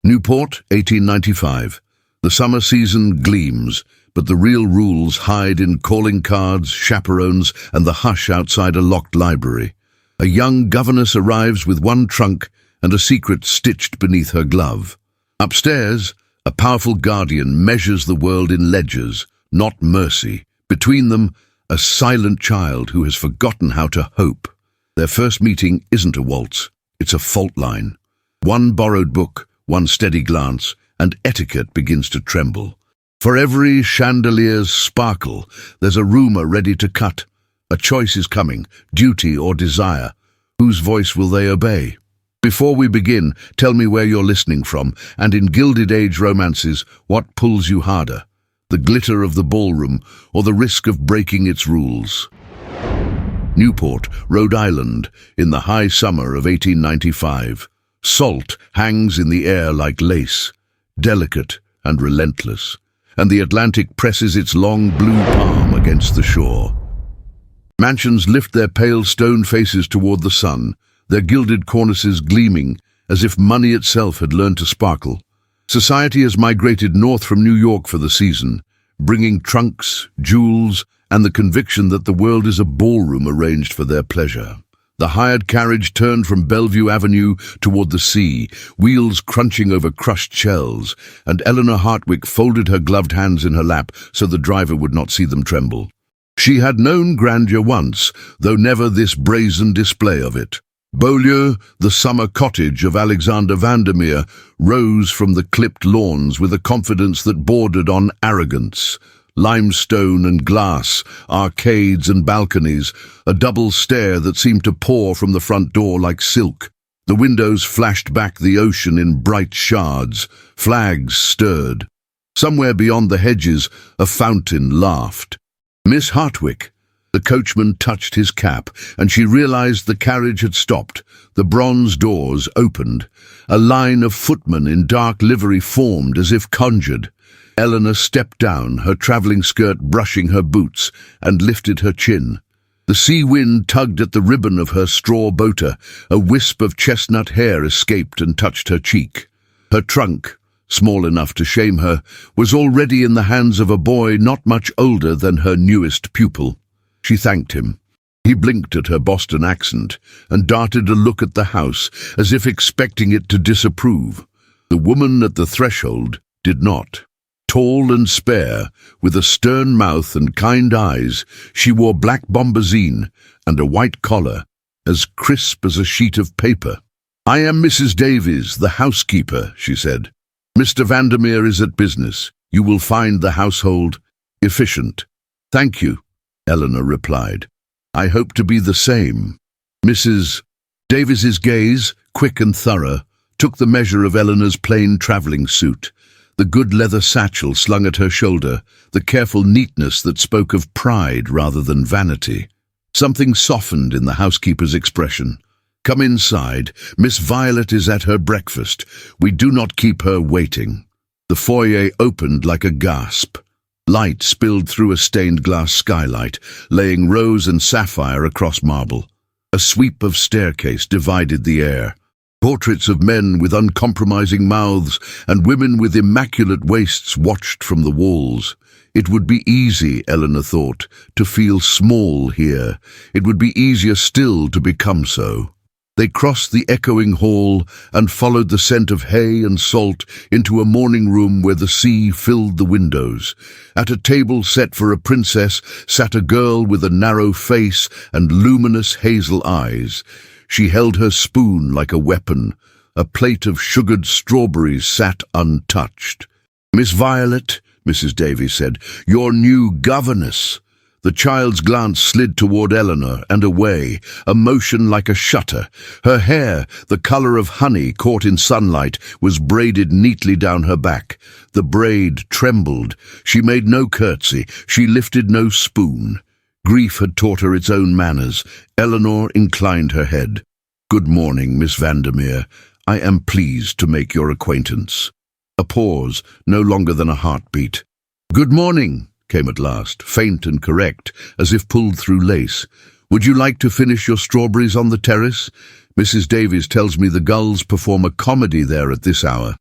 Newport, 1895. The summer season gleams, but the real rules hide in calling cards, chaperones, and the hush outside a locked library. A young governess arrives with one trunk and a secret stitched beneath her glove. Upstairs, a powerful guardian measures the world in ledgers, not mercy. Between them, a silent child who has forgotten how to hope. Their first meeting isn't a waltz, it's a fault line. One borrowed book, one steady glance, and etiquette begins to tremble. For every chandelier's sparkle, there's a rumour ready to cut. A choice is coming, duty or desire. Whose voice will they obey? Before we begin, tell me where you're listening from, and in Gilded Age romances, what pulls you harder? The glitter of the ballroom, or the risk of breaking its rules? Newport, Rhode Island, in the high summer of 1895. Salt hangs in the air like lace, delicate and relentless, and the Atlantic presses its long blue palm against the shore. Mansions lift their pale stone faces toward the sun, their gilded cornices gleaming as if money itself had learned to sparkle. Society has migrated north from New York for the season, bringing trunks, jewels, and the conviction that the world is a ballroom arranged for their pleasure. The hired carriage turned from Bellevue Avenue toward the sea, wheels crunching over crushed shells, and Eleanor Hartwick folded her gloved hands in her lap so the driver would not see them tremble. She had known grandeur once, though never this brazen display of it. Beaulieu, the summer cottage of Alexander Vandermeer, rose from the clipped lawns with a confidence that bordered on arrogance. Limestone and glass, arcades and balconies, a double stair that seemed to pour from the front door like silk. The windows flashed back the ocean in bright shards. Flags stirred. Somewhere beyond the hedges, a fountain laughed. Miss Hartwick. The coachman touched his cap, and she realized the carriage had stopped. The bronze doors opened. A line of footmen in dark livery formed as if conjured. Eleanor stepped down, her travelling skirt brushing her boots, and lifted her chin. The sea wind tugged at the ribbon of her straw boater. A wisp of chestnut hair escaped and touched her cheek. Her trunk, small enough to shame her, was already in the hands of a boy not much older than her newest pupil. She thanked him. He blinked at her Boston accent and darted a look at the house, as if expecting it to disapprove. The woman at the threshold did not. Tall and spare, with a stern mouth and kind eyes, she wore black bombazine and a white collar, as crisp as a sheet of paper. "I am Mrs. Davies, the housekeeper," she said. "Mr. Vandermeer is at business. You will find the household efficient." "Thank you," Eleanor replied. "I hope to be the same." Mrs. Davies's gaze, quick and thorough, took the measure of Eleanor's plain travelling suit. The good leather satchel slung at her shoulder, the careful neatness that spoke of pride rather than vanity. Something softened in the housekeeper's expression. "Come inside. Miss Violet is at her breakfast. We do not keep her waiting." The foyer opened like a gasp. Light spilled through a stained glass skylight, laying rose and sapphire across marble. A sweep of staircase divided the air. Portraits of men with uncompromising mouths and women with immaculate waists watched from the walls. It would be easy, Eleanor thought, to feel small here. It would be easier still to become so. They crossed the echoing hall and followed the scent of hay and salt into a morning room where the sea filled the windows. At a table set for a princess sat a girl with a narrow face and luminous hazel eyes. She held her spoon like a weapon. A plate of sugared strawberries sat untouched. "Miss Violet," Mrs. Davies said, "your new governess." The child's glance slid toward Eleanor and away, a motion like a shutter. Her hair, the colour of honey caught in sunlight, was braided neatly down her back. The braid trembled. She made no curtsy. She lifted no spoon. Grief had taught her its own manners. Eleanor inclined her head. "Good morning, Miss Vandermeer. I am pleased to make your acquaintance." A pause, no longer than a heartbeat. "Good morning," came at last, faint and correct, as if pulled through lace. "Would you like to finish your strawberries on the terrace? Mrs. Davies tells me the gulls perform a comedy there at this hour."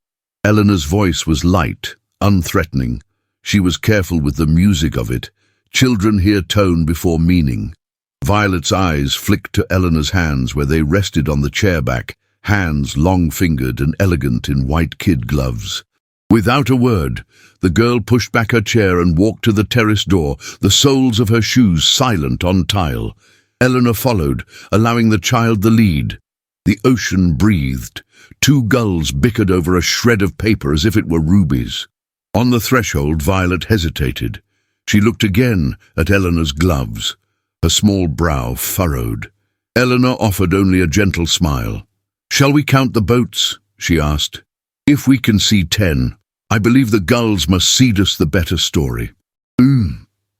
Eleanor's voice was light, unthreatening. She was careful with the music of it. Children hear tone before meaning. Violet's eyes flicked to Eleanor's hands where they rested on the chair back, hands long-fingered and elegant in white kid gloves. Without a word, the girl pushed back her chair and walked to the terrace door, the soles of her shoes silent on tile. Eleanor followed, allowing the child the lead. The ocean breathed. Two gulls bickered over a shred of paper as if it were rubies. On the threshold, Violet hesitated. She looked again at Eleanor's gloves, her small brow furrowed. Eleanor offered only a gentle smile. "Shall we count the boats?" she asked. "If we can see 10, I believe the gulls must cede us the better story."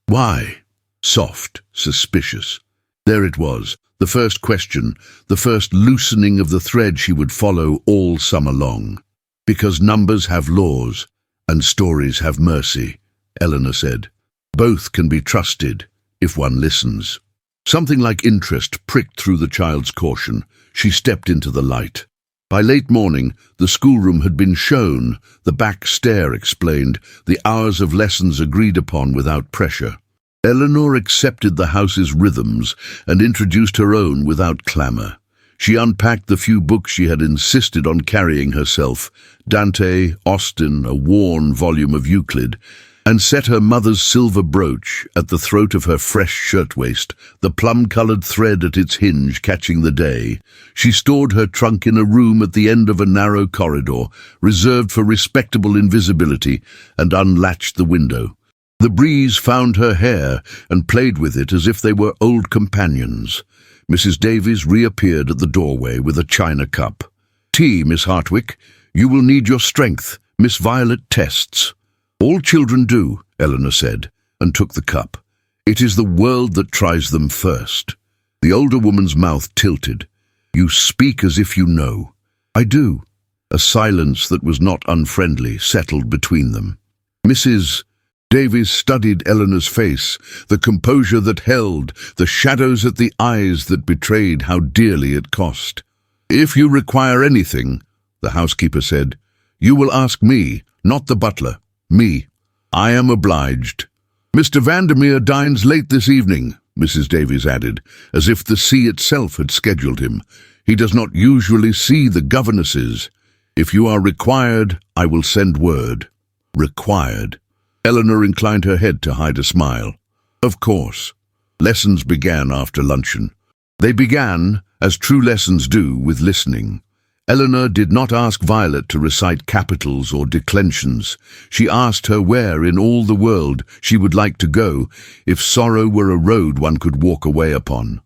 Why? Soft, suspicious. There it was, the first question, the first loosening of the thread she would follow all summer long. "Because numbers have laws, and stories have mercy," Eleanor said. "Both can be trusted, if one listens." Something like interest pricked through the child's caution. She stepped into the light. By late morning, the schoolroom had been shown, the back stair explained, the hours of lessons agreed upon without pressure. Eleanor accepted the house's rhythms and introduced her own without clamour. She unpacked the few books she had insisted on carrying herself, Dante, Austin, a worn volume of Euclid, and set her mother's silver brooch at the throat of her fresh shirtwaist, the plum-coloured thread at its hinge catching the day. She stored her trunk in a room at the end of a narrow corridor, reserved for respectable invisibility, and unlatched the window. The breeze found her hair and played with it as if they were old companions. Mrs. Davies reappeared at the doorway with a china cup. "Tea, Miss Hartwick. You will need your strength. Miss Violet tests." "All children do," Eleanor said, and took the cup. "It is the world that tries them first." The older woman's mouth tilted. "You speak as if you know." "I do." A silence that was not unfriendly settled between them. Mrs. Davies studied Eleanor's face, the composure that held, the shadows at the eyes that betrayed how dearly it cost. "If you require anything," the housekeeper said, "you will ask me, not the butler. Me. I am obliged." "Mr. Vandermeer dines late this evening," Mrs. Davies added, as if the sea itself had scheduled him. "He does not usually see the governesses. If you are required, I will send word." Required. Eleanor inclined her head to hide a smile. Of course. Lessons began after luncheon. They began, as true lessons do, with listening. Eleanor did not ask Violet to recite capitals or declensions. She asked her where in all the world she would like to go if sorrow were a road one could walk away upon.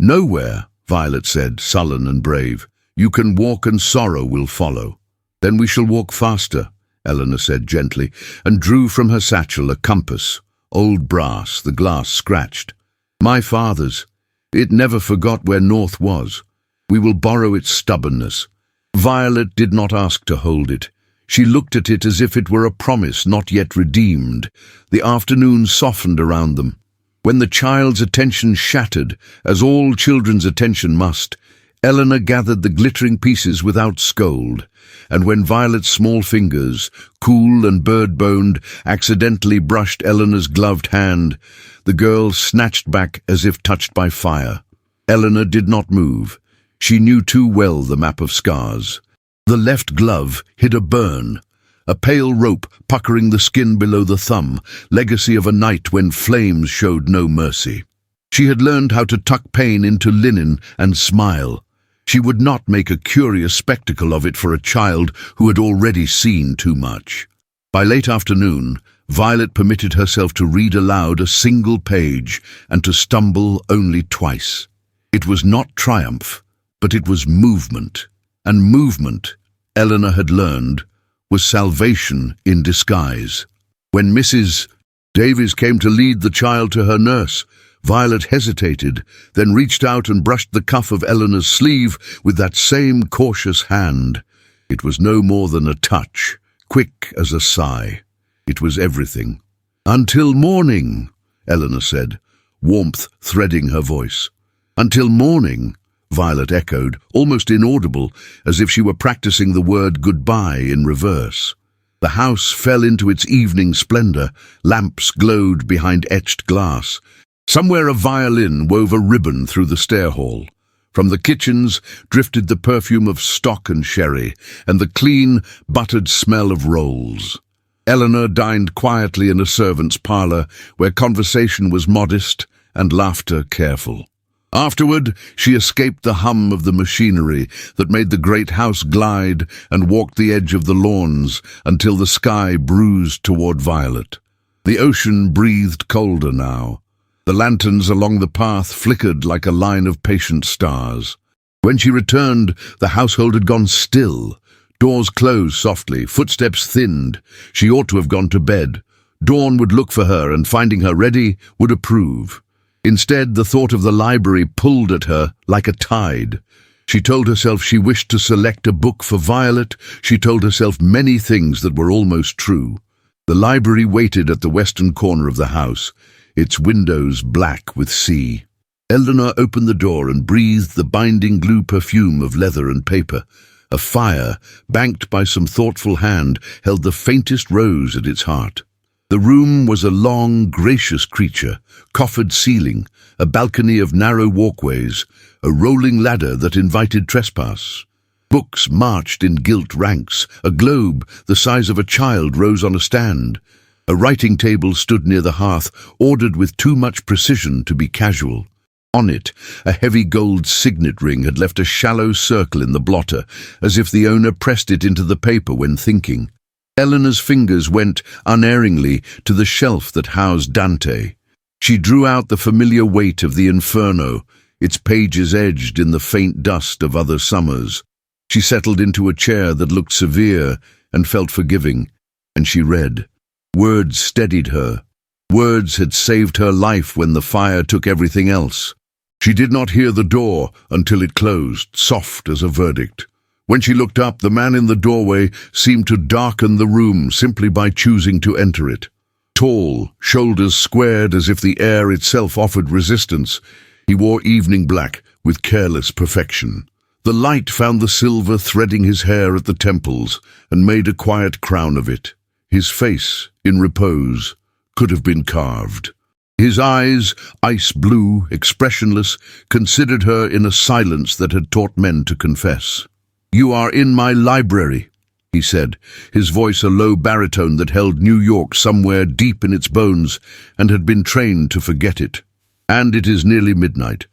"Nowhere," Violet said, sullen and brave. "You can walk and sorrow will follow." "Then we shall walk faster," Eleanor said gently, and drew from her satchel a compass, old brass, the glass scratched. "My father's. It never forgot where north was. We will borrow its stubbornness." Violet did not ask to hold it. She looked at it as if it were a promise not yet redeemed. The afternoon softened around them. When the child's attention shattered, as all children's attention must, Eleanor gathered the glittering pieces without scold, and when Violet's small fingers, cool and bird-boned, accidentally brushed Eleanor's gloved hand, the girl snatched back as if touched by fire. Eleanor did not move. She knew too well the map of scars. The left glove hid a burn, a pale rope puckering the skin below the thumb, legacy of a night when flames showed no mercy. She had learned how to tuck pain into linen and smile. She would not make a curious spectacle of it for a child who had already seen too much. By late afternoon, Violet permitted herself to read aloud a single page and to stumble only twice. It was not triumph, but it was movement, and movement, Eleanor had learned, was salvation in disguise. When Mrs. Davies came to lead the child to her nurse, Violet hesitated, then reached out and brushed the cuff of Eleanor's sleeve with that same cautious hand. It was no more than a touch, quick as a sigh. It was everything. "Until morning," Eleanor said, warmth threading her voice. "Until morning. Violet echoed, almost inaudible, as if she were practicing the word goodbye in reverse. The house fell into its evening splendor. Lamps glowed behind etched glass. Somewhere a violin wove a ribbon through the stair hall. From the kitchens drifted the perfume of stock and sherry, and the clean, buttered smell of rolls. Eleanor dined quietly in a servant's parlour, where conversation was modest and laughter careful. Afterward, she escaped the hum of the machinery that made the great house glide and walked the edge of the lawns until the sky bruised toward violet. The ocean breathed colder now. The lanterns along the path flickered like a line of patient stars. When she returned, the household had gone still. Doors closed softly, footsteps thinned. She ought to have gone to bed. Dawn would look for her, and finding her ready, would approve. Instead, the thought of the library pulled at her like a tide. She told herself she wished to select a book for Violet. She told herself many things that were almost true. The library waited at the western corner of the house, its windows black with sea. Eleanor opened the door and breathed the binding glue perfume of leather and paper. A fire, banked by some thoughtful hand, held the faintest rose at its heart. The room was a long, gracious creature, coffered ceiling, a balcony of narrow walkways, a rolling ladder that invited trespass. Books marched in gilt ranks. A globe the size of a child rose on a stand. A writing table stood near the hearth, ordered with too much precision to be casual. On it, a heavy gold signet ring had left a shallow circle in the blotter, as if the owner pressed it into the paper when thinking. Eleanor's fingers went unerringly to the shelf that housed Dante. She drew out the familiar weight of the Inferno, its pages edged in the faint dust of other summers. She settled into a chair that looked severe and felt forgiving, and she read. Words steadied her. Words had saved her life when the fire took everything else. She did not hear the door until it closed, soft as a verdict. When she looked up, the man in the doorway seemed to darken the room simply by choosing to enter it. Tall, shoulders squared as if the air itself offered resistance, he wore evening black with careless perfection. The light found the silver threading his hair at the temples and made a quiet crown of it. His face, in repose, could have been carved. His eyes, ice blue, expressionless, considered her in a silence that had taught men to confess. "You are in my library," he said, his voice a low baritone that held New York somewhere deep in its bones and had been trained to forget it. "And it is nearly midnight.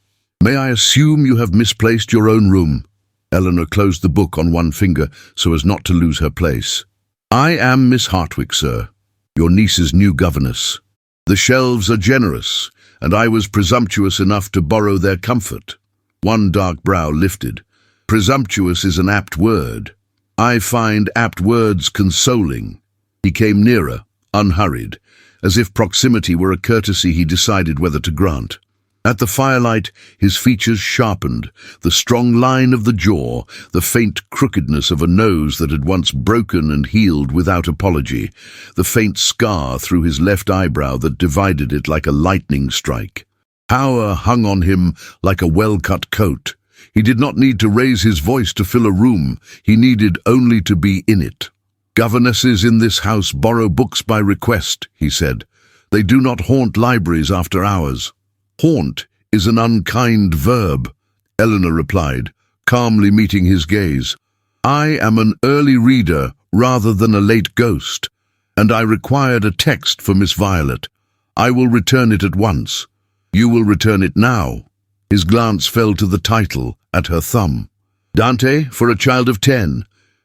May I assume you have misplaced your own room?" Eleanor closed the book on one finger so as not to lose her place. "I am Miss Hartwick, sir, your niece's new governess. The shelves are generous, and I was presumptuous enough to borrow their comfort." One dark brow lifted. Presumptuous is an apt word. I find apt words consoling. He came nearer, unhurried, as if proximity were a courtesy he decided whether to grant. At the firelight, his features sharpened, the strong line of the jaw, the faint crookedness of a nose that had once broken and healed without apology, the faint scar through his left eyebrow that divided it like a lightning strike. Power hung on him like a well-cut coat. He did not need to raise his voice to fill a room. He needed only to be in it. "Governesses in this house borrow books by request," he said. "They do not haunt libraries after hours." "Haunt is an unkind verb," Eleanor replied, calmly meeting his gaze. "I am an early reader rather than a late ghost, and I required a text for Miss Violet. I will return it at once. You will return it now." His glance fell to the title at her thumb. "Dante, for a child of 10.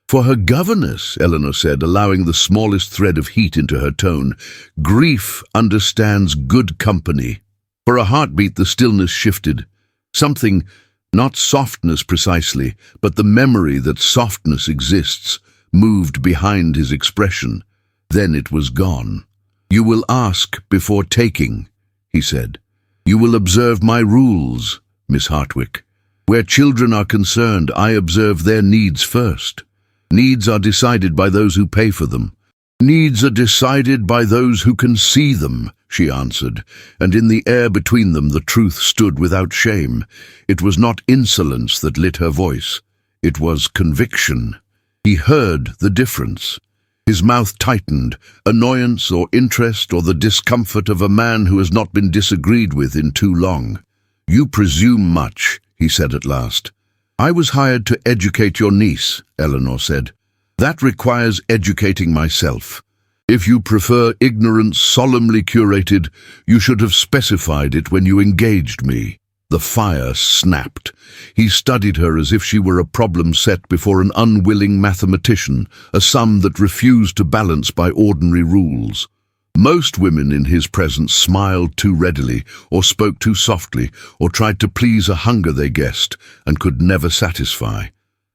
"For her governess," Eleanor said, allowing the smallest thread of heat into her tone. "Grief understands good company." For a heartbeat the stillness shifted. Something, not softness precisely, but the memory that softness exists, moved behind his expression. Then it was gone. "You will ask before taking," he said. "You will observe my rules, Miss Hartwick. Where children are concerned, I observe their needs first. Needs are decided by those who pay for them. Needs are decided by those who can see them," she answered, and in the air between them the truth stood without shame. It was not insolence that lit her voice. It was conviction. He heard the difference. His mouth tightened, annoyance or interest or the discomfort of a man who has not been disagreed with in too long. "You presume much," he said at last. "I was hired to educate your niece," Eleanor said. "That requires educating myself. If you prefer ignorance solemnly curated, you should have specified it when you engaged me." The fire snapped. He studied her as if she were a problem set before an unwilling mathematician, a sum that refused to balance by ordinary rules. Most women in his presence smiled too readily, or spoke too softly, or tried to please a hunger they guessed and could never satisfy.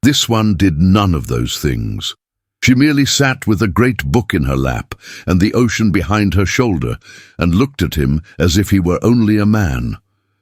This one did none of those things. She merely sat with a great book in her lap and the ocean behind her shoulder, and looked at him as if he were only a man.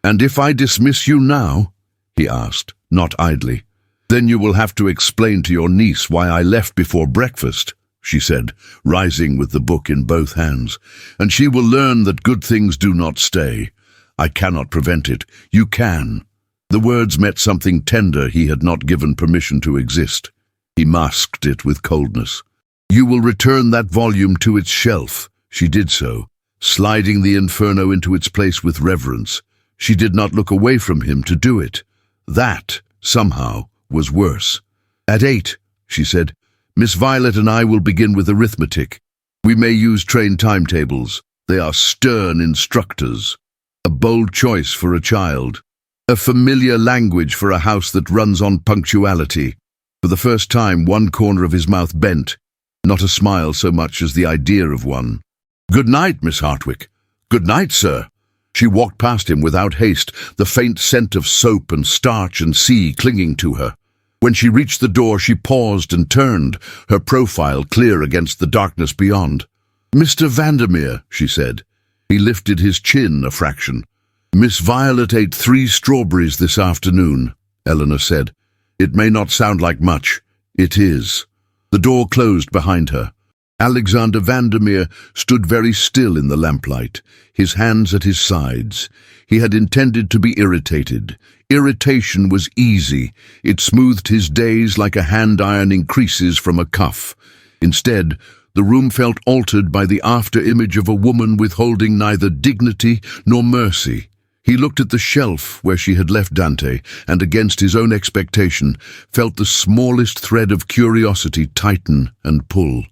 "And if I dismiss you now?" he asked, not idly. "Then you will have to explain to your niece why I left before breakfast," she said, rising with the book in both hands. "And she will learn that good things do not stay. I cannot prevent it. You can." The words met something tender he had not given permission to exist. He masked it with coldness. "You will return that volume to its shelf." She did so, sliding the Inferno into its place with reverence. She did not look away from him to do it. That, somehow, was worse. "At 8, she said, "Miss Violet and I will begin with arithmetic. We may use trained timetables. They are stern instructors. A bold choice for a child. A familiar language for a house that runs on punctuality." For the first time, one corner of his mouth bent, not a smile so much as the idea of one. "Good night, Miss Hartwick." "Good night, sir." She walked past him without haste, the faint scent of soap and starch and sea clinging to her. When she reached the door, she paused and turned, her profile clear against the darkness beyond. "Mr. Vandermeer," she said. He lifted his chin a fraction. "Miss Violet ate 3 strawberries this afternoon," Eleanor said. "It may not sound like much. It is." The door closed behind her. Alexander Vandermeer stood very still in the lamplight, his hands at his sides. He had intended to be irritated. Irritation was easy. It smoothed his days like a hand ironing creases from a cuff. Instead, the room felt altered by the after-image of a woman withholding neither dignity nor mercy. He looked at the shelf where she had left Dante, and against his own expectation, felt the smallest thread of curiosity tighten and pull.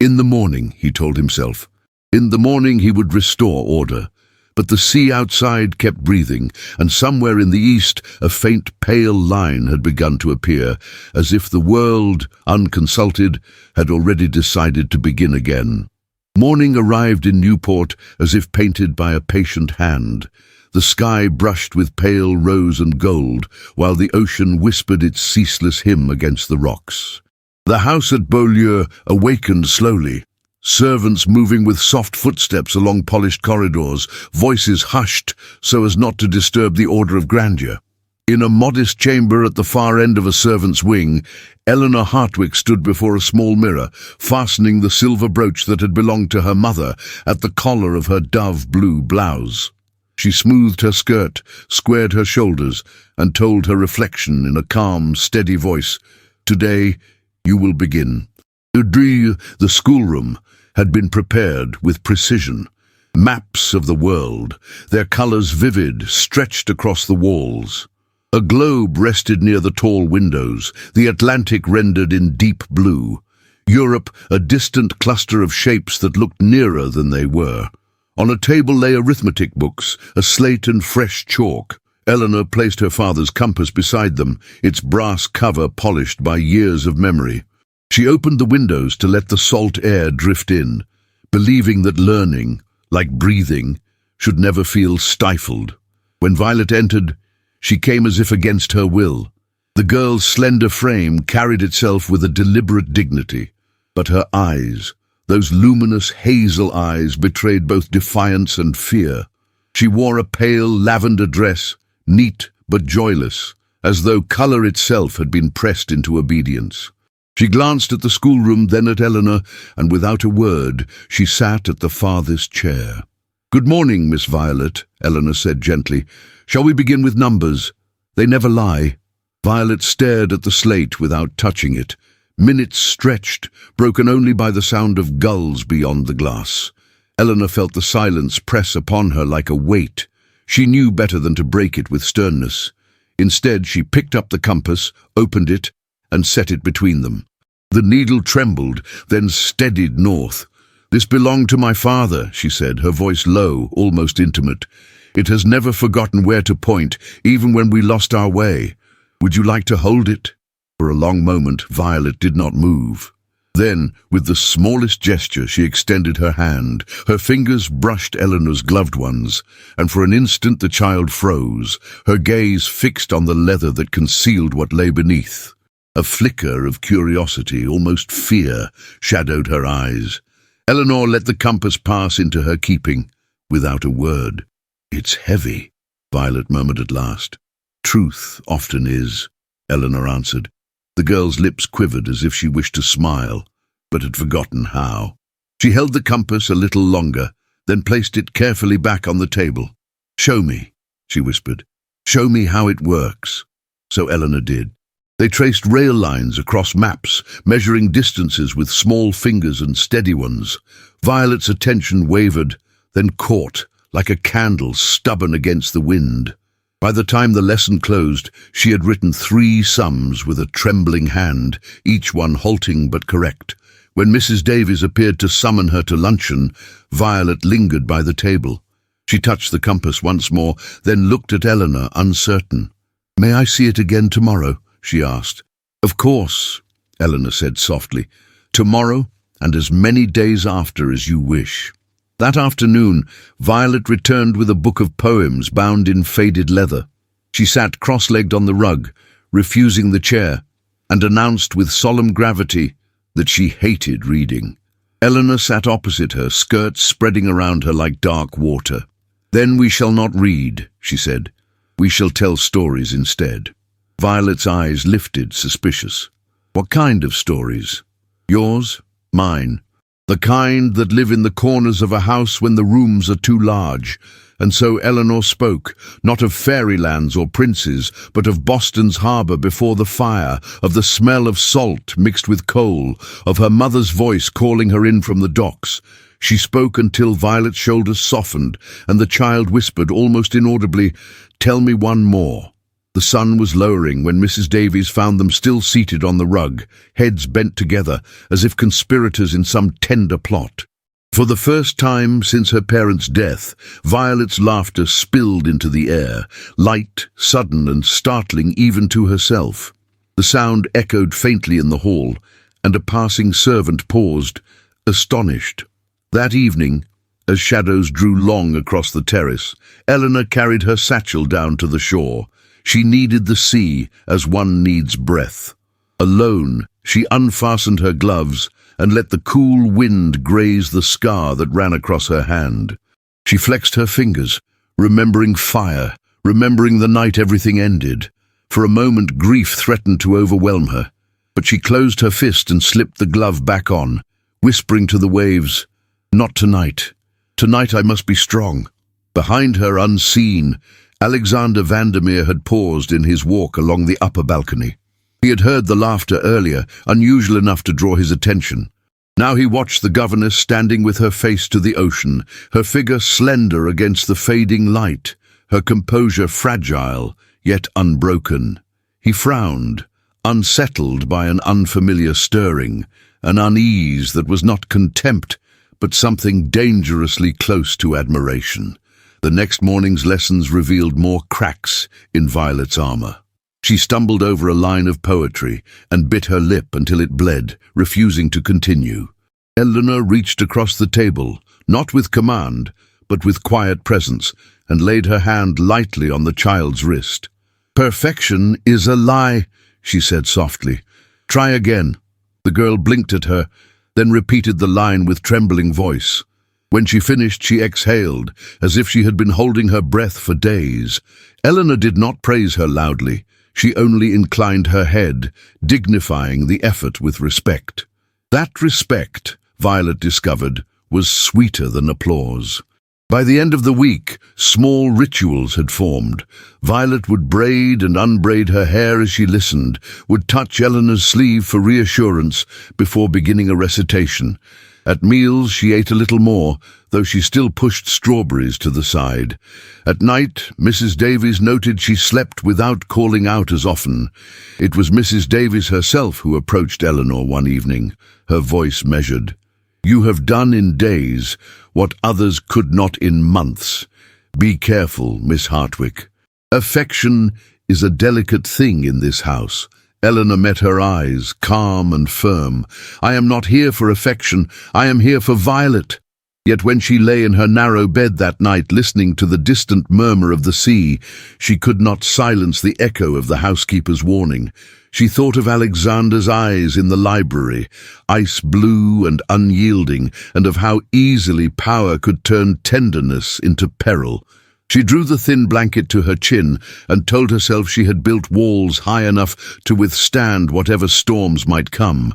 In the morning, he told himself. In the morning he would restore order. But the sea outside kept breathing, and somewhere in the east a faint pale line had begun to appear, as if the world, unconsulted, had already decided to begin again. Morning arrived in Newport as if painted by a patient hand. The sky brushed with pale rose and gold, while the ocean whispered its ceaseless hymn against the rocks. The house at Beaulieu awakened slowly. Servants moving with soft footsteps along polished corridors, voices hushed so as not to disturb the order of grandeur. In a modest chamber at the far end of a servant's wing, Eleanor Hartwick stood before a small mirror, fastening the silver brooch that had belonged to her mother at the collar of her dove-blue blouse. She smoothed her skirt, squared her shoulders, and told her reflection in a calm, steady voice, "Today you will begin." The schoolroom, had been prepared with precision. Maps of the world, their colors vivid, stretched across the walls. A globe rested near the tall windows, the Atlantic rendered in deep blue. Europe, a distant cluster of shapes that looked nearer than they were. On a table lay arithmetic books, a slate and fresh chalk. Eleanor placed her father's compass beside them, its brass cover polished by years of memory. She opened the windows to let the salt air drift in, believing that learning, like breathing, should never feel stifled. When Violet entered, she came as if against her will. The girl's slender frame carried itself with a deliberate dignity, but her eyes, those luminous hazel eyes, betrayed both defiance and fear. She wore a pale lavender dress, neat but joyless, as though color itself had been pressed into obedience. She glanced at the schoolroom, then at Eleanor, and without a word, she sat at the farthest chair. "Good morning, Miss Violet," Eleanor said gently. "Shall we begin with numbers? They never lie." Violet stared at the slate without touching it. Minutes stretched, broken only by the sound of gulls beyond the glass. Eleanor felt the silence press upon her like a weight. She knew better than to break it with sternness. Instead, she picked up the compass, opened it, and set it between them. The needle trembled, then steadied north. "This belonged to my father," she said, her voice low, almost intimate. "It has never forgotten where to point, even when we lost our way. Would you like to hold it?" For a long moment, Violet did not move. Then, with the smallest gesture, she extended her hand. Her fingers brushed Eleanor's gloved ones, and for an instant the child froze, her gaze fixed on the leather that concealed what lay beneath. A flicker of curiosity, almost fear, shadowed her eyes. Eleanor let the compass pass into her keeping, without a word. "It's heavy," Violet murmured at last. "Truth often is," Eleanor answered. The girl's lips quivered as if she wished to smile, but had forgotten how. She held the compass a little longer, then placed it carefully back on the table. "Show me," she whispered. "Show me how it works." So Eleanor did. They traced rail lines across maps, measuring distances with small fingers and steady ones. Violet's attention wavered, then caught, like a candle stubborn against the wind. By the time the lesson closed, she had written 3 sums with a trembling hand, each one halting but correct. When Mrs. Davies appeared to summon her to luncheon, Violet lingered by the table. She touched the compass once more, then looked at Eleanor, uncertain. "May I see it again tomorrow?" she asked. "Of course," Eleanor said softly. "Tomorrow, and as many days after as you wish." That afternoon, Violet returned with a book of poems bound in faded leather. She sat cross-legged on the rug, refusing the chair, and announced with solemn gravity that she hated reading. Eleanor sat opposite her, skirts spreading around her like dark water. "Then we shall not read," she said. "We shall tell stories instead." Violet's eyes lifted, suspicious. "What kind of stories?" "Yours? Mine. The kind that live in the corners of a house when the rooms are too large." And so Eleanor spoke, not of fairylands or princes, but of Boston's harbour before the fire, of the smell of salt mixed with coal, of her mother's voice calling her in from the docks. She spoke until Violet's shoulders softened, and the child whispered almost inaudibly, "Tell me one more." The sun was lowering when Mrs. Davies found them still seated on the rug, heads bent together, as if conspirators in some tender plot. For the first time since her parents' death, Violet's laughter spilled into the air, light, sudden, and startling even to herself. The sound echoed faintly in the hall, and a passing servant paused, astonished. That evening, as shadows drew long across the terrace, Eleanor carried her satchel down to the shore. She needed the sea as one needs breath. Alone, she unfastened her gloves and let the cool wind graze the scar that ran across her hand. She flexed her fingers, remembering fire, remembering the night everything ended. For a moment, grief threatened to overwhelm her, but she closed her fist and slipped the glove back on, whispering to the waves, "Not tonight. Tonight I must be strong." Behind her, unseen, Alexander Vandermeer had paused in his walk along the upper balcony. He had heard the laughter earlier, unusual enough to draw his attention. Now he watched the governess standing with her face to the ocean, her figure slender against the fading light, her composure fragile, yet unbroken. He frowned, unsettled by an unfamiliar stirring, an unease that was not contempt, but something dangerously close to admiration. The next morning's lessons revealed more cracks in Violet's armor. She stumbled over a line of poetry and bit her lip until it bled, refusing to continue. Eleanor reached across the table, not with command, but with quiet presence, and laid her hand lightly on the child's wrist. "Perfection is a lie," she said softly. "Try again." The girl blinked at her, then repeated the line with trembling voice. When she finished, she exhaled, as if she had been holding her breath for days. Eleanor did not praise her loudly. She only inclined her head, dignifying the effort with respect. That respect, Violet discovered, was sweeter than applause. By the end of the week, small rituals had formed. Violet would braid and unbraid her hair as she listened, would touch Eleanor's sleeve for reassurance before beginning a recitation. At meals she ate a little more, though she still pushed strawberries to the side. At night, Mrs. Davies noted she slept without calling out as often. It was Mrs. Davies herself who approached Eleanor one evening, her voice measured. "You have done in days what others could not in months. Be careful, Miss Hartwick. Affection is a delicate thing in this house." Eleanor met her eyes, calm and firm. "I am not here for affection, I am here for Violet." Yet when she lay in her narrow bed that night listening to the distant murmur of the sea, she could not silence the echo of the housekeeper's warning. She thought of Alexander's eyes in the library, ice blue and unyielding, and of how easily power could turn tenderness into peril. She drew the thin blanket to her chin and told herself she had built walls high enough to withstand whatever storms might come.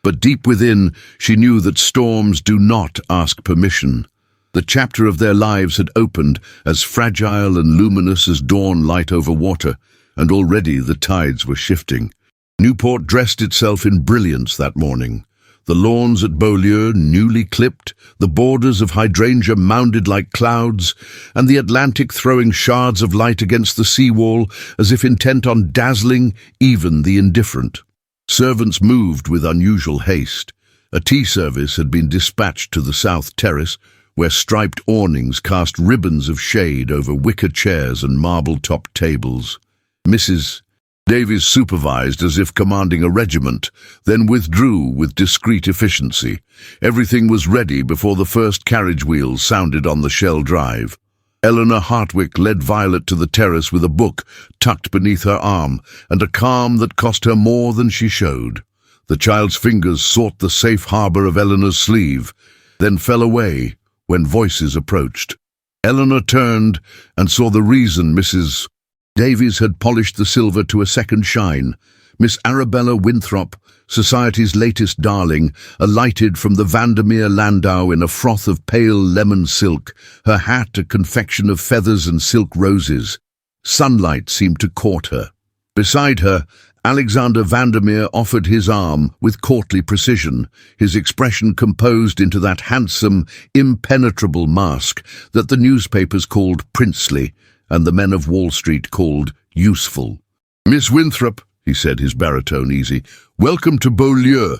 But deep within, she knew that storms do not ask permission. The chapter of their lives had opened, as fragile and luminous as dawn light over water, and already the tides were shifting. Newport dressed itself in brilliance that morning. The lawns at Beaulieu newly clipped, the borders of hydrangea mounded like clouds, and the Atlantic throwing shards of light against the seawall as if intent on dazzling even the indifferent. Servants moved with unusual haste. A tea service had been dispatched to the south terrace, where striped awnings cast ribbons of shade over wicker chairs and marble-topped tables. Mrs. Davies supervised as if commanding a regiment, then withdrew with discreet efficiency. Everything was ready before the first carriage wheels sounded on the Shell Drive. Eleanor Hartwick led Violet to the terrace with a book tucked beneath her arm and a calm that cost her more than she showed. The child's fingers sought the safe harbour of Eleanor's sleeve, then fell away when voices approached. Eleanor turned and saw the reason Mrs. Davies had polished the silver to a second shine. Miss Arabella Winthrop, society's latest darling, alighted from the Vandermeer landau in a froth of pale lemon silk, her hat a confection of feathers and silk roses. Sunlight seemed to court her. Beside her, Alexander Vandermeer offered his arm with courtly precision, his expression composed into that handsome, impenetrable mask that the newspapers called princely, and the men of Wall Street called useful. "Miss Winthrop," he said, his baritone easy, "welcome to Beaulieu."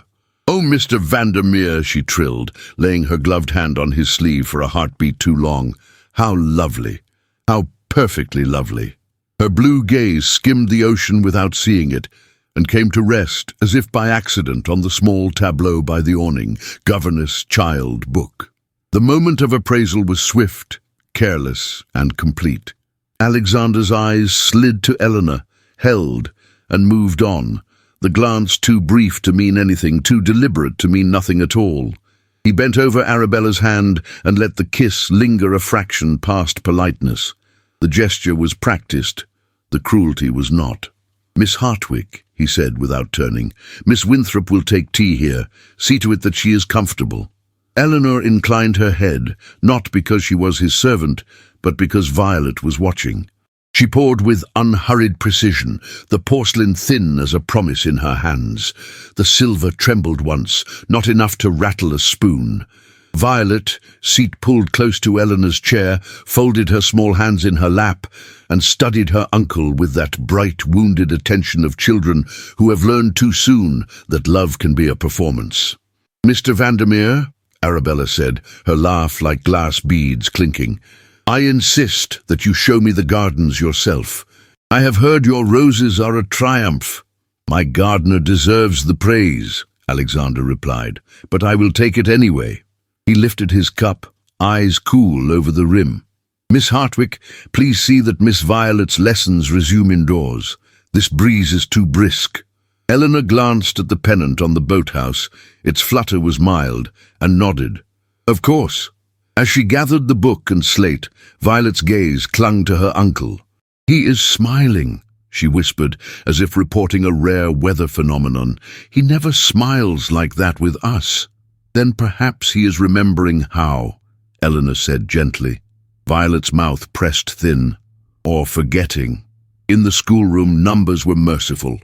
"Oh, Mr. Vandermeer," she trilled, laying her gloved hand on his sleeve for a heartbeat too long. "How lovely, how perfectly lovely." Her blue gaze skimmed the ocean without seeing it, and came to rest, as if by accident, on the small tableau by the awning, Governess, Child, Book. The moment of appraisal was swift, careless, and complete. Alexander's eyes slid to Eleanor, held, and moved on, the glance too brief to mean anything, too deliberate to mean nothing at all. He bent over Arabella's hand and let the kiss linger a fraction past politeness. The gesture was practiced, the cruelty was not. "Miss Hartwick," he said without turning, "Miss Winthrop will take tea here. See to it that she is comfortable." Eleanor inclined her head, not because she was his servant, but because Violet was watching. She poured with unhurried precision, the porcelain thin as a promise in her hands. The silver trembled once, not enough to rattle a spoon. Violet, seat pulled close to Eleanor's chair, folded her small hands in her lap and studied her uncle with that bright, wounded attention of children who have learned too soon that love can be a performance. "Mr. Vandermeer," Arabella said, her laugh like glass beads clinking, "I insist that you show me the gardens yourself. I have heard your roses are a triumph." "My gardener deserves the praise," Alexander replied, "but I will take it anyway." He lifted his cup, eyes cool over the rim. "Miss Hartwick, please see that Miss Violet's lessons resume indoors. This breeze is too brisk." Eleanor glanced at the pennant on the boathouse. Its flutter was mild, and nodded. "Of course." As she gathered the book and slate, Violet's gaze clung to her uncle. "He is smiling," she whispered, as if reporting a rare weather phenomenon. "He never smiles like that with us." "Then perhaps he is remembering how," Eleanor said gently. Violet's mouth pressed thin. Or forgetting. In the schoolroom, numbers were merciful.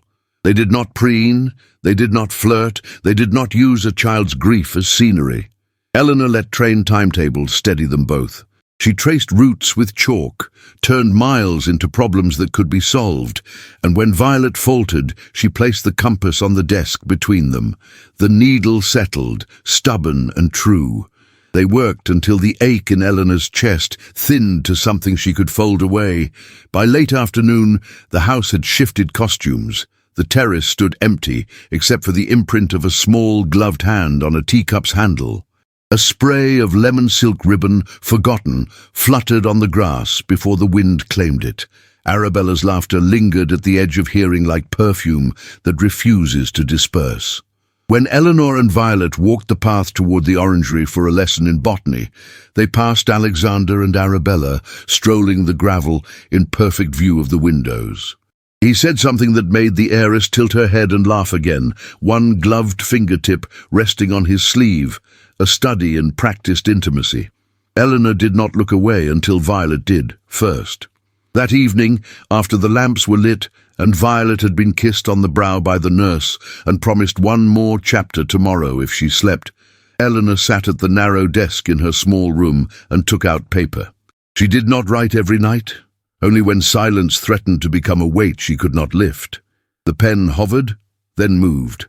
They did not preen, they did not flirt, they did not use a child's grief as scenery. Eleanor let train timetables steady them both. She traced routes with chalk, turned miles into problems that could be solved, and when Violet faltered, she placed the compass on the desk between them. The needle settled, stubborn and true. They worked until the ache in Eleanor's chest thinned to something she could fold away. By late afternoon, the house had shifted costumes. The terrace stood empty, except for the imprint of a small, gloved hand on a teacup's handle. A spray of lemon silk ribbon, forgotten, fluttered on the grass before the wind claimed it. Arabella's laughter lingered at the edge of hearing like perfume that refuses to disperse. When Eleanor and Violet walked the path toward the orangery for a lesson in botany, they passed Alexander and Arabella, strolling the gravel in perfect view of the windows. He said something that made the heiress tilt her head and laugh again, one gloved fingertip resting on his sleeve, a study in practiced intimacy. Eleanor did not look away until Violet did, first. That evening, after the lamps were lit, and Violet had been kissed on the brow by the nurse and promised one more chapter tomorrow if she slept, Eleanor sat at the narrow desk in her small room and took out paper. She did not write every night, only when silence threatened to become a weight she could not lift. The pen hovered, then moved.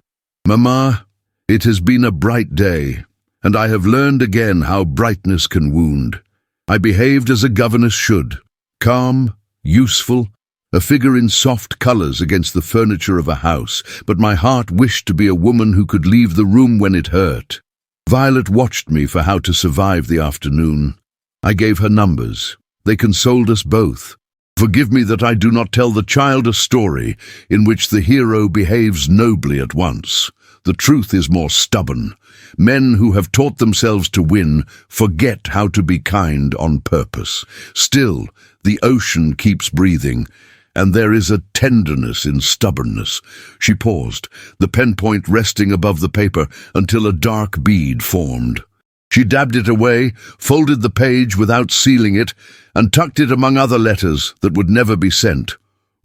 "Mamma, it has been a bright day, and I have learned again how brightness can wound. I behaved as a governess should, calm, useful, a figure in soft colors against the furniture of a house, but my heart wished to be a woman who could leave the room when it hurt. Violet watched me for how to survive the afternoon. I gave her numbers. They consoled us both. Forgive me that I do not tell the child a story in which the hero behaves nobly at once. The truth is more stubborn. Men who have taught themselves to win forget how to be kind on purpose. Still, the ocean keeps breathing, and there is a tenderness in stubbornness." She paused, the pen point resting above the paper until a dark bead formed. She dabbed it away, folded the page without sealing it, and tucked it among other letters that would never be sent.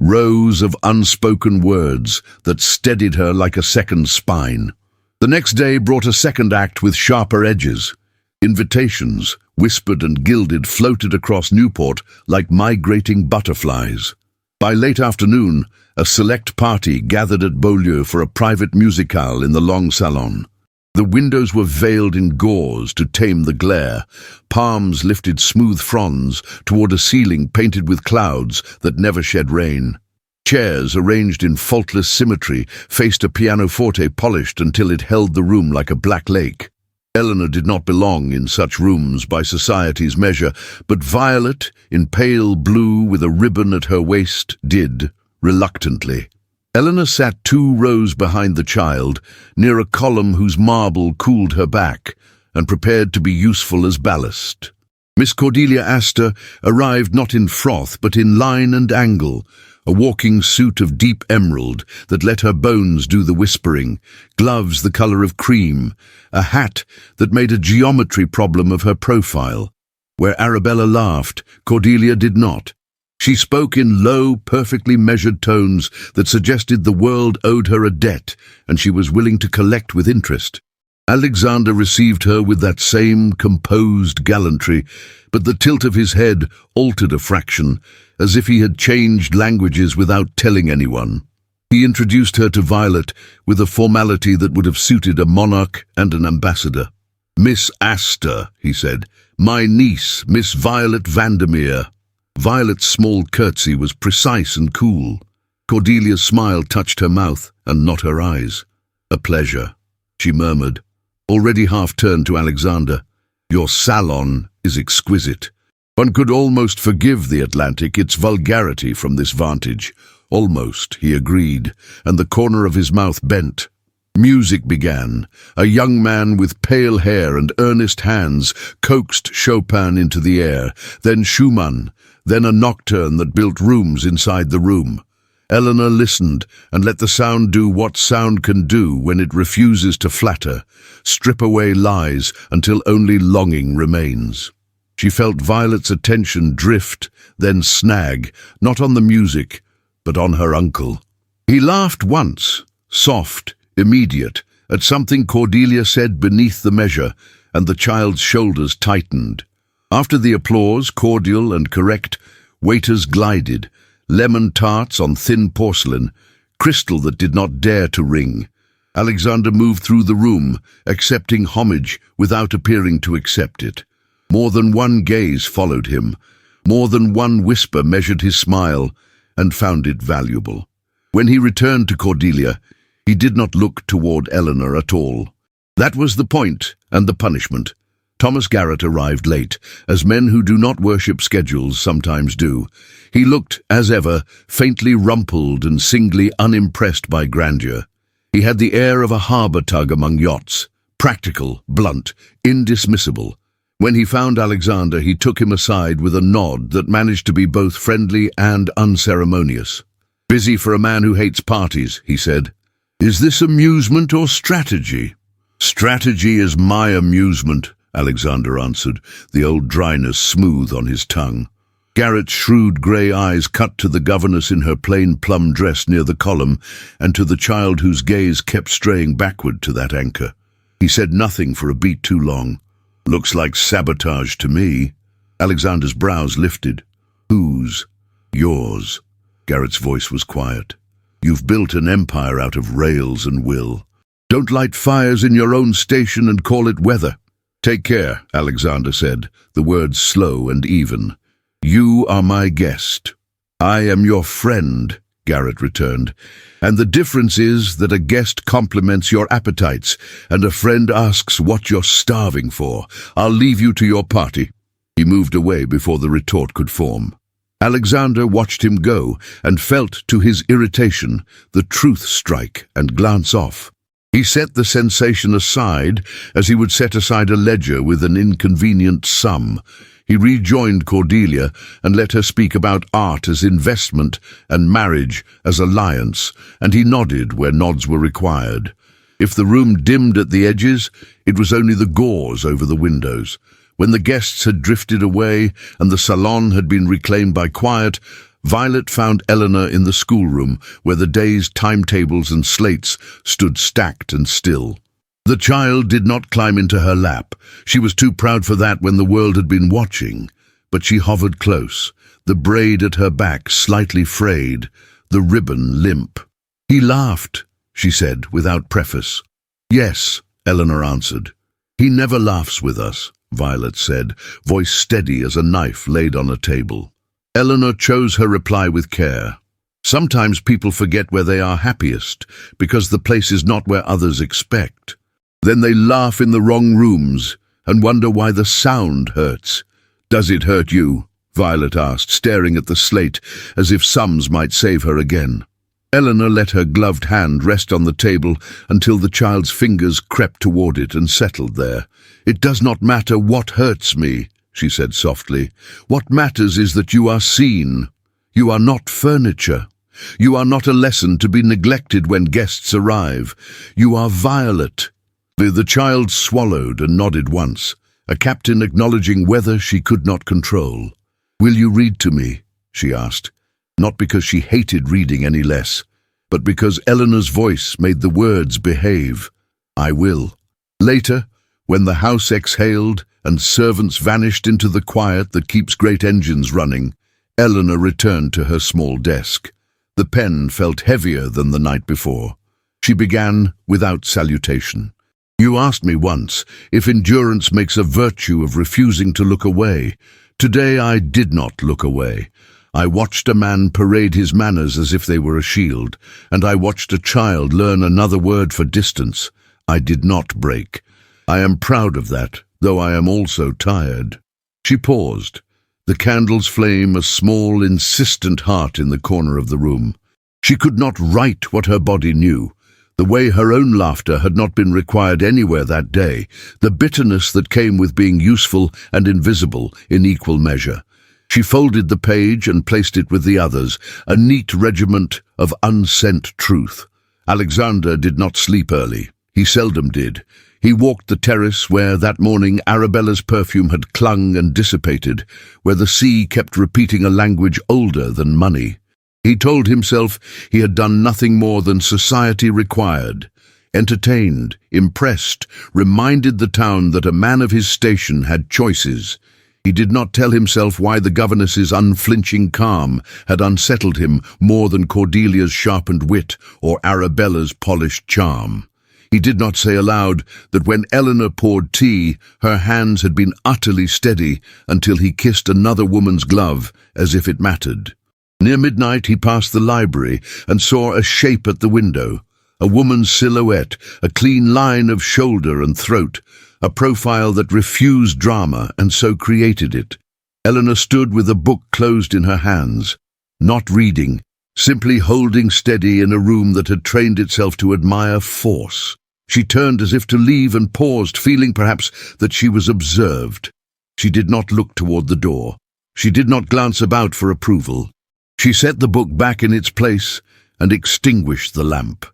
Rows of unspoken words that steadied her like a second spine. The next day brought a second act with sharper edges. Invitations, whispered and gilded, floated across Newport like migrating butterflies. By late afternoon, a select party gathered at Beaulieu for a private musicale in the long salon. The windows were veiled in gauze to tame the glare. Palms lifted smooth fronds toward a ceiling painted with clouds that never shed rain. Chairs, arranged in faultless symmetry, faced a pianoforte polished until it held the room like a black lake. Eleanor did not belong in such rooms by society's measure, but Violet, in pale blue with a ribbon at her waist, did, reluctantly. Eleanor sat 2 rows behind the child, near a column whose marble cooled her back, and prepared to be useful as ballast. Miss Cordelia Astor arrived not in froth but in line and angle, a walking suit of deep emerald that let her bones do the whispering, gloves the color of cream, a hat that made a geometry problem of her profile. Where Arabella laughed, Cordelia did not. She spoke in low, perfectly measured tones that suggested the world owed her a debt, and she was willing to collect with interest. Alexander received her with that same composed gallantry, but the tilt of his head altered a fraction, as if he had changed languages without telling anyone. He introduced her to Violet with a formality that would have suited a monarch and an ambassador. "Miss Astor," he said, "my niece, Miss Violet Vandermeer." Violet's small curtsy was precise and cool. Cordelia's smile touched her mouth and not her eyes. "A pleasure," she murmured, already half turned to Alexander. "Your salon is exquisite. One could almost forgive the Atlantic its vulgarity from this vantage." "Almost," he agreed, and the corner of his mouth bent. Music began. A young man with pale hair and earnest hands coaxed Chopin into the air, then Schumann, then a nocturne that built rooms inside the room. Eleanor listened and let the sound do what sound can do when it refuses to flatter, strip away lies until only longing remains. She felt Violet's attention drift, then snag, not on the music, but on her uncle. He laughed once, soft, immediate, at something Cordelia said beneath the measure, and the child's shoulders tightened. After the applause, cordial and correct, waiters glided, lemon tarts on thin porcelain, crystal that did not dare to ring. Alexander moved through the room, accepting homage without appearing to accept it. More than one gaze followed him. More than one whisper measured his smile and found it valuable. When he returned to Cordelia, he did not look toward Eleanor at all. That was the point and the punishment. Thomas Garrett arrived late, as men who do not worship schedules sometimes do. He looked, as ever, faintly rumpled and singly unimpressed by grandeur. He had the air of a harbour tug among yachts, practical, blunt, indismissible. When he found Alexander, he took him aside with a nod that managed to be both friendly and unceremonious. "Busy for a man who hates parties," he said. "Is this amusement or strategy?" "Strategy is my amusement," Alexander answered, the old dryness smooth on his tongue. Garrett's shrewd grey eyes cut to the governess in her plain plum dress near the column and to the child whose gaze kept straying backward to that anchor. He said nothing for a beat too long. "Looks like sabotage to me." Alexander's brows lifted. "Whose?" "Yours." Garrett's voice was quiet. "You've built an empire out of rails and will. Don't light fires in your own station and call it weather." "Take care," Alexander said, the words slow and even. "You are my guest." "I am your friend," Garrett returned. "And the difference is that a guest compliments your appetites, and a friend asks what you're starving for. I'll leave you to your party." He moved away before the retort could form. Alexander watched him go and felt, to his irritation, the truth strike and glance off. He set the sensation aside as he would set aside a ledger with an inconvenient sum. He rejoined Cordelia and let her speak about art as investment and marriage as alliance, and he nodded where nods were required. If the room dimmed at the edges, it was only the gauze over the windows. When the guests had drifted away and the salon had been reclaimed by quiet, Violet found Eleanor in the schoolroom, where the day's timetables and slates stood stacked and still. The child did not climb into her lap. She was too proud for that when the world had been watching. But she hovered close, the braid at her back slightly frayed, the ribbon limp. "He laughed," she said, without preface. "Yes," Eleanor answered. "He never laughs with us," Violet said, voice steady as a knife laid on a table. Eleanor chose her reply with care. "Sometimes people forget where they are happiest, because the place is not where others expect. Then they laugh in the wrong rooms and wonder why the sound hurts." "Does it hurt you?" Violet asked, staring at the slate as if sums might save her again. Eleanor let her gloved hand rest on the table until the child's fingers crept toward it and settled there. "It does not matter what hurts me," she said softly. "What matters is that you are seen. You are not furniture. You are not a lesson to be neglected when guests arrive. You are Violet." The child swallowed and nodded once, a captain acknowledging weather she could not control. "Will you read to me?" she asked, not because she hated reading any less, but because Eleanor's voice made the words behave. "I will." Later, when the house exhaled and servants vanished into the quiet that keeps great engines running, Eleanor returned to her small desk. The pen felt heavier than the night before. She began without salutation. "You asked me once if endurance makes a virtue of refusing to look away. Today I did not look away. I watched a man parade his manners as if they were a shield, and I watched a child learn another word for distance. I did not break. I am proud of that, though I am also tired." She paused, the candle's flame a small, insistent heart in the corner of the room. She could not write what her body knew. The way her own laughter had not been required anywhere that day, the bitterness that came with being useful and invisible in equal measure. She folded the page and placed it with the others, a neat regiment of unsent truth. Alexander did not sleep early. He seldom did. He walked the terrace where that morning Arabella's perfume had clung and dissipated, where the sea kept repeating a language older than money. He told himself he had done nothing more than society required, entertained, impressed, reminded the town that a man of his station had choices. He did not tell himself why the governess's unflinching calm had unsettled him more than Cordelia's sharpened wit or Arabella's polished charm. He did not say aloud that when Eleanor poured tea, her hands had been utterly steady until he kissed another woman's glove as if it mattered. Near midnight he passed the library and saw a shape at the window, a woman's silhouette, a clean line of shoulder and throat, a profile that refused drama and so created it. Eleanor stood with a book closed in her hands, not reading, simply holding steady in a room that had trained itself to admire force. She turned as if to leave and paused, feeling perhaps that she was observed. She did not look toward the door. She did not glance about for approval. She set the book back in its place and extinguished the lamp.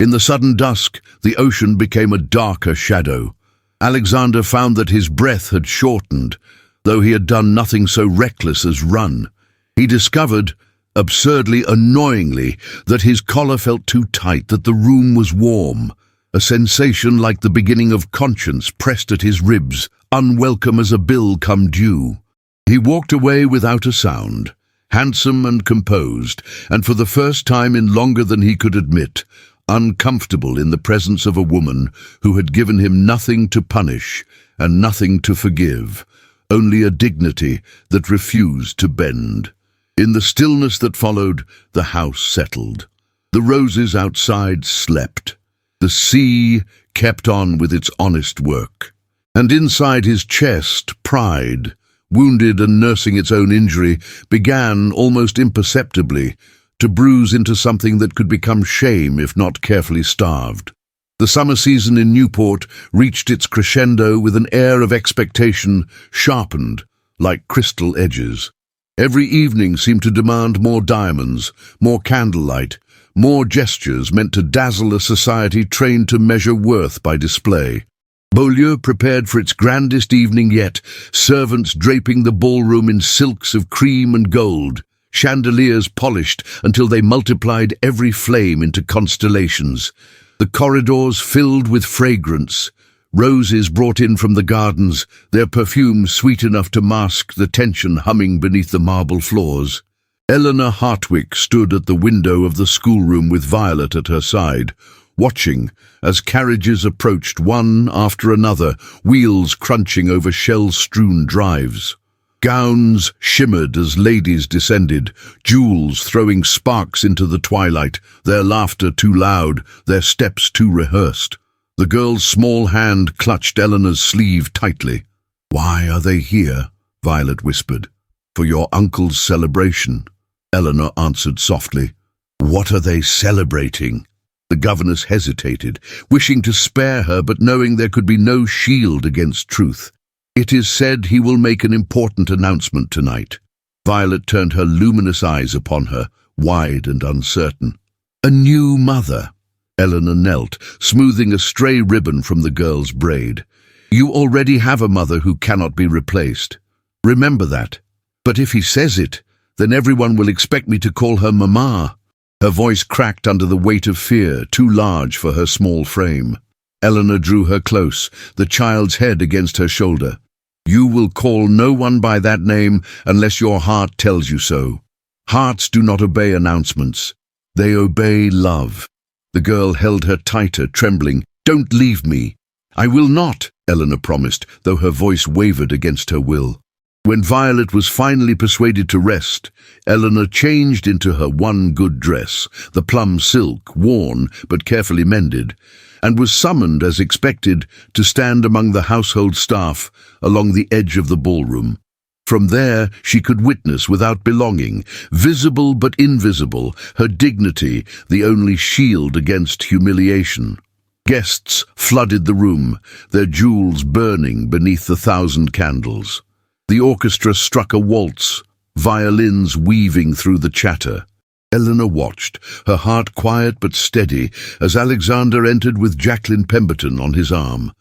In the sudden dusk, the ocean became a darker shadow. Alexander found that his breath had shortened, though he had done nothing so reckless as run. He discovered, absurdly, annoyingly, that his collar felt too tight, that the room was warm. A sensation like the beginning of conscience pressed at his ribs, unwelcome as a bill come due. He walked away without a sound, handsome and composed, and for the first time in longer than he could admit, uncomfortable in the presence of a woman who had given him nothing to punish and nothing to forgive, only a dignity that refused to bend. In the stillness that followed, the house settled. The roses outside slept. The sea kept on with its honest work. And inside his chest, pride, wounded and nursing its own injury, began, almost imperceptibly, to bruise into something that could become shame if not carefully starved. The summer season in Newport reached its crescendo with an air of expectation sharpened like crystal edges. Every evening seemed to demand more diamonds, more candlelight, more gestures meant to dazzle a society trained to measure worth by display. Beaulieu prepared for its grandest evening yet, servants draping the ballroom in silks of cream and gold, chandeliers polished until they multiplied every flame into constellations, the corridors filled with fragrance, roses brought in from the gardens, their perfume sweet enough to mask the tension humming beneath the marble floors. Eleanor Hartwick stood at the window of the schoolroom with Violet at her side, watching as carriages approached one after another, wheels crunching over shell-strewn drives. Gowns shimmered as ladies descended, jewels throwing sparks into the twilight, their laughter too loud, their steps too rehearsed. The girl's small hand clutched Eleanor's sleeve tightly. "Why are they here?" Violet whispered. "For your uncle's celebration," Eleanor answered softly. "What are they celebrating?" The governess hesitated, wishing to spare her but knowing there could be no shield against truth. "It is said he will make an important announcement tonight." Violet turned her luminous eyes upon her, wide and uncertain. "A new mother." Eleanor knelt, smoothing a stray ribbon from the girl's braid. "You already have a mother who cannot be replaced. Remember that. But if he says it, then everyone will expect me to call her Mama." Her voice cracked under the weight of fear, too large for her small frame. Eleanor drew her close, the child's head against her shoulder. "You will call no one by that name unless your heart tells you so. Hearts do not obey announcements. They obey love." The girl held her tighter, trembling. "Don't leave me." "I will not," Eleanor promised, though her voice wavered against her will. When Violet was finally persuaded to rest, Eleanor changed into her one good dress, the plum silk, worn but carefully mended, and was summoned, as expected, to stand among the household staff along the edge of the ballroom. From there she could witness without belonging, visible but invisible, her dignity, the only shield against humiliation. Guests flooded the room, their jewels burning beneath the 1,000 candles. The orchestra struck a waltz, violins weaving through the chatter. Eleanor watched, her heart quiet but steady, as Alexander entered with Jacqueline Pemberton on his arm.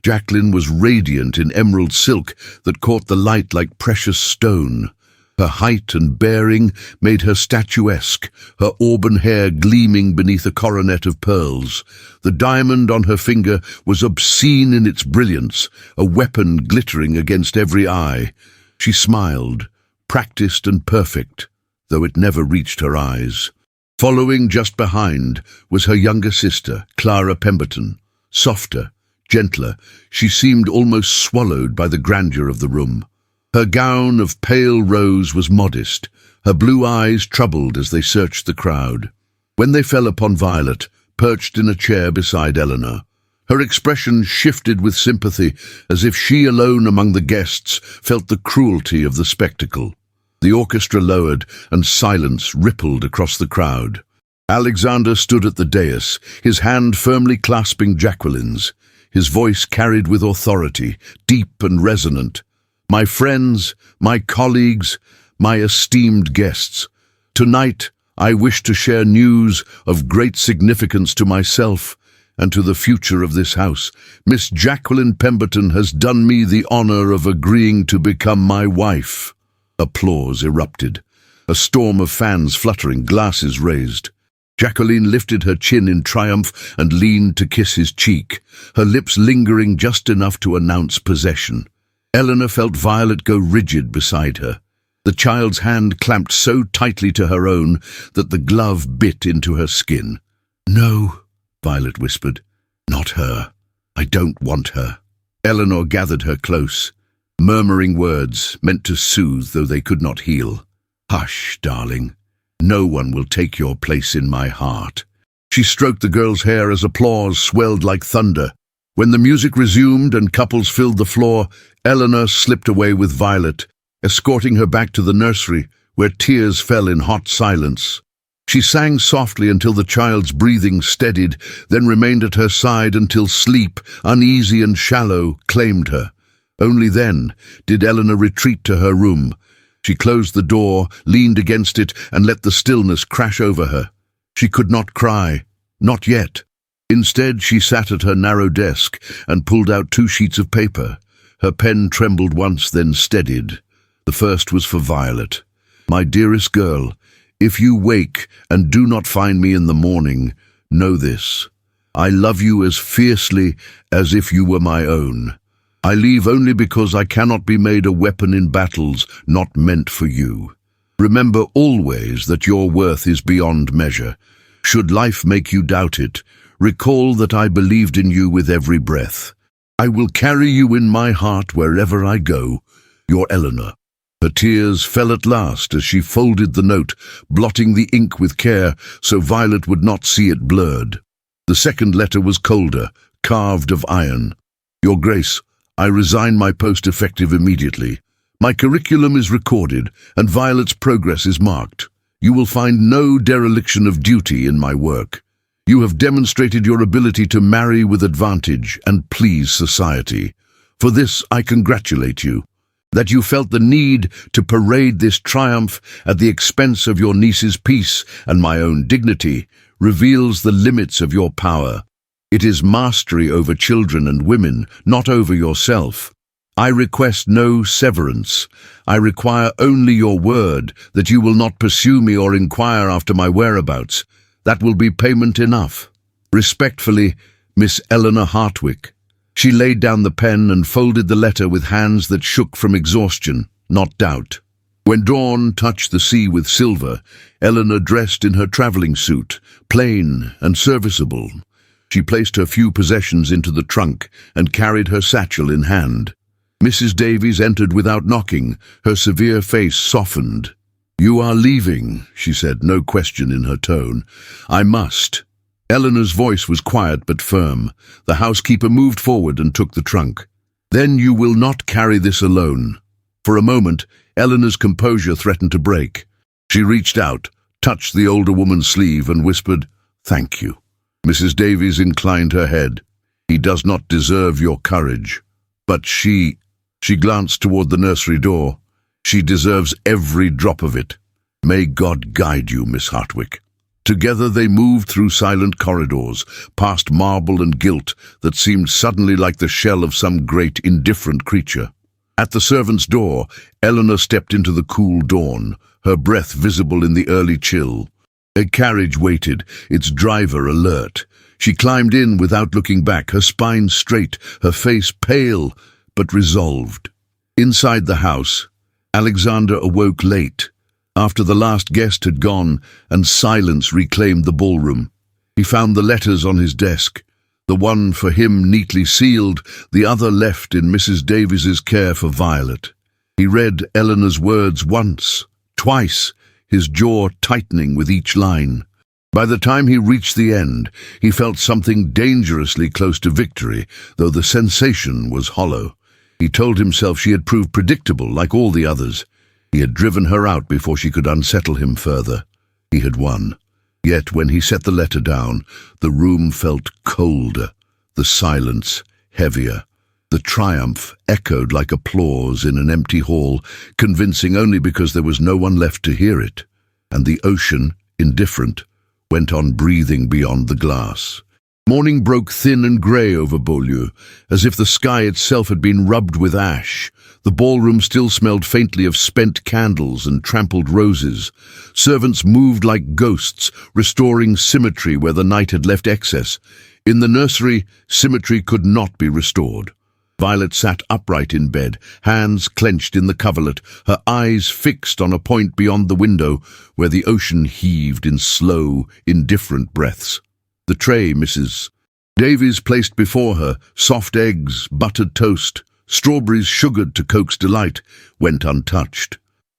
Jacqueline was radiant in emerald silk that caught the light like precious stone. Her height and bearing made her statuesque, her auburn hair gleaming beneath a coronet of pearls. The diamond on her finger was obscene in its brilliance, a weapon glittering against every eye. She smiled, practiced and perfect, though it never reached her eyes. Following just behind was her younger sister, Clara Pemberton. Softer, gentler, she seemed almost swallowed by the grandeur of the room. Her gown of pale rose was modest, her blue eyes troubled as they searched the crowd. When they fell upon Violet, perched in a chair beside Eleanor, her expression shifted with sympathy, as if she alone among the guests felt the cruelty of the spectacle. The orchestra lowered, and silence rippled across the crowd. Alexander stood at the dais, his hand firmly clasping Jacqueline's. His voice carried with authority, deep and resonant. "My friends, my colleagues, my esteemed guests, tonight I wish to share news of great significance to myself and to the future of this house. Miss Jacqueline Pemberton has done me the honor of agreeing to become my wife." Applause erupted. A storm of fans fluttering, glasses raised. Jacqueline lifted her chin in triumph and leaned to kiss his cheek, her lips lingering just enough to announce possession. Eleanor felt Violet go rigid beside her. The child's hand clamped so tightly to her own that the glove bit into her skin. "No," Violet whispered. "Not her. I don't want her." Eleanor gathered her close, murmuring words meant to soothe though they could not heal. "Hush, darling. No one will take your place in my heart." She stroked the girl's hair as applause swelled like thunder. When the music resumed and couples filled the floor, Eleanor slipped away with Violet, escorting her back to the nursery, where tears fell in hot silence. She sang softly until the child's breathing steadied, then remained at her side until sleep, uneasy and shallow, claimed her. Only then did Eleanor retreat to her room. She closed the door, leaned against it, and let the stillness crash over her. She could not cry, not yet. Instead, she sat at her narrow desk and pulled out 2 sheets of paper. Her pen trembled once, then steadied. The first was for Violet. "My dearest girl, if you wake and do not find me in the morning, know this. I love you as fiercely as if you were my own. I leave only because I cannot be made a weapon in battles not meant for you. Remember always that your worth is beyond measure. Should life make you doubt it, recall that I believed in you with every breath. I will carry you in my heart wherever I go. Your Eleanor." Her tears fell at last as she folded the note, blotting the ink with care so Violet would not see it blurred. The second letter was colder, carved of iron. "Your Grace, I resign my post effective immediately. My curriculum is recorded, and Violet's progress is marked. You will find no dereliction of duty in my work. You have demonstrated your ability to marry with advantage and please society. For this I congratulate you. That you felt the need to parade this triumph at the expense of your niece's peace and my own dignity reveals the limits of your power. It is mastery over children and women, not over yourself. I request no severance. I require only your word that you will not pursue me or inquire after my whereabouts. That will be payment enough. Respectfully, Miss Eleanor Hartwick." She laid down the pen and folded the letter with hands that shook from exhaustion, not doubt. When dawn touched the sea with silver, Eleanor dressed in her travelling suit, plain and serviceable. She placed her few possessions into the trunk and carried her satchel in hand. Mrs. Davies entered without knocking, her severe face softened. "You are leaving," she said, no question in her tone. "I must." Eleanor's voice was quiet but firm. The housekeeper moved forward and took the trunk. "Then you will not carry this alone." For a moment, Eleanor's composure threatened to break. She reached out, touched the older woman's sleeve and whispered, "Thank you." Mrs. Davies inclined her head. "He does not deserve your courage. But she glanced toward the nursery door. "She deserves every drop of it. May God guide you, Miss Hartwick." Together they moved through silent corridors, past marble and gilt that seemed suddenly like the shell of some great, indifferent creature. At the servants' door, Eleanor stepped into the cool dawn, her breath visible in the early chill. A carriage waited, its driver alert. She climbed in without looking back, her spine straight, her face pale, but resolved. Inside the house, Alexander awoke late, after the last guest had gone and silence reclaimed the ballroom. He found the letters on his desk, the one for him neatly sealed, the other left in Mrs. Davies's care for Violet. He read Eleanor's words once, twice, his jaw tightening with each line. By the time he reached the end, he felt something dangerously close to victory, though the sensation was hollow. He told himself she had proved predictable like all the others. He had driven her out before she could unsettle him further. He had won. Yet when he set the letter down, the room felt colder, the silence heavier. The triumph echoed like applause in an empty hall, convincing only because there was no one left to hear it. And the ocean, indifferent, went on breathing beyond the glass. Morning broke thin and grey over Beaulieu, as if the sky itself had been rubbed with ash. The ballroom still smelled faintly of spent candles and trampled roses. Servants moved like ghosts, restoring symmetry where the night had left excess. In the nursery, symmetry could not be restored. Violet sat upright in bed, hands clenched in the coverlet, her eyes fixed on a point beyond the window, where the ocean heaved in slow, indifferent breaths. The tray Mrs. Davies placed before her, soft eggs, buttered toast, strawberries sugared to coax delight, went untouched.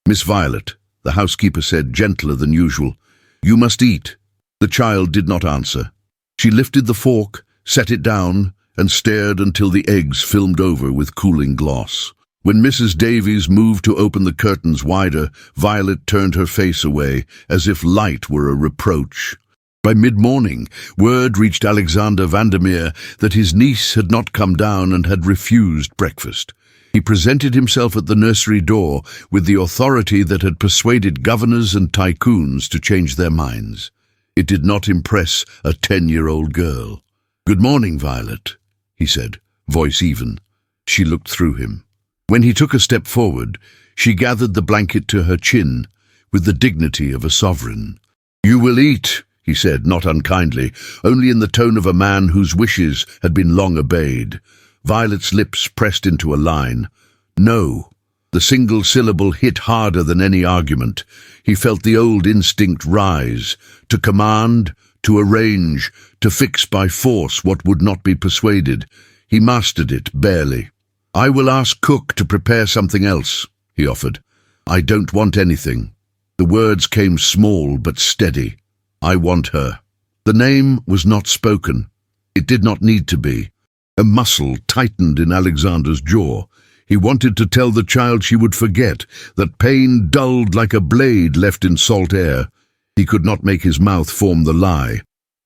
"Miss Violet," the housekeeper said, gentler than usual, "you must eat." The child did not answer. She lifted the fork, set it down, and stared until the eggs filmed over with cooling gloss. When Mrs. Davies moved to open the curtains wider, Violet turned her face away, as if light were a reproach. By mid-morning, word reached Alexander Vandermeer that his niece had not come down and had refused breakfast. He presented himself at the nursery door with the authority that had persuaded governors and tycoons to change their minds. It did not impress a 10-year-old girl. "Good morning, Violet," he said, voice even. She looked through him. When he took a step forward, she gathered the blanket to her chin with the dignity of a sovereign. "You will eat," he said, not unkindly, only in the tone of a man whose wishes had been long obeyed. Violet's lips pressed into a line. "No." The single syllable hit harder than any argument. He felt the old instinct rise, to command, to arrange, to fix by force what would not be persuaded. He mastered it, barely. "I will ask cook to prepare something else," he offered. "I don't want anything." The words came small but steady. "I want her." The name was not spoken. It did not need to be. A muscle tightened in Alexander's jaw. He wanted to tell the child she would forget, that pain dulled like a blade left in salt air. He could not make his mouth form the lie.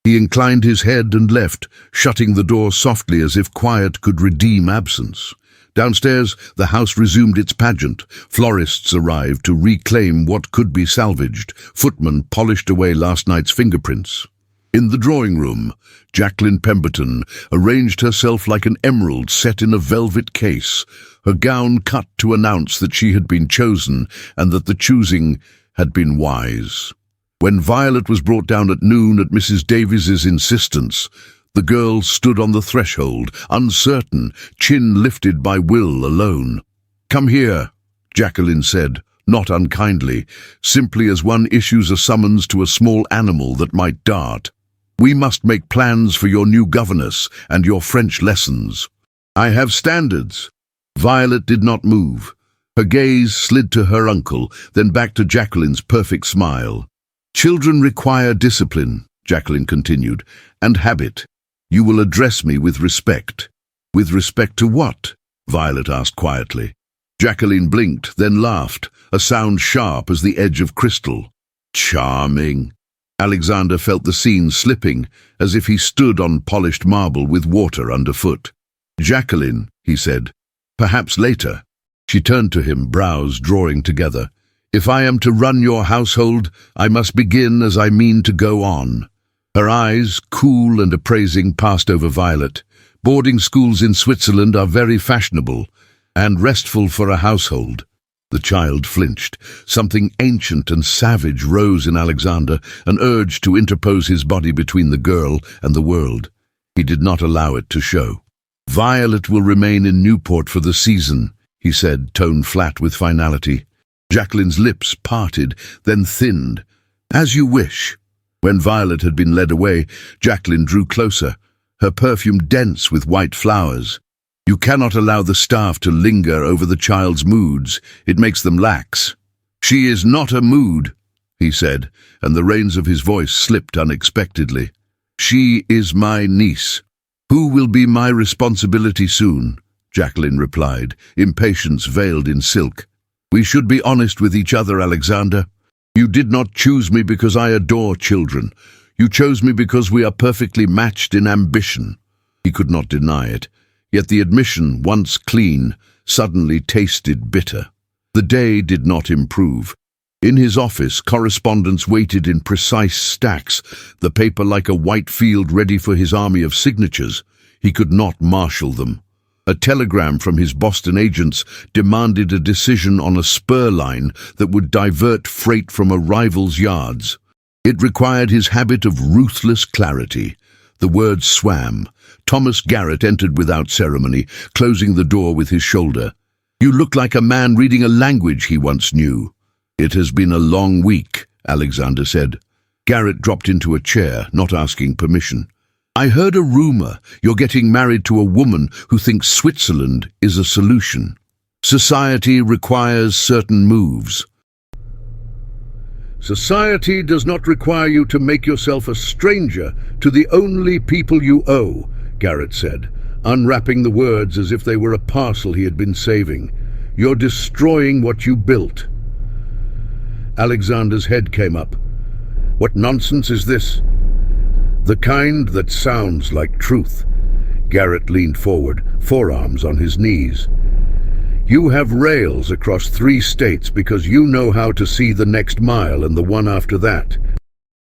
He inclined his head and left, shutting the door softly as if quiet could redeem absence. Downstairs, the house resumed its pageant. Florists arrived to reclaim what could be salvaged. Footmen polished away last night's fingerprints. In the drawing-room, Jacqueline Pemberton arranged herself like an emerald set in a velvet case, her gown cut to announce that she had been chosen and that the choosing had been wise. When Violet was brought down at noon at Mrs. Davies's insistence, the girl stood on the threshold, uncertain, chin lifted by will alone. "Come here," Jacqueline said, not unkindly, simply as one issues a summons to a small animal that might dart. "We must make plans for your new governess and your French lessons. I have standards." Violet did not move. Her gaze slid to her uncle, then back to Jacqueline's perfect smile. "Children require discipline," Jacqueline continued, "and habit. You will address me with respect." "With respect to what?" Violet asked quietly. Jacqueline blinked, then laughed, a sound sharp as the edge of crystal. "Charming." Alexander felt the scene slipping, as if he stood on polished marble with water underfoot. "Jacqueline," he said, "perhaps later." She turned to him, brows drawing together. If I am to run your household, I must begin as I mean to go on." Her eyes, cool and appraising, passed over Violet. "Boarding schools in Switzerland are very fashionable and restful for a household." The child flinched. Something ancient and savage rose in Alexander, an urge to interpose his body between the girl and the world. He did not allow it to show. "Violet will remain in Newport for the season," he said, tone flat with finality. Jacqueline's lips parted, then thinned. "As you wish." When Violet had been led away, Jacqueline drew closer, her perfume dense with white flowers. "You cannot allow the staff to linger over the child's moods. It makes them lax." "She is not a mood," he said, and the reins of his voice slipped unexpectedly. "She is my niece, who will be my responsibility soon," Jacqueline replied, impatience veiled in silk. "We should be honest with each other, Alexander. You did not choose me because I adore children. You chose me because we are perfectly matched in ambition." He could not deny it, yet the admission, once clean, suddenly tasted bitter. The day did not improve. In his office, correspondence waited in precise stacks, the paper like a white field ready for his army of signatures. He could not marshal them. A telegram from his Boston agents demanded a decision on a spur line that would divert freight from a rival's yards. It required his habit of ruthless clarity. The words swam. Thomas Garrett entered without ceremony, closing the door with his shoulder. "You look like a man reading a language he once knew." "It has been a long week," Alexander said. Garrett dropped into a chair, not asking permission. "I heard a rumor you're getting married to a woman who thinks Switzerland is a solution. Society requires certain moves." "Society does not require you to make yourself a stranger to the only people you owe," Garrett said, unwrapping the words as if they were a parcel he had been saving. "You're destroying what you built." Alexander's head came up. "What nonsense is this?" "The kind that sounds like truth." Garrett leaned forward, forearms on his knees. "You have rails across 3 states because you know how to see the next mile and the one after that.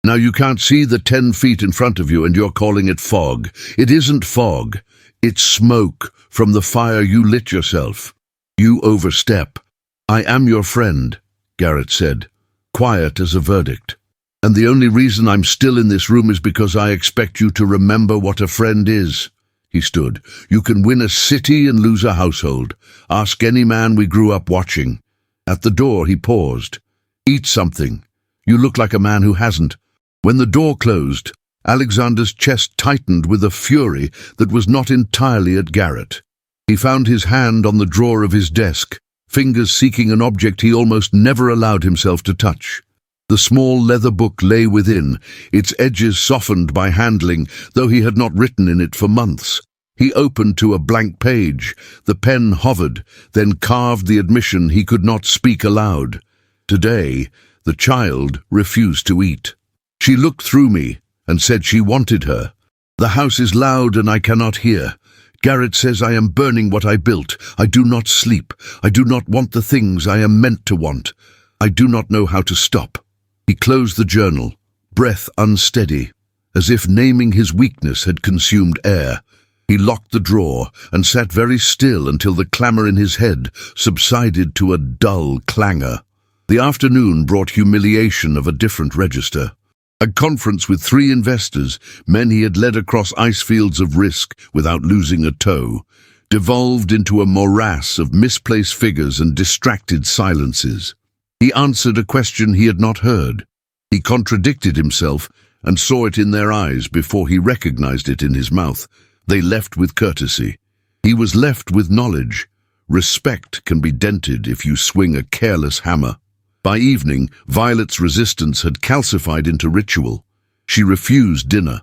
Now you can't see the 10 feet in front of you and you're calling it fog. It isn't fog. It's smoke from the fire you lit yourself. You overstep." "I am your friend," Garrett said, quiet as a verdict. "And the only reason I'm still in this room is because I expect you to remember what a friend is." He stood. "You can win a city and lose a household. Ask any man we grew up watching." At the door he paused. "Eat something. You look like a man who hasn't." When the door closed, Alexander's chest tightened with a fury that was not entirely at Garrett. He found his hand on the drawer of his desk, fingers seeking an object he almost never allowed himself to touch. The small leather book lay within, its edges softened by handling, though he had not written in it for months. He opened to a blank page. The pen hovered, then carved the admission he could not speak aloud. Today, the child refused to eat. She looked through me and said she wanted her. "The house is loud and I cannot hear. Garrett says I am burning what I built. I do not sleep. I do not want the things I am meant to want. I do not know how to stop." He closed the journal, breath unsteady, as if naming his weakness had consumed air. He locked the drawer and sat very still until the clamour in his head subsided to a dull clangor. The afternoon brought humiliation of a different register. A conference with 3 investors, men he had led across ice fields of risk without losing a toe, devolved into a morass of misplaced figures and distracted silences. He answered a question he had not heard. He contradicted himself and saw it in their eyes before he recognized it in his mouth. They left with courtesy. He was left with knowledge. Respect can be dented if you swing a careless hammer. By evening, Violet's resistance had calcified into ritual. She refused dinner.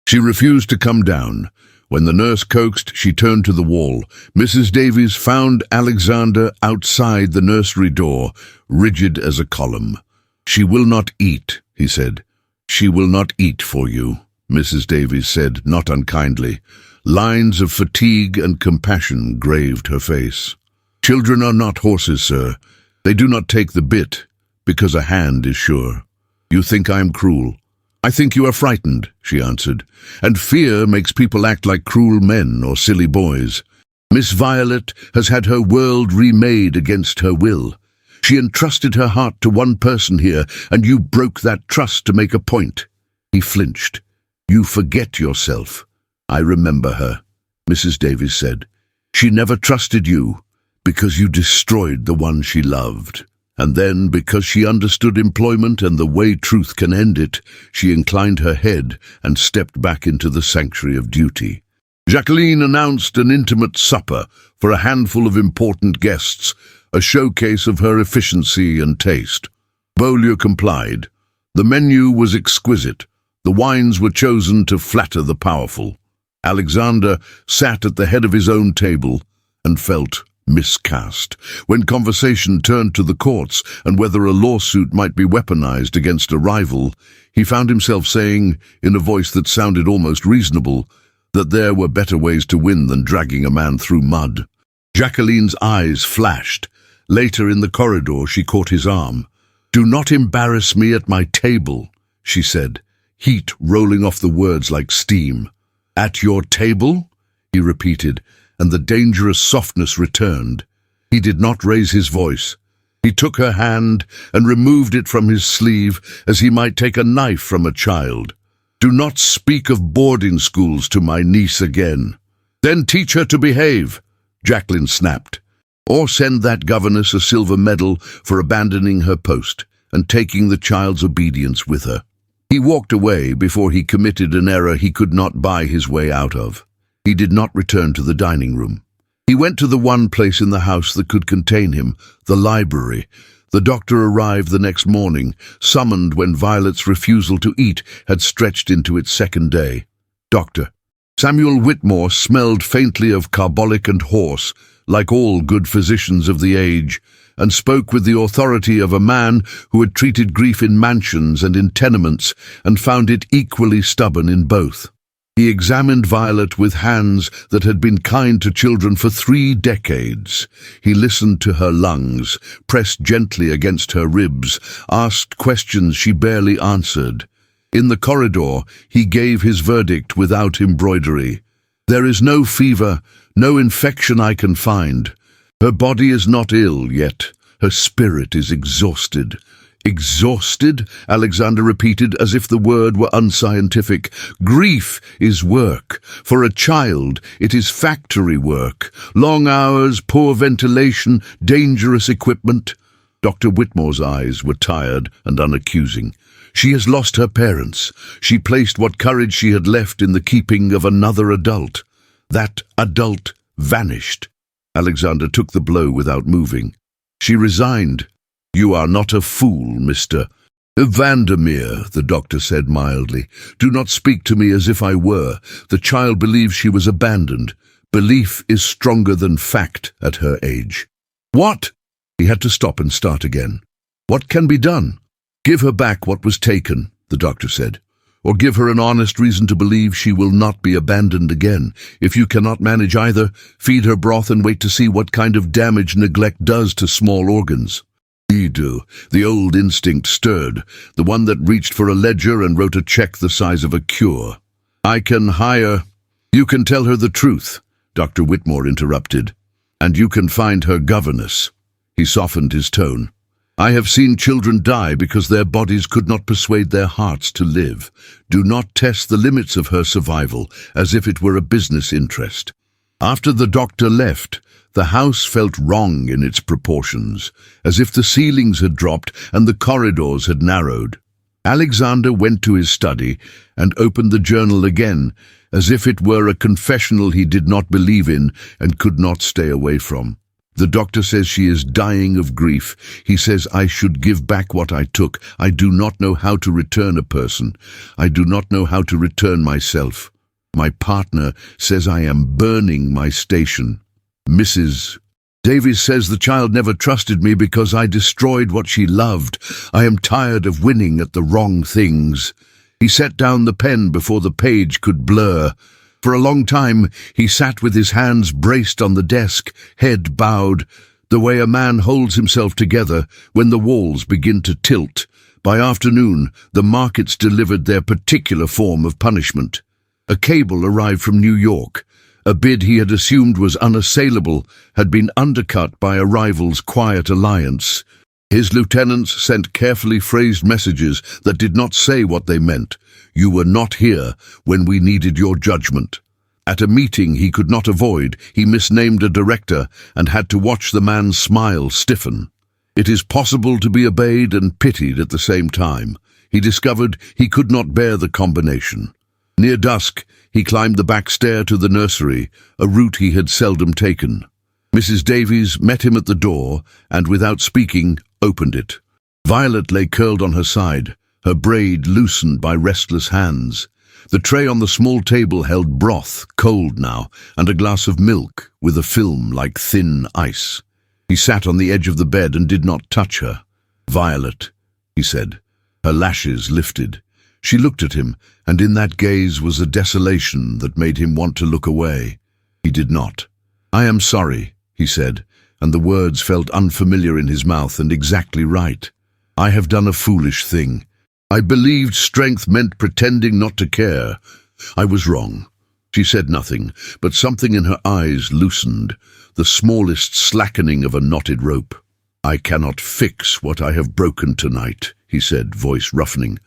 She refused to come down. When the nurse coaxed, she turned to the wall. Mrs. Davies found Alexander outside the nursery door, rigid as a column. "She will not eat," he said. "She will not eat for you," Mrs. Davies said, not unkindly. Lines of fatigue and compassion graved her face. "Children are not horses, sir. They do not take the bit, Because a hand is sure. You think I am cruel. I think you are frightened, she answered, and fear makes people act like cruel men or silly boys. Miss Violet has had her world remade against her will. She entrusted her heart to one person here, and you broke that trust to make a point. He flinched. You forget yourself. I remember her, Mrs. Davies said. She never trusted you, because you destroyed the one she loved. And then, because she understood employment and the way truth can end it, she inclined her head and stepped back into the sanctuary of duty. Jacqueline announced an intimate supper for a handful of important guests, a showcase of her efficiency and taste. Beaulieu complied. The menu was exquisite. The wines were chosen to flatter the powerful. Alexander sat at the head of his own table and felt miscast. When conversation turned to the courts and whether a lawsuit might be weaponized against a rival, he found himself saying, in a voice that sounded almost reasonable, that there were better ways to win than dragging a man through mud. Jacqueline's eyes flashed. Later in the corridor she caught his arm. "Do not embarrass me at my table," she said, heat rolling off the words like steam. "At your table?" he repeated, and the dangerous softness returned. He did not raise his voice. He took her hand and removed it from his sleeve as he might take a knife from a child. "Do not speak of boarding schools to my niece again." "Then teach her to behave," Jacqueline snapped. "Or send that governess a silver medal for abandoning her post and taking the child's obedience with her." He walked away before he committed an error he could not buy his way out of. He did not return to the dining room. He went to the one place in the house that could contain him, the library. The doctor arrived the next morning, summoned when Violet's refusal to eat had stretched into its second day. Doctor. Samuel Whitmore smelled faintly of carbolic and horse, like all good physicians of the age, and spoke with the authority of a man who had treated grief in mansions and in tenements and found it equally stubborn in both. He examined Violet with hands that had been kind to children for 3 decades. He listened to her lungs, pressed gently against her ribs, asked questions she barely answered. In the corridor, he gave his verdict without embroidery. "There is no fever, no infection I can find. Her body is not ill yet. Her spirit is exhausted." "Exhausted?" Alexander repeated, as if the word were unscientific. "Grief is work. For a child, it is factory work. Long hours, poor ventilation, dangerous equipment." Dr. Whitmore's eyes were tired and unaccusing. "She has lost her parents. She placed what courage she had left in the keeping of another adult. That adult vanished." Alexander took the blow without moving. "She resigned." "You are not a fool, Mr. Vandermeer," the doctor said mildly. "Do not speak to me as if I were. The child believes she was abandoned. Belief is stronger than fact at her age." "What?" He had to stop and start again. "What can be done?" "Give her back what was taken," the doctor said. "Or give her an honest reason to believe she will not be abandoned again. If you cannot manage either, feed her broth and wait to see what kind of damage neglect does to small organs." The old instinct stirred, the one that reached for a ledger and wrote a check the size of a cure. "I can hire—" "You can tell her the truth," Dr. Whitmore interrupted. "And you can find her governess." He softened his tone. "I have seen children die because their bodies could not persuade their hearts to live. Do not test the limits of her survival as if it were a business interest." After the doctor left, the house felt wrong in its proportions, as if the ceilings had dropped and the corridors had narrowed. Alexander went to his study and opened the journal again, as if it were a confessional he did not believe in and could not stay away from. "The doctor says she is dying of grief. He says I should give back what I took. I do not know how to return a person. I do not know how to return myself. My partner says I am burning my station. Mrs. Davies says the child never trusted me because I destroyed what she loved. I am tired of winning at the wrong things." He set down the pen before the page could blur. For a long time he sat with his hands braced on the desk, head bowed. the way a man holds himself together when the walls begin to tilt. By afternoon, the markets delivered their particular form of punishment. A cable arrived from New York. A bid he had assumed was unassailable had been undercut by a rival's quiet alliance. His lieutenants sent carefully phrased messages that did not say what they meant. You were not here when we needed your judgment. At a meeting he could not avoid, he misnamed a director and had to watch the man's smile stiffen. It is possible to be obeyed and pitied at the same time. He discovered he could not bear the combination. Near dusk, he climbed the back stair to the nursery, a route he had seldom taken. Mrs. Davies met him at the door and, without speaking, opened it. Violet lay curled on her side, her braid loosened by restless hands. The tray on the small table held broth, cold now, and a glass of milk with a film like thin ice. He sat on the edge of the bed and did not touch her. "Violet," he said. Her lashes lifted. She looked at him, and in that gaze was a desolation that made him want to look away. He did not. "I am sorry," he said, and the words felt unfamiliar in his mouth and exactly right. "I have done a foolish thing. I believed strength meant pretending not to care. I was wrong." She said nothing, but something in her eyes loosened, the smallest slackening of a knotted rope. "I cannot fix what I have broken tonight," he said, voice roughening.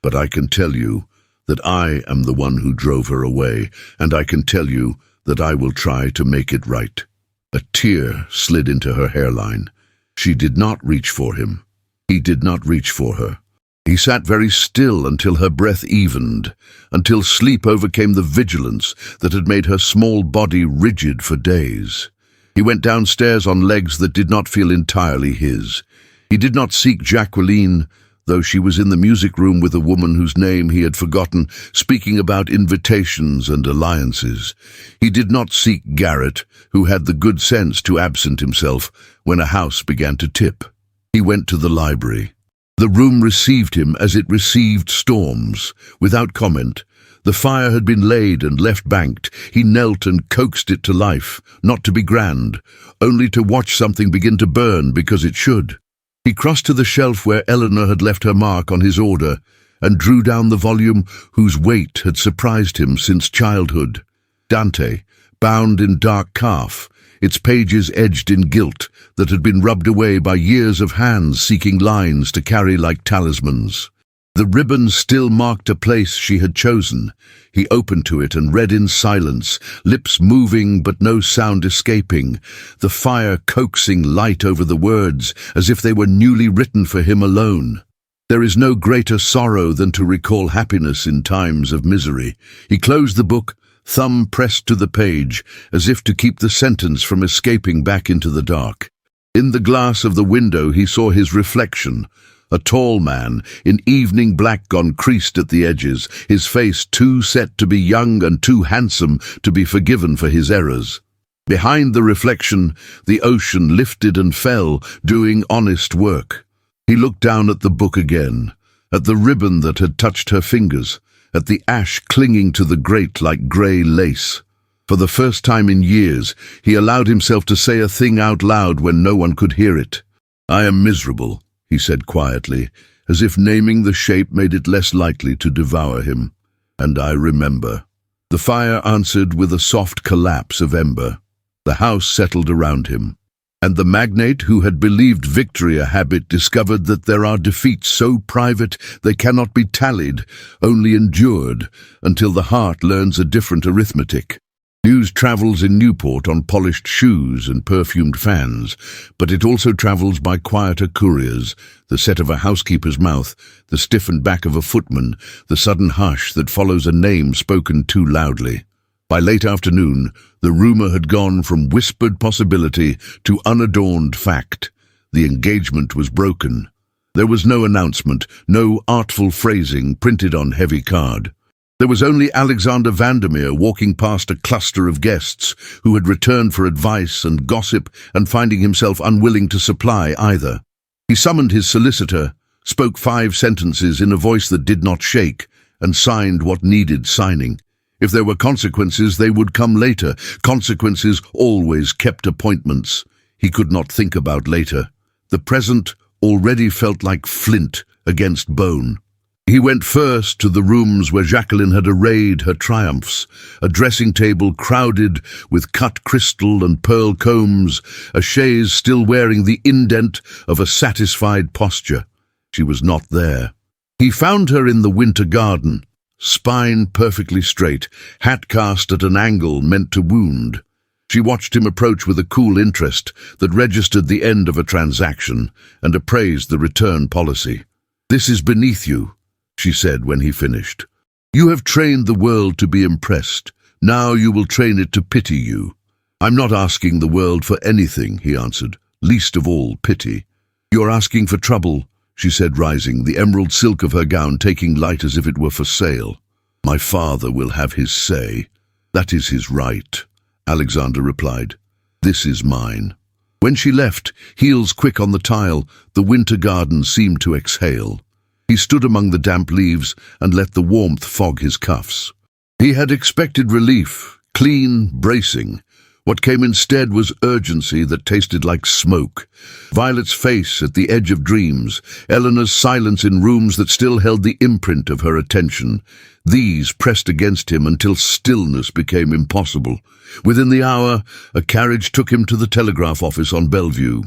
"But I can tell you that I am the one who drove her away, and I can tell you that I will try to make it right." A tear slid into her hairline. She did not reach for him. He did not reach for her. He sat very still until her breath evened, until sleep overcame the vigilance that had made her small body rigid for days. He went downstairs on legs that did not feel entirely his. He did not seek Jacqueline, though she was in the music room with a woman whose name he had forgotten, speaking about invitations and alliances. He did not seek Garrett, who had the good sense to absent himself when a house began to tip. He went to the library. The room received him as it received storms, without comment. The fire had been laid and left banked. He knelt and coaxed it to life, not to be grand, only to watch something begin to burn because it should. He crossed to the shelf where Eleanor had left her mark on his order and drew down the volume whose weight had surprised him since childhood. Dante, bound in dark calf, its pages edged in gilt that had been rubbed away by years of hands seeking lines to carry like talismans. The ribbon still marked a place she had chosen. He opened to it and read in silence, lips moving but no sound escaping, the fire coaxing light over the words as if they were newly written for him alone. There is no greater sorrow than to recall happiness in times of misery. He closed the book, thumb pressed to the page, as if to keep the sentence from escaping back into the dark. In the glass of the window he saw his reflection, a tall man, in evening black gone creased at the edges, his face too set to be young and too handsome to be forgiven for his errors. Behind the reflection, the ocean lifted and fell, doing honest work. He looked down at the book again, at the ribbon that had touched her fingers, at the ash clinging to the grate like grey lace. For the first time in years, he allowed himself to say a thing out loud when no one could hear it. "I am miserable," he said quietly, as if naming the shape made it less likely to devour him. "And I remember." The fire answered with a soft collapse of ember. The house settled around him. And the magnate who had believed victory a habit discovered that there are defeats so private they cannot be tallied, only endured, until the heart learns a different arithmetic. News travels in Newport on polished shoes and perfumed fans, but it also travels by quieter couriers, the set of a housekeeper's mouth, the stiffened back of a footman, the sudden hush that follows a name spoken too loudly. By late afternoon, the rumor had gone from whispered possibility to unadorned fact. The engagement was broken. There was no announcement, no artful phrasing printed on heavy card. There was only Alexander Vandermeer walking past a cluster of guests who had returned for advice and gossip and finding himself unwilling to supply either. He summoned his solicitor, spoke 5 sentences in a voice that did not shake, and signed what needed signing. If there were consequences, they would come later. Consequences always kept appointments. he could not think about later. The present already felt like flint against bone. He went first to the rooms where Jacqueline had arrayed her triumphs, a dressing table crowded with cut crystal and pearl combs, a chaise still wearing the indent of a satisfied posture. She was not there. He found her in the winter garden, spine perfectly straight, hat cast at an angle meant to wound. She watched him approach with a cool interest that registered the end of a transaction and appraised the return policy. "This is beneath you," she said when he finished. "You have trained the world to be impressed. Now you will train it to pity you." "I'm not asking the world for anything," he answered, "least of all pity." "You're asking for trouble," she said, rising, the emerald silk of her gown taking light as if it were for sale. "My father will have his say." "That is his right," Alexander replied. "This is mine." When she left, heels quick on the tile, the winter garden seemed to exhale. He stood among the damp leaves and let the warmth fog his cuffs. He had expected relief, clean, bracing. What came instead was urgency that tasted like smoke. Violet's face at the edge of dreams, Eleanor's silence in rooms that still held the imprint of her attention. These pressed against him until stillness became impossible. Within the hour, a carriage took him to the telegraph office on Bellevue.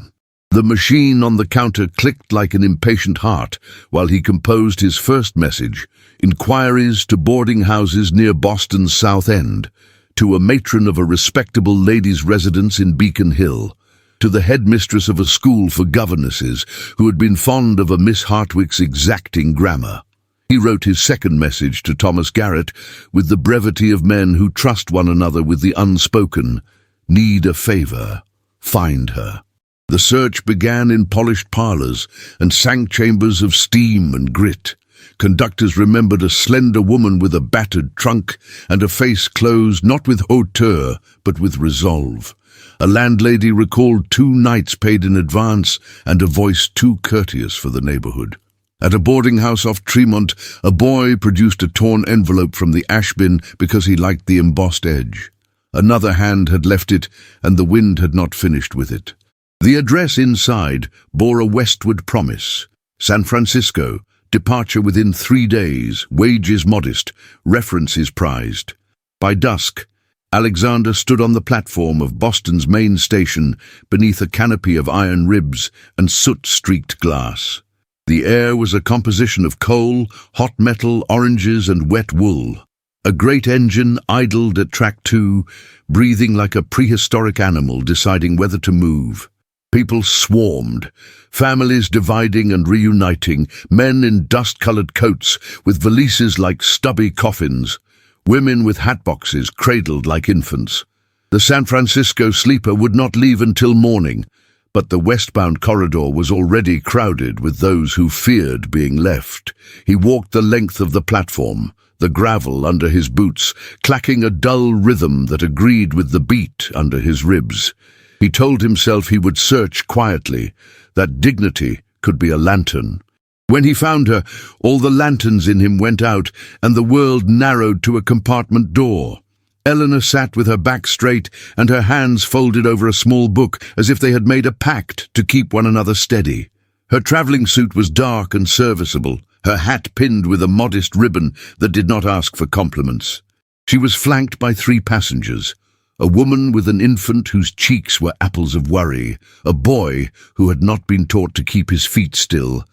The machine on the counter clicked like an impatient heart while he composed his first message, inquiries to boarding houses near Boston's South End, to a matron of a respectable ladies' residence in Beacon Hill, to the headmistress of a school for governesses who had been fond of a Miss Hartwick's exacting grammar. He wrote his second message to Thomas Garrett with the brevity of men who trust one another with the unspoken. "Need a favor. Find her." The search began in polished parlors and sank chambers of steam and grit. Conductors remembered a slender woman with a battered trunk and a face closed not with hauteur but with resolve. A landlady recalled 2 nights paid in advance and a voice too courteous for the neighborhood. At a boarding house off Tremont, a boy produced a torn envelope from the ash bin because he liked the embossed edge. Another hand had left it, and the wind had not finished with it. The address inside bore a westward promise: San Francisco, departure within 3 days, wages modest, references prized. By dusk, Alexander stood on the platform of Boston's main station beneath a canopy of iron ribs and soot-streaked glass. The air was a composition of coal, hot metal, oranges, and wet wool. A great engine idled at track 2, breathing like a prehistoric animal deciding whether to move. People swarmed, families dividing and reuniting, men in dust-colored coats with valises like stubby coffins, women with hatboxes cradled like infants. The San Francisco sleeper would not leave until morning, but the westbound corridor was already crowded with those who feared being left. He walked the length of the platform, the gravel under his boots, clacking a dull rhythm that agreed with the beat under his ribs. He told himself he would search quietly, that dignity could be a lantern. When he found her, all the lanterns in him went out, and the world narrowed to a compartment door. Eleanor sat with her back straight and her hands folded over a small book as if they had made a pact to keep one another steady. Her travelling suit was dark and serviceable, her hat pinned with a modest ribbon that did not ask for compliments. She was flanked by 3 passengers: a woman with an infant whose cheeks were apples of worry, a boy who had not been taught to keep his feet still,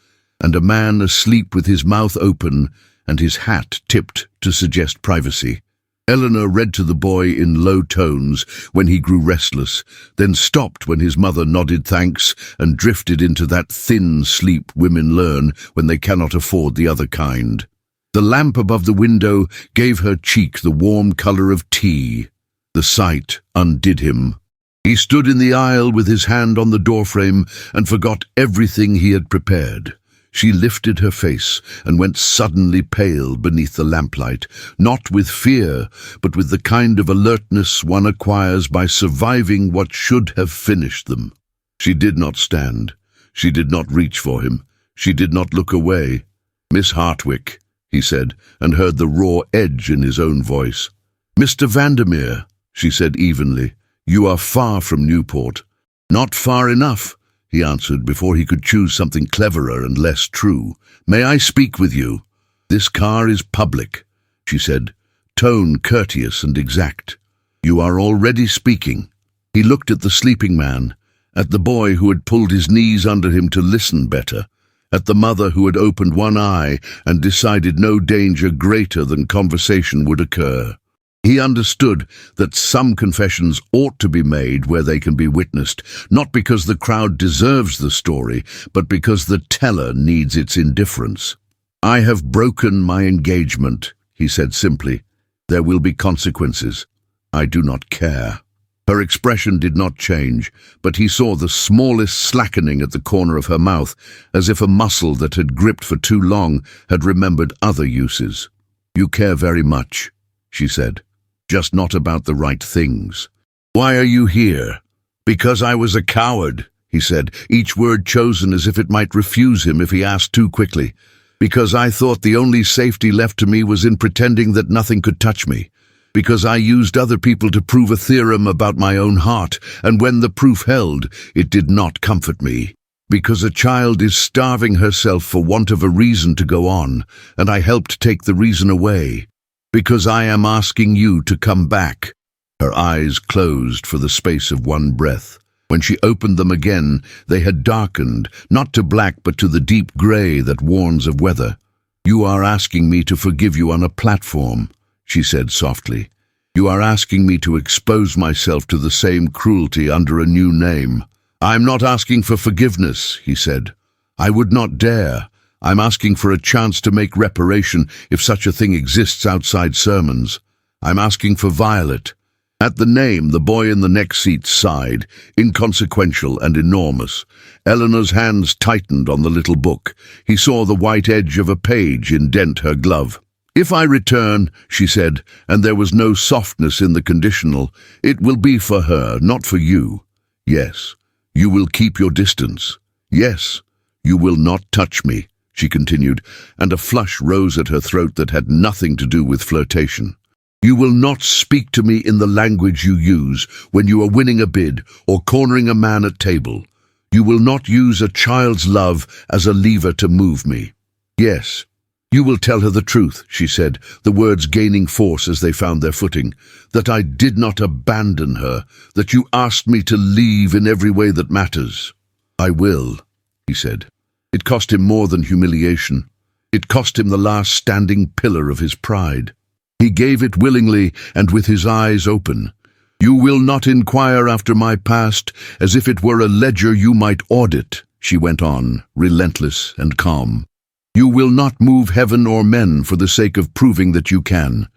and a man asleep with his mouth open and his hat tipped to suggest privacy. Eleanor read to the boy in low tones when he grew restless, then stopped when his mother nodded thanks and drifted into that thin sleep women learn when they cannot afford the other kind. The lamp above the window gave her cheek the warm colour of tea. The sight undid him. He stood in the aisle with his hand on the doorframe and forgot everything he had prepared. She lifted her face and went suddenly pale beneath the lamplight, not with fear, but with the kind of alertness one acquires by surviving what should have finished them. She did not stand. She did not reach for him. She did not look away. "Miss Hartwick," he said, and heard the raw edge in his own voice. "Mr. Vandermeer," she said evenly, "you are far from Newport." "Not far enough," he answered before he could choose something cleverer and less true. "May I speak with you?" "This car is public," she said, tone courteous and exact. "You are already speaking." He looked at the sleeping man, at the boy who had pulled his knees under him to listen better, at the mother who had opened one eye and decided no danger greater than conversation would occur. He understood that some confessions ought to be made where they can be witnessed, not because the crowd deserves the story, but because the teller needs its indifference. "I have broken my engagement," he said simply. "There will be consequences. I do not care." Her expression did not change, but he saw the smallest slackening at the corner of her mouth, as if a muscle that had gripped for too long had remembered other uses. "You care very much," she said, "just not about the right things." "Why are you here?" "Because I was a coward," he said, each word chosen as if it might refuse him if he asked too quickly. "Because I thought the only safety left to me was in pretending that nothing could touch me. Because I used other people to prove a theorem about my own heart, and when the proof held, it did not comfort me. Because a child is starving herself for want of a reason to go on, and I helped take the reason away. Because I am asking you to come back." Her eyes closed for the space of one breath. When she opened them again, they had darkened, not to black but to the deep grey that warns of weather. "You are asking me to forgive you on a platform," she said softly. "You are asking me to expose myself to the same cruelty under a new name." "I'm not asking for forgiveness," he said. "I would not dare. I'm asking for a chance to make reparation if such a thing exists outside sermons. I'm asking for Violet." At the name, the boy in the next seat sighed, inconsequential and enormous. Eleanor's hands tightened on the little book. He saw the white edge of a page indent her glove. "If I return," she said, and there was no softness in the conditional, "it will be for her, not for you. Yes, you will keep your distance. Yes, you will not touch me," she continued, and a flush rose at her throat that had nothing to do with flirtation. "You will not speak to me in the language you use when you are winning a bid or cornering a man at table. You will not use a child's love as a lever to move me. Yes, you will tell her the truth," she said, the words gaining force as they found their footing, "that I did not abandon her, that you asked me to leave in every way that matters." "I will," he said. It cost him more than humiliation. It cost him the last standing pillar of his pride. He gave it willingly and with his eyes open. "You will not inquire after my past as if it were a ledger you might audit," she went on, relentless and calm. "You will not move heaven or men for the sake of proving that you can.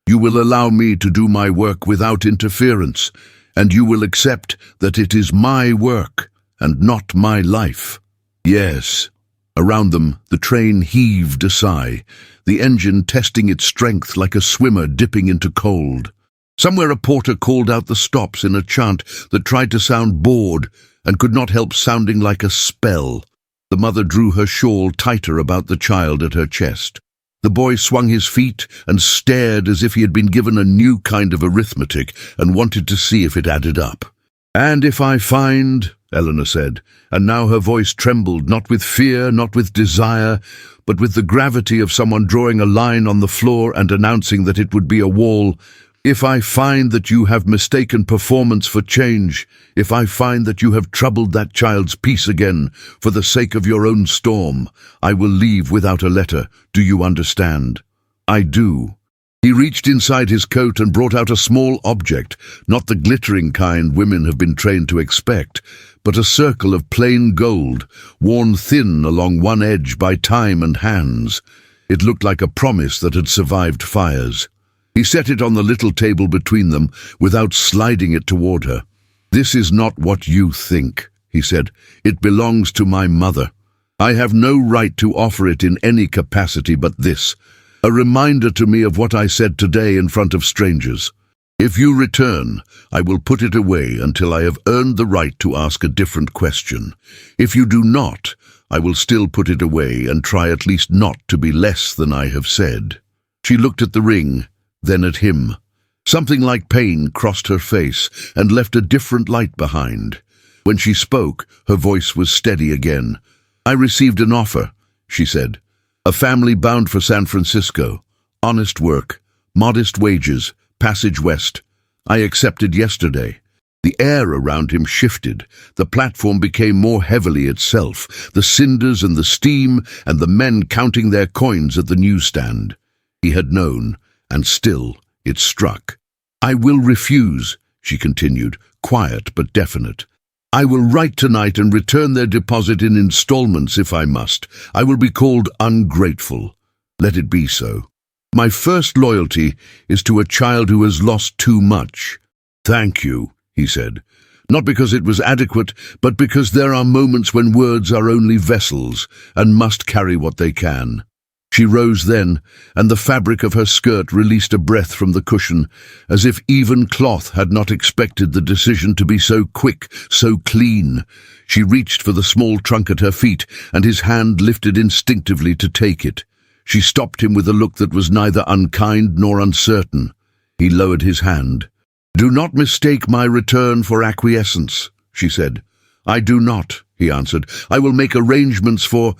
You will allow me to do my work without interference, and you will accept that it is my work and not my life." "Yes." Around them, the train heaved a sigh, the engine testing its strength like a swimmer dipping into cold. Somewhere a porter called out the stops in a chant that tried to sound bored and could not help sounding like a spell. The mother drew her shawl tighter about the child at her chest. The boy swung his feet and stared as if he had been given a new kind of arithmetic and wanted to see if it added up. "And if I find," Eleanor said, and now her voice trembled, not with fear, not with desire, but with the gravity of someone drawing a line on the floor and announcing that it would be a wall, "if I find that you have mistaken performance for change, if I find that you have troubled that child's peace again for the sake of your own storm, I will leave without a letter. Do you understand?" "I do." He reached inside his coat and brought out a small object, not the glittering kind women have been trained to expect, but a circle of plain gold, worn thin along one edge by time and hands. It looked like a promise that had survived fires. He set it on the little table between them without sliding it toward her. "This is not what you think," he said. "It belongs to my mother. I have no right to offer it in any capacity but this, a reminder to me of what I said today in front of strangers. If you return, I will put it away until I have earned the right to ask a different question. If you do not, I will still put it away and try at least not to be less than I have said." She looked at the ring, then at him. Something like pain crossed her face and left a different light behind. When she spoke, her voice was steady again. "I received an offer," she said. "A family bound for San Francisco. Honest work, modest wages, passage west. I accepted yesterday." The air around him shifted. The platform became more heavily itself, the cinders and the steam, and the men counting their coins at the newsstand. He had known, and still it struck. "I will refuse," she continued, quiet but definite. "I will write tonight and return their deposit in installments if I must. I will be called ungrateful. Let it be so. My first loyalty is to a child who has lost too much." "Thank you," he said, "not because it was adequate, but because there are moments when words are only vessels and must carry what they can." She rose then, and the fabric of her skirt released a breath from the cushion, as if even cloth had not expected the decision to be so quick, so clean. She reached for the small trunk at her feet, and his hand lifted instinctively to take it. She stopped him with a look that was neither unkind nor uncertain. He lowered his hand. "Do not mistake my return for acquiescence," she said. "I do not," he answered. "I will make arrangements for—"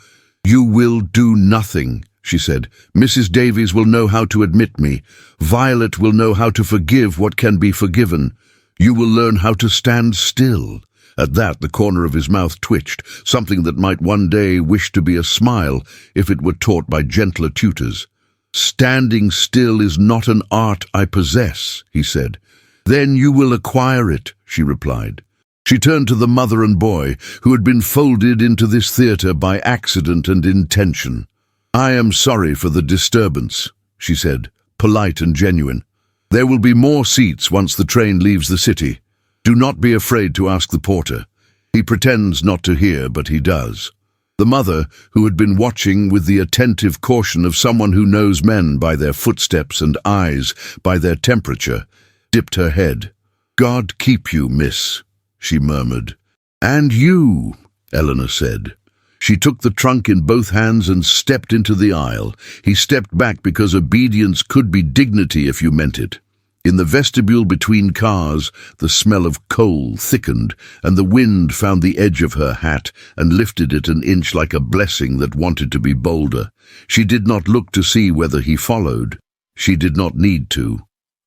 "You will do nothing," she said. "Mrs. Davies will know how to admit me. Violet will know how to forgive what can be forgiven. You will learn how to stand still." At that, the corner of his mouth twitched, something that might one day wish to be a smile if it were taught by gentler tutors. "Standing still is not an art I possess," he said. "Then you will acquire it," she replied. She turned to the mother and boy, who had been folded into this theatre by accident and intention. "I am sorry for the disturbance," she said, polite and genuine. "There will be more seats once the train leaves the city. Do not be afraid to ask the porter. He pretends not to hear, but he does." The mother, who had been watching with the attentive caution of someone who knows men by their footsteps and eyes, by their temperature, dipped her head. "God keep you, miss," she murmured. "And you," Eleanor said. She took the trunk in both hands and stepped into the aisle. He stepped back because obedience could be dignity if you meant it. In the vestibule between cars, the smell of coal thickened, and the wind found the edge of her hat and lifted it an inch like a blessing that wanted to be bolder. She did not look to see whether he followed. She did not need to.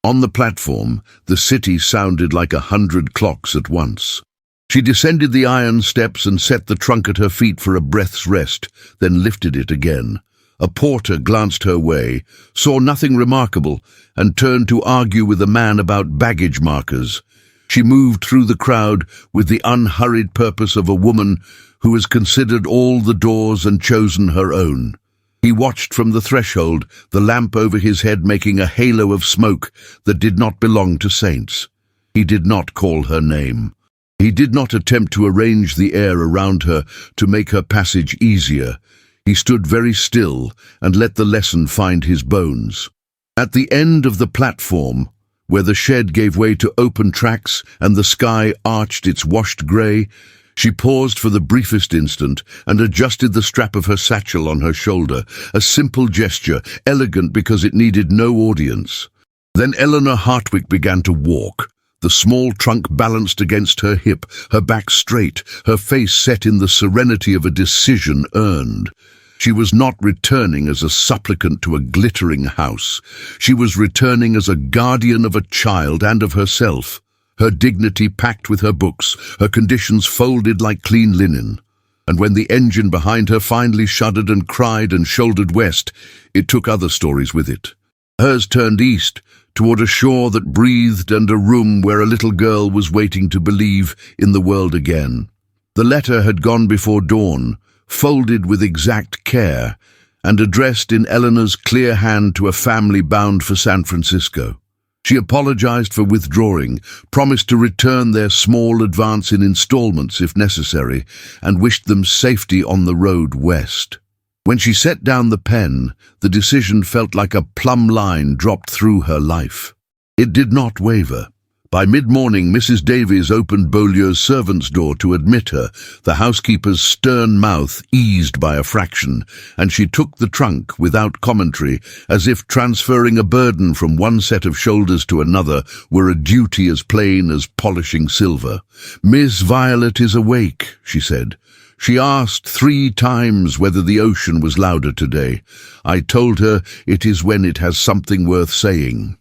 On the platform, the city sounded like 100 clocks at once. She descended the iron steps and set the trunk at her feet for a breath's rest, then lifted it again. A porter glanced her way, saw nothing remarkable, and turned to argue with a man about baggage markers. She moved through the crowd with the unhurried purpose of a woman who has considered all the doors and chosen her own. He watched from the threshold, the lamp over his head making a halo of smoke that did not belong to saints. He did not call her name. He did not attempt to arrange the air around her to make her passage easier. He stood very still and let the lesson find his bones. At the end of the platform, where the shed gave way to open tracks and the sky arched its washed grey, she paused for the briefest instant and adjusted the strap of her satchel on her shoulder, a simple gesture, elegant because it needed no audience. Then Eleanor Hartwick began to walk. The small trunk balanced against her hip, her back straight, her face set in the serenity of a decision earned. She was not returning as a supplicant to a glittering house. She was returning as a guardian of a child and of herself, her dignity packed with her books, her conditions folded like clean linen. And when the engine behind her finally shuddered and cried and shouldered west, it took other stories with it. Hers turned east, toward a shore that breathed and a room where a little girl was waiting to believe in the world again. The letter had gone before dawn, folded with exact care, and addressed in Eleanor's clear hand to a family bound for San Francisco. She apologized for withdrawing, promised to return their small advance in installments if necessary, and wished them safety on the road west. When she set down the pen, the decision felt like a plumb line dropped through her life. It did not waver, By mid-morning, Mrs. Davies opened Beaulieu's servants' door to admit her, the housekeeper's stern mouth eased by a fraction, and she took the trunk without commentary, as if transferring a burden from one set of shoulders to another were a duty as plain as polishing silver. "Miss Violet is awake," she said. "She asked 3 times whether the ocean was louder today. I told her it is when it has something worth saying."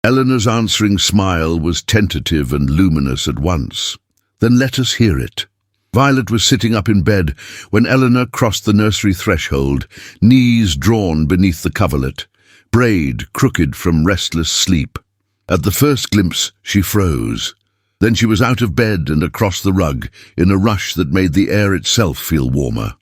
Eleanor's answering smile was tentative and luminous at once. "Then let us hear it." Violet was sitting up in bed when Eleanor crossed the nursery threshold, knees drawn beneath the coverlet, braid crooked from restless sleep. At the first glimpse, she froze. Then she was out of bed and across the rug, in a rush that made the air itself feel warmer.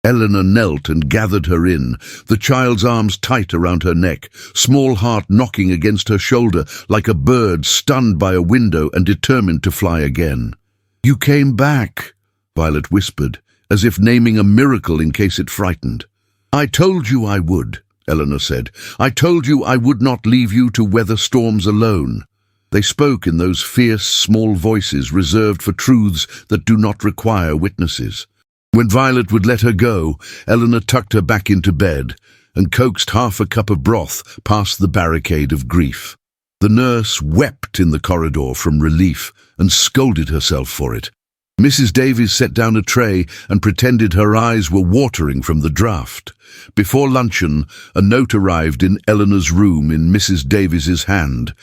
Eleanor knelt and gathered her in, the child's arms tight around her neck, small heart knocking against her shoulder like a bird stunned by a window and determined to fly again. "You came back," Violet whispered, as if naming a miracle in case it frightened. "I told you I would," Eleanor said. "I told you I would not leave you to weather storms alone." They spoke in those fierce, small voices reserved for truths that do not require witnesses. When Violet would let her go, Eleanor tucked her back into bed and coaxed half a cup of broth past the barricade of grief. The nurse wept in the corridor from relief and scolded herself for it. Mrs. Davies set down a tray and pretended her eyes were watering from the draught. Before luncheon, a note arrived in Eleanor's room in Mrs. Davies's hand.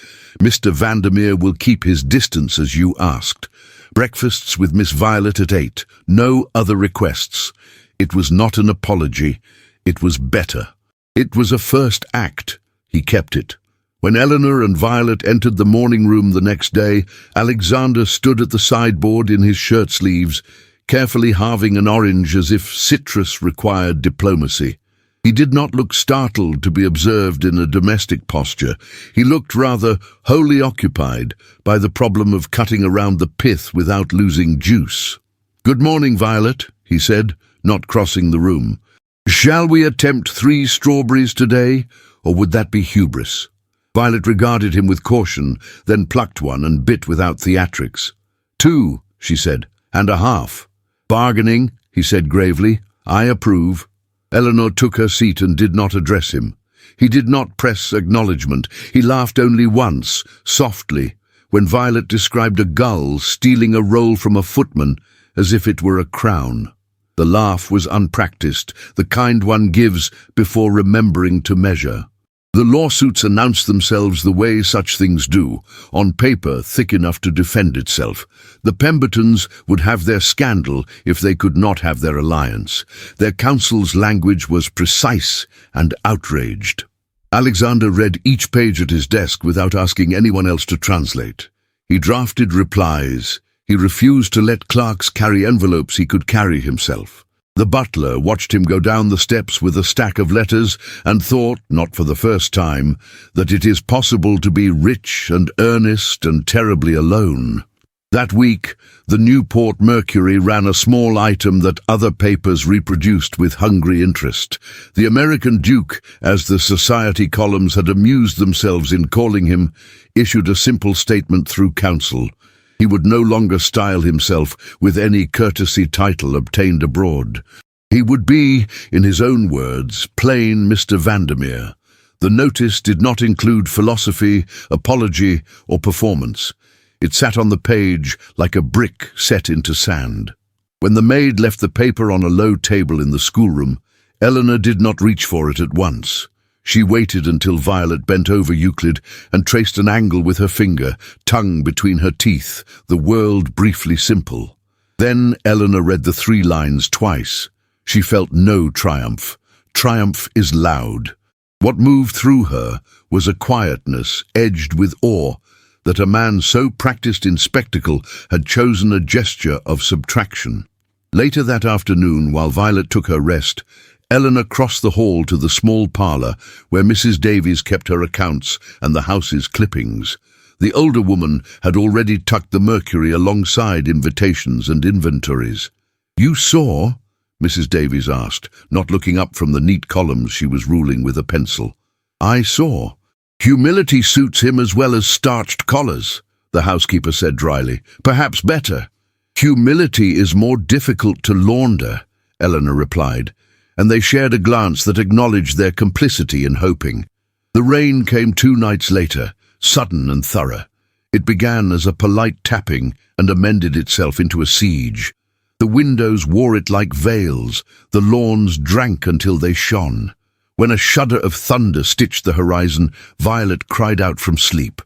"Mr. Vandermeer will keep his distance as you asked. Breakfasts with Miss Violet at 8. No other requests." It was not an apology. It was better. It was a first act. He kept it. When Eleanor and Violet entered the morning room the next day, Alexander stood at the sideboard in his shirt sleeves, carefully halving an orange as if citrus required diplomacy. He did not look startled to be observed in a domestic posture. He looked rather wholly occupied by the problem of cutting around the pith without losing juice. "Good morning, Violet," he said, not crossing the room. "Shall we attempt 3 strawberries today, or would that be hubris?" Violet regarded him with caution, then plucked one and bit without theatrics. "2, she said, "and a half." "Bargaining," he said gravely. "I approve." Eleanor took her seat and did not address him. He did not press acknowledgement. He laughed only once, softly, when Violet described a gull stealing a roll from a footman as if it were a crown. The laugh was unpracticed, the kind one gives before remembering to measure. The lawsuits announced themselves the way such things do, on paper thick enough to defend itself. The Pembertons would have their scandal if they could not have their alliance. Their counsel's language was precise and outraged. Alexander read each page at his desk without asking anyone else to translate. He drafted replies. He refused to let clerks carry envelopes he could carry himself. The butler watched him go down the steps with a stack of letters and thought, not for the first time, that it is possible to be rich and earnest and terribly alone. That week, the Newport Mercury ran a small item that other papers reproduced with hungry interest. The American Duke, as the society columns had amused themselves in calling him, issued a simple statement through counsel. He would no longer style himself with any courtesy title obtained abroad. He would be, in his own words, plain Mr. Vandermeer. The notice did not include philosophy, apology, or performance. It sat on the page like a brick set into sand. When the maid left the paper on a low table in the schoolroom, Eleanor did not reach for it at once. She waited until Violet bent over Euclid and traced an angle with her finger, tongue between her teeth, the world briefly simple. Then Eleanor read the 3 lines twice. She felt no triumph. Triumph is loud. What moved through her was a quietness edged with awe that a man so practiced in spectacle had chosen a gesture of subtraction. Later that afternoon, while Violet took her rest, Eleanor crossed the hall to the small parlour where Mrs. Davies kept her accounts and the house's clippings. The older woman had already tucked the Mercury alongside invitations and inventories. "You saw?" Mrs. Davies asked, not looking up from the neat columns she was ruling with a pencil. "I saw. Humility suits him as well as starched collars," the housekeeper said dryly. Perhaps better. Humility is more difficult to launder, Eleanor replied, and they shared a glance that acknowledged their complicity in hoping. The rain came 2 nights later, sudden and thorough. It began as a polite tapping and amended itself into a siege. The windows wore it like veils, the lawns drank until they shone. When a shudder of thunder stitched the horizon, Violet cried out from sleep.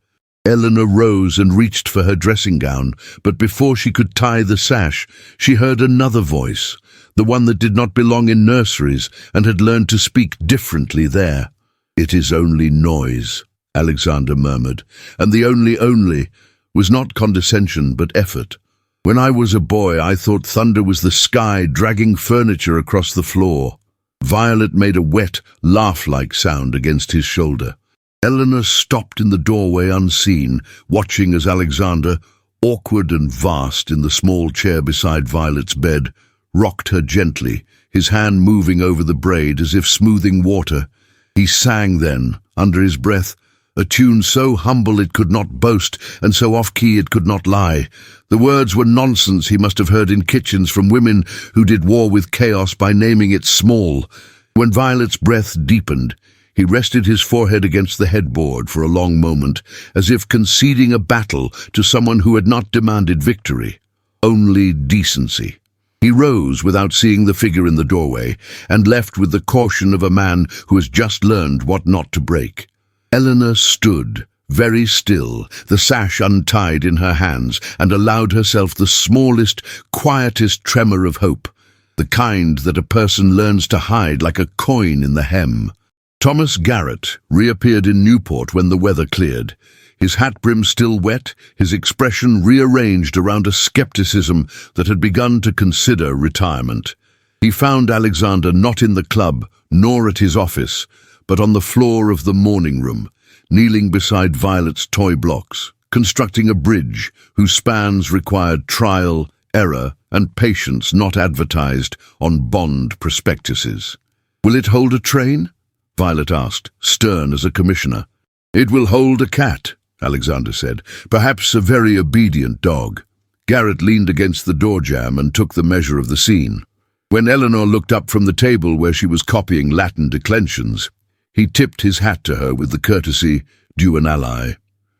Eleanor rose and reached for her dressing gown, but before she could tie the sash, she heard another voice, the one that did not belong in nurseries and had learned to speak differently there. "It is only noise," Alexander murmured, and the only was not condescension but effort. "When I was a boy, I thought thunder was the sky dragging furniture across the floor." Violet made a wet, laugh-like sound against his shoulder. Eleanor stopped in the doorway unseen, watching as Alexander, awkward and vast in the small chair beside Violet's bed, rocked her gently, his hand moving over the braid as if smoothing water. He sang then, under his breath, a tune so humble it could not boast, and so off-key it could not lie. The words were nonsense he must have heard in kitchens from women who did war with chaos by naming it small. When Violet's breath deepened, he rested his forehead against the headboard for a long moment, as if conceding a battle to someone who had not demanded victory, only decency. He rose without seeing the figure in the doorway, and left with the caution of a man who has just learned what not to break. Eleanor stood, very still, the sash untied in her hands, and allowed herself the smallest, quietest tremor of hope, the kind that a person learns to hide like a coin in the hem. Thomas Garrett reappeared in Newport when the weather cleared, his hat brim still wet, his expression rearranged around a skepticism that had begun to consider retirement. He found Alexander not in the club, nor at his office, but on the floor of the morning room, kneeling beside Violet's toy blocks, constructing a bridge whose spans required trial, error, and patience not advertised on bond prospectuses. "Will it hold a train?" Violet asked, stern as a commissioner. "It will hold a cat," Alexander said, "perhaps a very obedient dog." Garrett leaned against the door jamb and took the measure of the scene. When Eleanor looked up from the table where she was copying Latin declensions, he tipped his hat to her with the courtesy due an ally.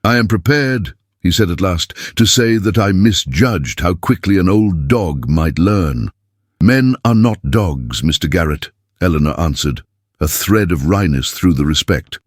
"I am prepared," he said at last, "to say that I misjudged how quickly an old dog might learn." "Men are not dogs, Mr. Garrett," Eleanor answered, a thread of wryness through the respect.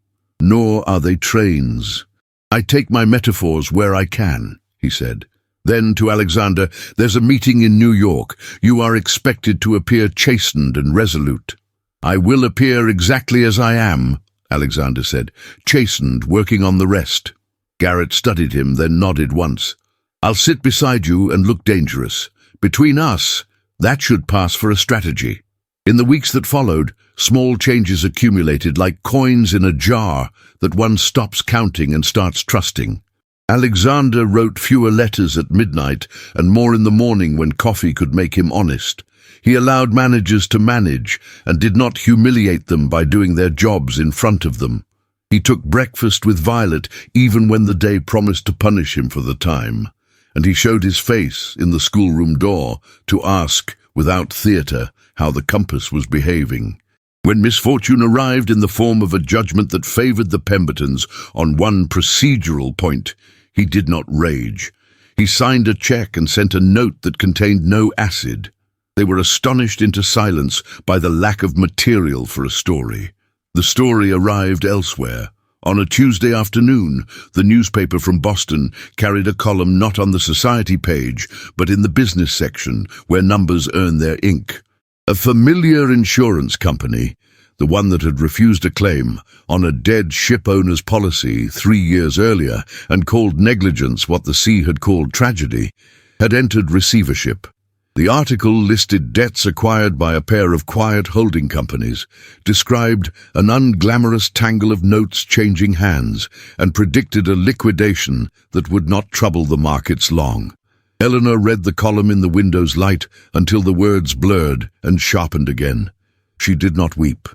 "Nor are they trains. I take my metaphors where I can," he said. Then to Alexander, "There's a meeting in New York. You are expected to appear chastened and resolute." "I will appear exactly as I am," Alexander said, "chastened, working on the rest." Garrett studied him, then nodded once. "I'll sit beside you and look dangerous. Between us, that should pass for a strategy." In the weeks that followed, small changes accumulated like coins in a jar that one stops counting and starts trusting. Alexander wrote fewer letters at midnight and more in the morning when coffee could make him honest. He allowed managers to manage and did not humiliate them by doing their jobs in front of them. He took breakfast with Violet even when the day promised to punish him for the time, and he showed his face in the schoolroom door to ask, without theatre, how the compass was behaving. When misfortune arrived in the form of a judgment that favoured the Pembertons on one procedural point, he did not rage. He signed a cheque and sent a note that contained no acid. They were astonished into silence by the lack of material for a story. The story arrived elsewhere. On a Tuesday afternoon, the newspaper from Boston carried a column not on the society page, but in the business section, where numbers earn their ink. A familiar insurance company, the one that had refused a claim on a dead ship owner's policy 3 years earlier and called negligence what the sea had called tragedy, had entered receivership. The article listed debts acquired by a pair of quiet holding companies, described an unglamorous tangle of notes changing hands, and predicted a liquidation that would not trouble the markets long. Eleanor read the column in the window's light until the words blurred and sharpened again. She did not weep.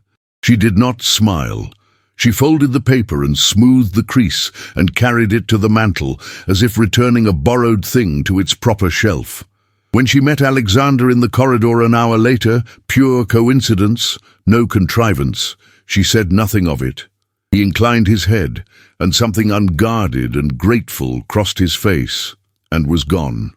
She did not smile. She folded the paper and smoothed the crease and carried it to the mantel, as if returning a borrowed thing to its proper shelf. When she met Alexander in the corridor an hour later, pure coincidence, no contrivance, she said nothing of it. He inclined his head, and something unguarded and grateful crossed his face, and was gone.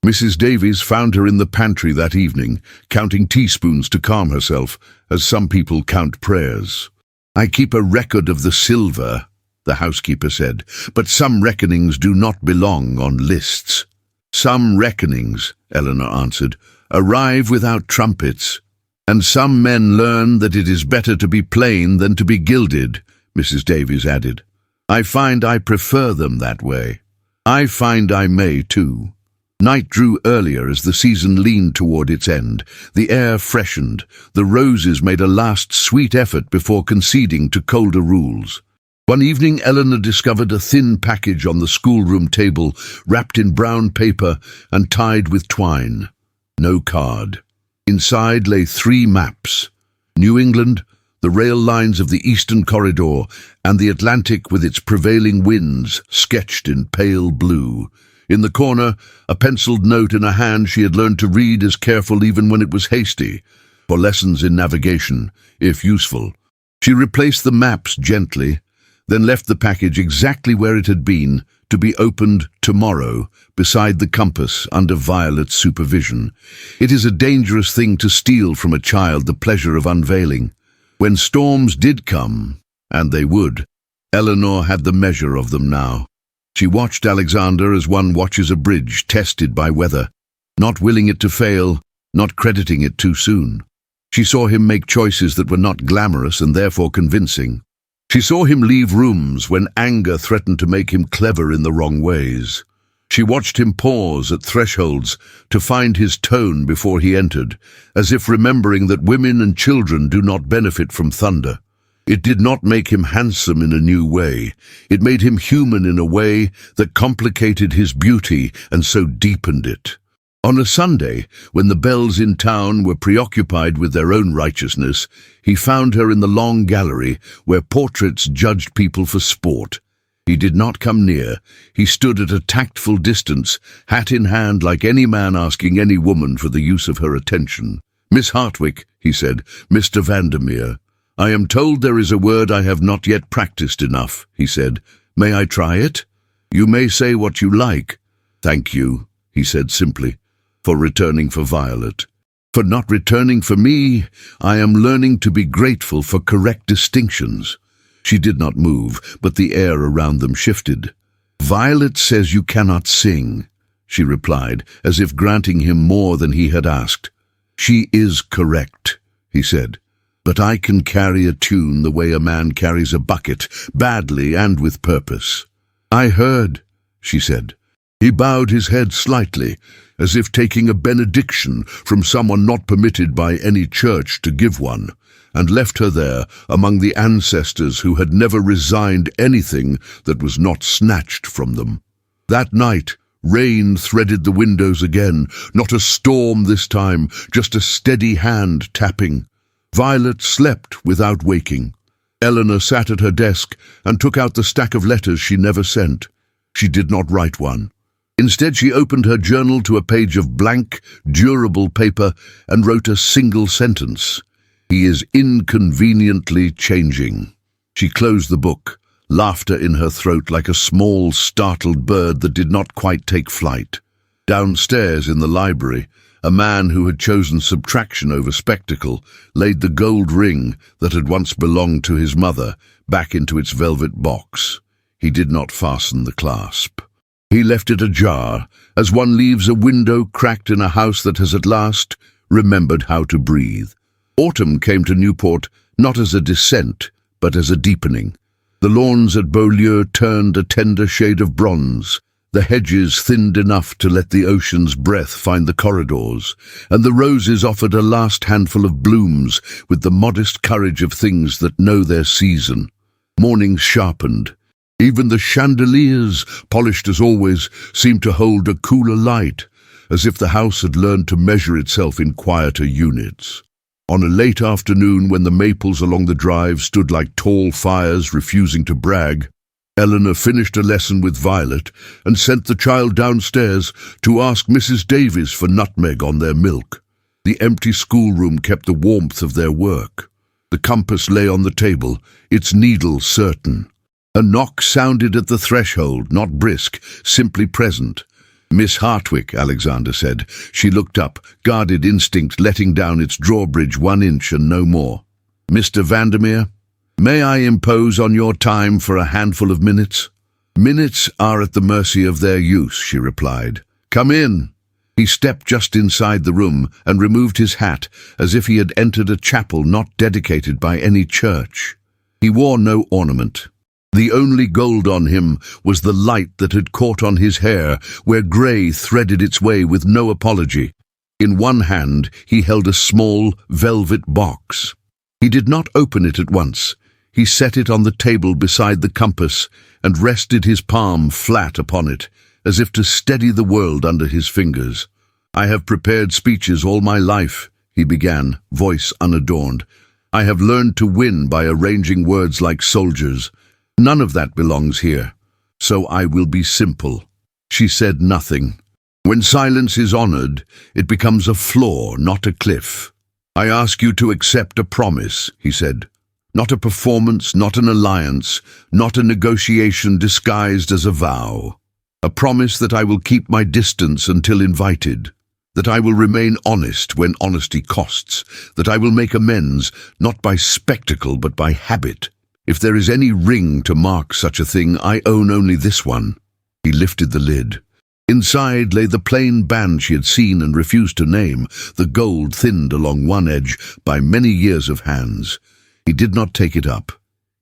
Mrs. Davies found her in the pantry that evening, counting teaspoons to calm herself, as some people count prayers. "I keep a record of the silver," the housekeeper said, "but some reckonings do not belong on lists." "Some reckonings," Eleanor answered, "arrive without trumpets. And some men learn that it is better to be plain than to be gilded," Mrs. Davies added. "I find I prefer them that way. I find I may too." Night drew earlier as the season leaned toward its end. The air freshened. The roses made a last sweet effort before conceding to colder rules. One evening, Eleanor discovered a thin package on the schoolroom table, wrapped in brown paper and tied with twine. No card. Inside lay 3 maps: New England, the rail lines of the Eastern Corridor, and the Atlantic with its prevailing winds, sketched in pale blue. In the corner, a penciled note in a hand she had learned to read as careful even when it was hasty, for lessons in navigation, if useful. She replaced the maps gently, then left the package exactly where it had been, to be opened tomorrow, beside the compass under Violet's supervision. It is a dangerous thing to steal from a child the pleasure of unveiling. When storms did come, and they would, Eleanor had the measure of them now. She watched Alexander as one watches a bridge tested by weather, not willing it to fail, not crediting it too soon. She saw him make choices that were not glamorous and therefore convincing. She saw him leave rooms when anger threatened to make him clever in the wrong ways. She watched him pause at thresholds to find his tone before he entered, as if remembering that women and children do not benefit from thunder. It did not make him handsome in a new way. It made him human in a way that complicated his beauty and so deepened it. On a Sunday, when the belles in town were preoccupied with their own righteousness, he found her in the long gallery where portraits judged people for sport. He did not come near. He stood at a tactful distance, hat in hand, like any man asking any woman for the use of her attention. "Miss Hartwick," he said, "Mr. Vandermeer. I am told there is a word I have not yet practiced enough," he said. "May I try it?" "You may say what you like." "Thank you," he said simply, "for returning for Violet. For not returning for me, I am learning to be grateful for correct distinctions." She did not move, but the air around them shifted. "Violet says you cannot sing," she replied, as if granting him more than he had asked. "She is correct," he said. "But I can carry a tune the way a man carries a bucket, badly and with purpose." "I heard," she said. He bowed his head slightly, as if taking a benediction from someone not permitted by any church to give one, and left her there among the ancestors who had never resigned anything that was not snatched from them. That night, rain threaded the windows again, not a storm this time, just a steady hand tapping. Violet slept without waking. Eleanor sat at her desk and took out the stack of letters she never sent. She did not write one. Instead, she opened her journal to a page of blank, durable paper and wrote a single sentence. "He is inconveniently changing." She closed the book, laughter in her throat like a small, startled bird that did not quite take flight. Downstairs in the library, a man who had chosen subtraction over spectacle laid the gold ring that had once belonged to his mother back into its velvet box. He did not fasten the clasp. He left it ajar, as one leaves a window cracked in a house that has at last remembered how to breathe. Autumn came to Newport not as a descent, but as a deepening. The lawns at Beaulieu turned a tender shade of bronze, the hedges thinned enough to let the ocean's breath find the corridors, and the roses offered a last handful of blooms with the modest courage of things that know their season. Mornings sharpened. Even the chandeliers, polished as always, seemed to hold a cooler light, as if the house had learned to measure itself in quieter units. On a late afternoon when the maples along the drive stood like tall fires refusing to brag, Eleanor finished a lesson with Violet and sent the child downstairs to ask Mrs. Davies for nutmeg on their milk. The empty schoolroom kept the warmth of their work. The compass lay on the table, its needle certain. A knock sounded at the threshold, not brisk, simply present. "Miss Hartwick," Alexander said. She looked up, guarded instinct letting down its drawbridge 1 inch and no more. "Mr. Vandermeer, may I impose on your time for a handful of minutes?" "Minutes are at the mercy of their use," she replied. "Come in." He stepped just inside the room and removed his hat, as if he had entered a chapel not dedicated by any church. He wore no ornament. The only gold on him was the light that had caught on his hair, where grey threaded its way with no apology. In one hand he held a small velvet box. He did not open it at once. He set it on the table beside the compass and rested his palm flat upon it, as if to steady the world under his fingers. "I have prepared speeches all my life," he began, voice unadorned. "I have learned to win by arranging words like soldiers. None of that belongs here, so I will be simple." She said nothing. When silence is honored, it becomes a floor, not a cliff. "I ask you to accept a promise," he said. "Not a performance, not an alliance, not a negotiation disguised as a vow. A promise that I will keep my distance until invited, that I will remain honest when honesty costs, that I will make amends, not by spectacle but by habit. If there is any ring to mark such a thing, I own only this one." He lifted the lid. Inside lay the plain band she had seen and refused to name, the gold thinned along one edge by many years of hands. He did not take it up.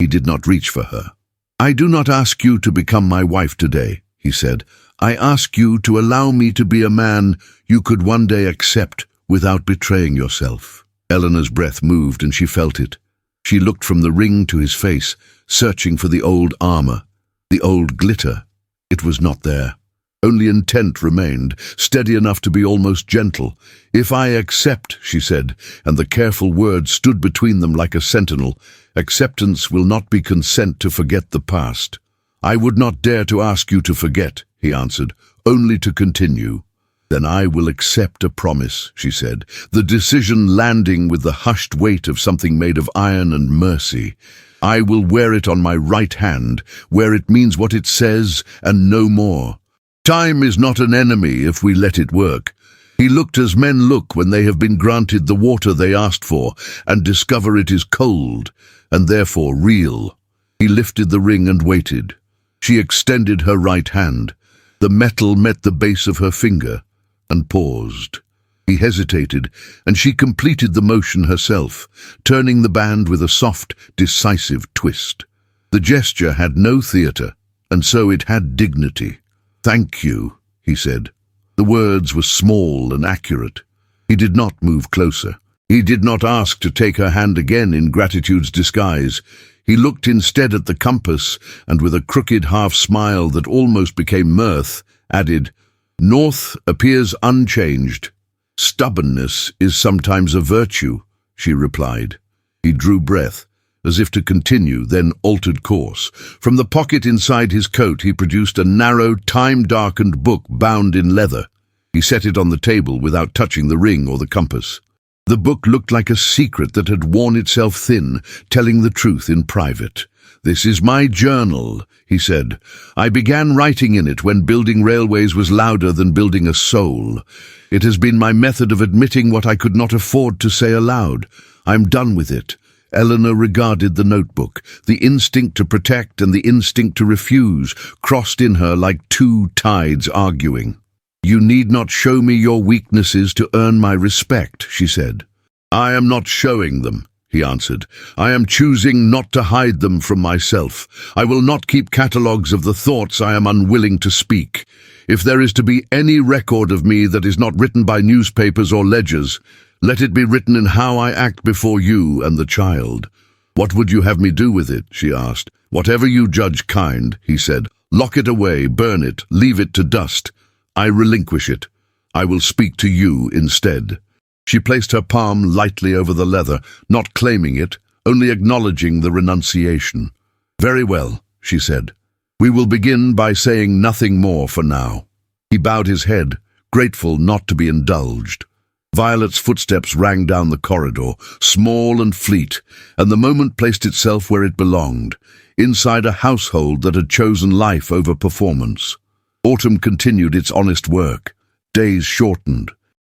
He did not reach for her. "I do not ask you to become my wife today," he said. "I ask you to allow me to be a man you could one day accept without betraying yourself." Eleanor's breath moved and she felt it. She looked from the ring to his face, searching for the old armor, the old glitter. It was not there. Only intent remained, steady enough to be almost gentle. "If I accept," she said, and the careful word stood between them like a sentinel, "acceptance will not be consent to forget the past." "I would not dare to ask you to forget," he answered, "only to continue." "Then I will accept a promise," she said, the decision landing with the hushed weight of something made of iron and mercy. "I will wear it on my right hand, where it means what it says and no more. Time is not an enemy if we let it work." He looked as men look when they have been granted the water they asked for and discover it is cold and therefore real. He lifted the ring and waited. She extended her right hand. The metal met the base of her finger and paused. He hesitated, and she completed the motion herself, turning the band with a soft, decisive twist. The gesture had no theatre, and so it had dignity. "Thank you," he said. The words were small and accurate. He did not move closer. He did not ask to take her hand again in gratitude's disguise. He looked instead at the compass, and with a crooked half-smile that almost became mirth, added, "North appears unchanged. Stubbornness is sometimes a virtue," she replied. He drew breath, as if to continue, then altered course. From the pocket inside his coat he produced a narrow, time-darkened book bound in leather. He set it on the table without touching the ring or the compass. The book looked like a secret that had worn itself thin, telling the truth in private. "This is my journal," he said. "I began writing in it when building railways was louder than building a soul. It has been my method of admitting what I could not afford to say aloud. I'm done with it." Eleanor regarded the notebook. The instinct to protect and the instinct to refuse crossed in her like two tides arguing. "You need not show me your weaknesses to earn my respect," she said. "I am not showing them," he answered. "I am choosing not to hide them from myself. I will not keep catalogues of the thoughts I am unwilling to speak. If there is to be any record of me that is not written by newspapers or ledgers, let it be written in how I act before you and the child." "What would you have me do with it?" she asked. "Whatever you judge kind," he said. "Lock it away, burn it, leave it to dust. I relinquish it. I will speak to you instead." She placed her palm lightly over the leather, not claiming it, only acknowledging the renunciation. "Very well," she said. "We will begin by saying nothing more for now." He bowed his head, grateful not to be indulged. Violet's footsteps rang down the corridor, small and fleet, and the moment placed itself where it belonged, inside a household that had chosen life over performance. Autumn continued its honest work. Days shortened.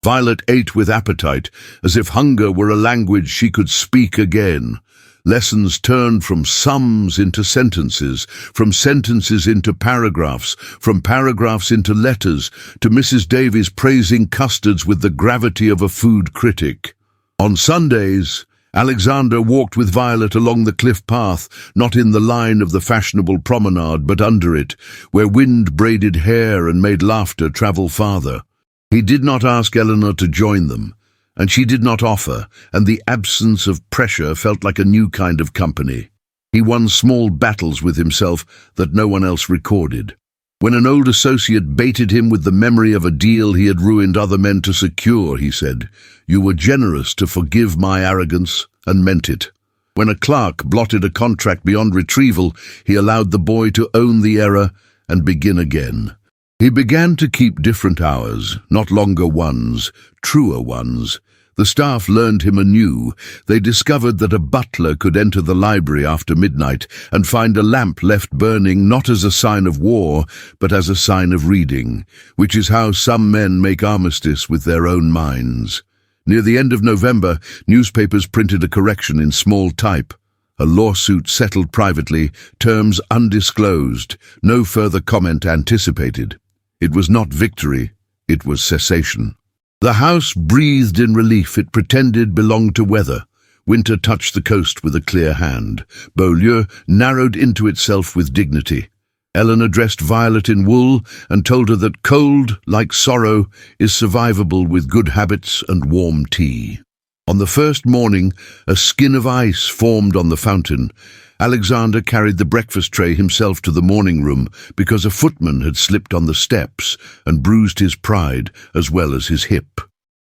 Violet ate with appetite, as if hunger were a language she could speak again. Lessons turned from sums into sentences, from sentences into paragraphs, from paragraphs into letters, to Mrs. Davies praising custards with the gravity of a food critic. On Sundays, Alexander walked with Violet along the cliff path, not in the line of the fashionable promenade, but under it, where wind braided hair and made laughter travel farther. He did not ask Eleanor to join them, and she did not offer, and the absence of pressure felt like a new kind of company. He won small battles with himself that no one else recorded. When an old associate baited him with the memory of a deal he had ruined other men to secure, he said, "You were generous to forgive my arrogance," and meant it. When a clerk blotted a contract beyond retrieval, he allowed the boy to own the error and begin again. He began to keep different hours, not longer ones, truer ones. The staff learned him anew. They discovered that a butler could enter the library after midnight and find a lamp left burning not as a sign of war, but as a sign of reading, which is how some men make armistice with their own minds. Near the end of November, newspapers printed a correction in small type. A lawsuit settled privately, terms undisclosed, no further comment anticipated. It was not victory, it was cessation. The house breathed in relief it pretended belonged to weather. Winter touched the coast with a clear hand. Beaulieu narrowed into itself with dignity. Eleanor dressed Violet in wool and told her that cold, like sorrow, is survivable with good habits and warm tea. On the first morning, a skin of ice formed on the fountain. Alexander carried the breakfast tray himself to the morning room because a footman had slipped on the steps and bruised his pride as well as his hip.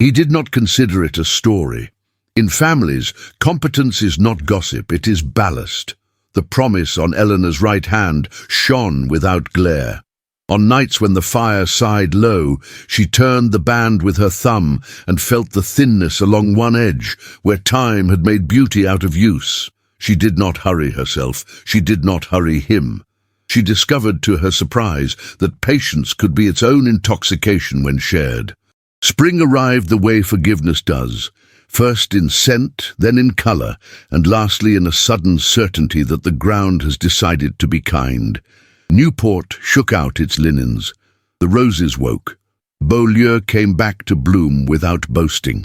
He did not consider it a story. In families, competence is not gossip, it is ballast. The promise on Eleanor's right hand shone without glare. On nights when the fire sighed low, she turned the band with her thumb and felt the thinness along one edge where time had made beauty out of use. She did not hurry herself. She did not hurry him. She discovered to her surprise that patience could be its own intoxication when shared. Spring arrived the way forgiveness does, first in scent, then in colour, and lastly in a sudden certainty that the ground has decided to be kind. Newport shook out its linens. The roses woke. Beaulieu came back to bloom without boasting.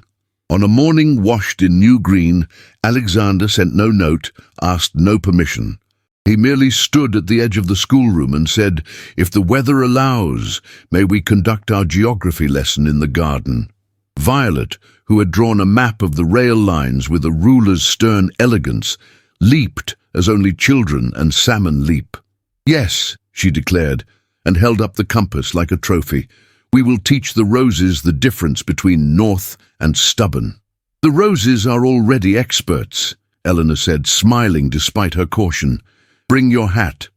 On a morning washed in new green, Alexander sent no note, asked no permission. He merely stood at the edge of the schoolroom and said, "If the weather allows, may we conduct our geography lesson in the garden?" Violet, who had drawn a map of the rail lines with a ruler's stern elegance, leaped as only children and salmon leap. "Yes," she declared, and held up the compass like a trophy. "We will teach the roses the difference between north and stubborn." "The roses are already experts," Eleanor said, smiling despite her caution. "Bring your hat."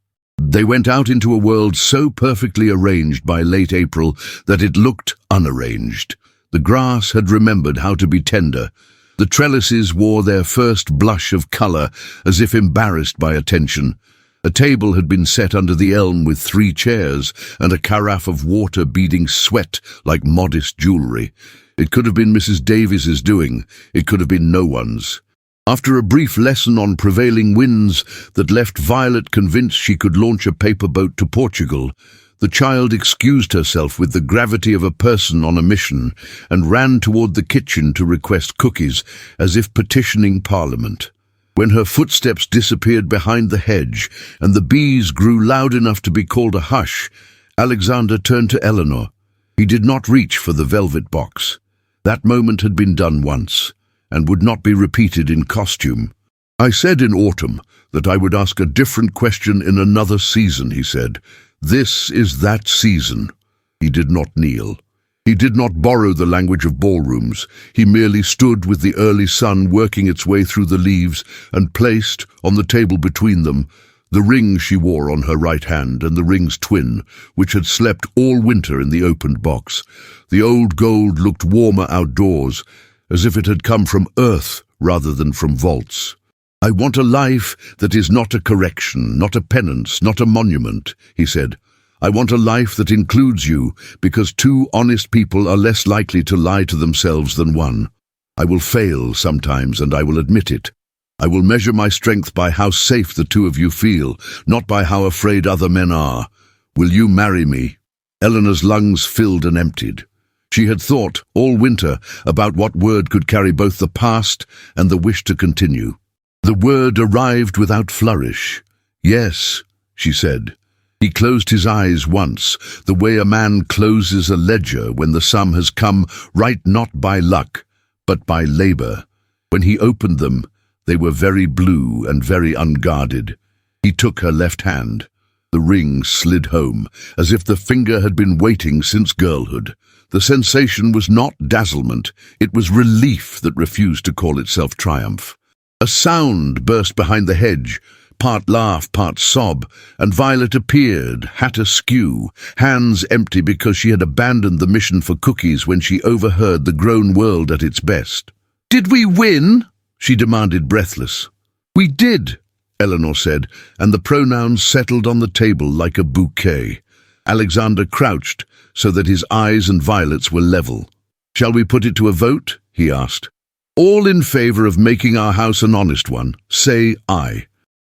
They went out into a world so perfectly arranged by late April that it looked unarranged. The grass had remembered how to be tender. The trellises wore their first blush of colour, as if embarrassed by attention. A table had been set under the elm with 3 chairs and a carafe of water beading sweat like modest jewellery. It could have been Mrs. Davies's doing. It could have been no one's. After a brief lesson on prevailing winds that left Violet convinced she could launch a paper boat to Portugal, the child excused herself with the gravity of a person on a mission and ran toward the kitchen to request cookies, as if petitioning Parliament. When her footsteps disappeared behind the hedge and the bees grew loud enough to be called a hush, Alexander turned to Eleanor. He did not reach for the velvet box. That moment had been done once, and would not be repeated in costume. "I said in autumn that I would ask a different question in another season," he said. "This is that season." He did not kneel. He did not borrow the language of ballrooms. He merely stood with the early sun working its way through the leaves and placed, on the table between them, the ring she wore on her right hand and the ring's twin, which had slept all winter in the opened box. The old gold looked warmer outdoors, as if it had come from earth rather than from vaults. "I want a life that is not a correction, not a penance, not a monument," he said. "I want a life that includes you, because two honest people are less likely to lie to themselves than one. I will fail sometimes, and I will admit it. I will measure my strength by how safe the two of you feel, not by how afraid other men are. Will you marry me?" Eleanor's lungs filled and emptied. She had thought all winter about what word could carry both the past and the wish to continue. The word arrived without flourish. "Yes," she said. He closed his eyes once, the way a man closes a ledger when the sum has come right not by luck, but by labor. When he opened them, they were very blue and very unguarded. He took her left hand. The ring slid home, as if the finger had been waiting since girlhood. The sensation was not dazzlement, it was relief that refused to call itself triumph. A sound burst behind the hedge, part laugh, part sob, and Violet appeared, hat askew, hands empty because she had abandoned the mission for cookies when she overheard the grown world at its best. "Did we win?" she demanded, breathless. "We did," Eleanor said, and the pronouns settled on the table like a bouquet. Alexander crouched so that his eyes and Violet's were level. "Shall we put it to a vote?" he asked. "All in favor of making our house an honest one, say aye."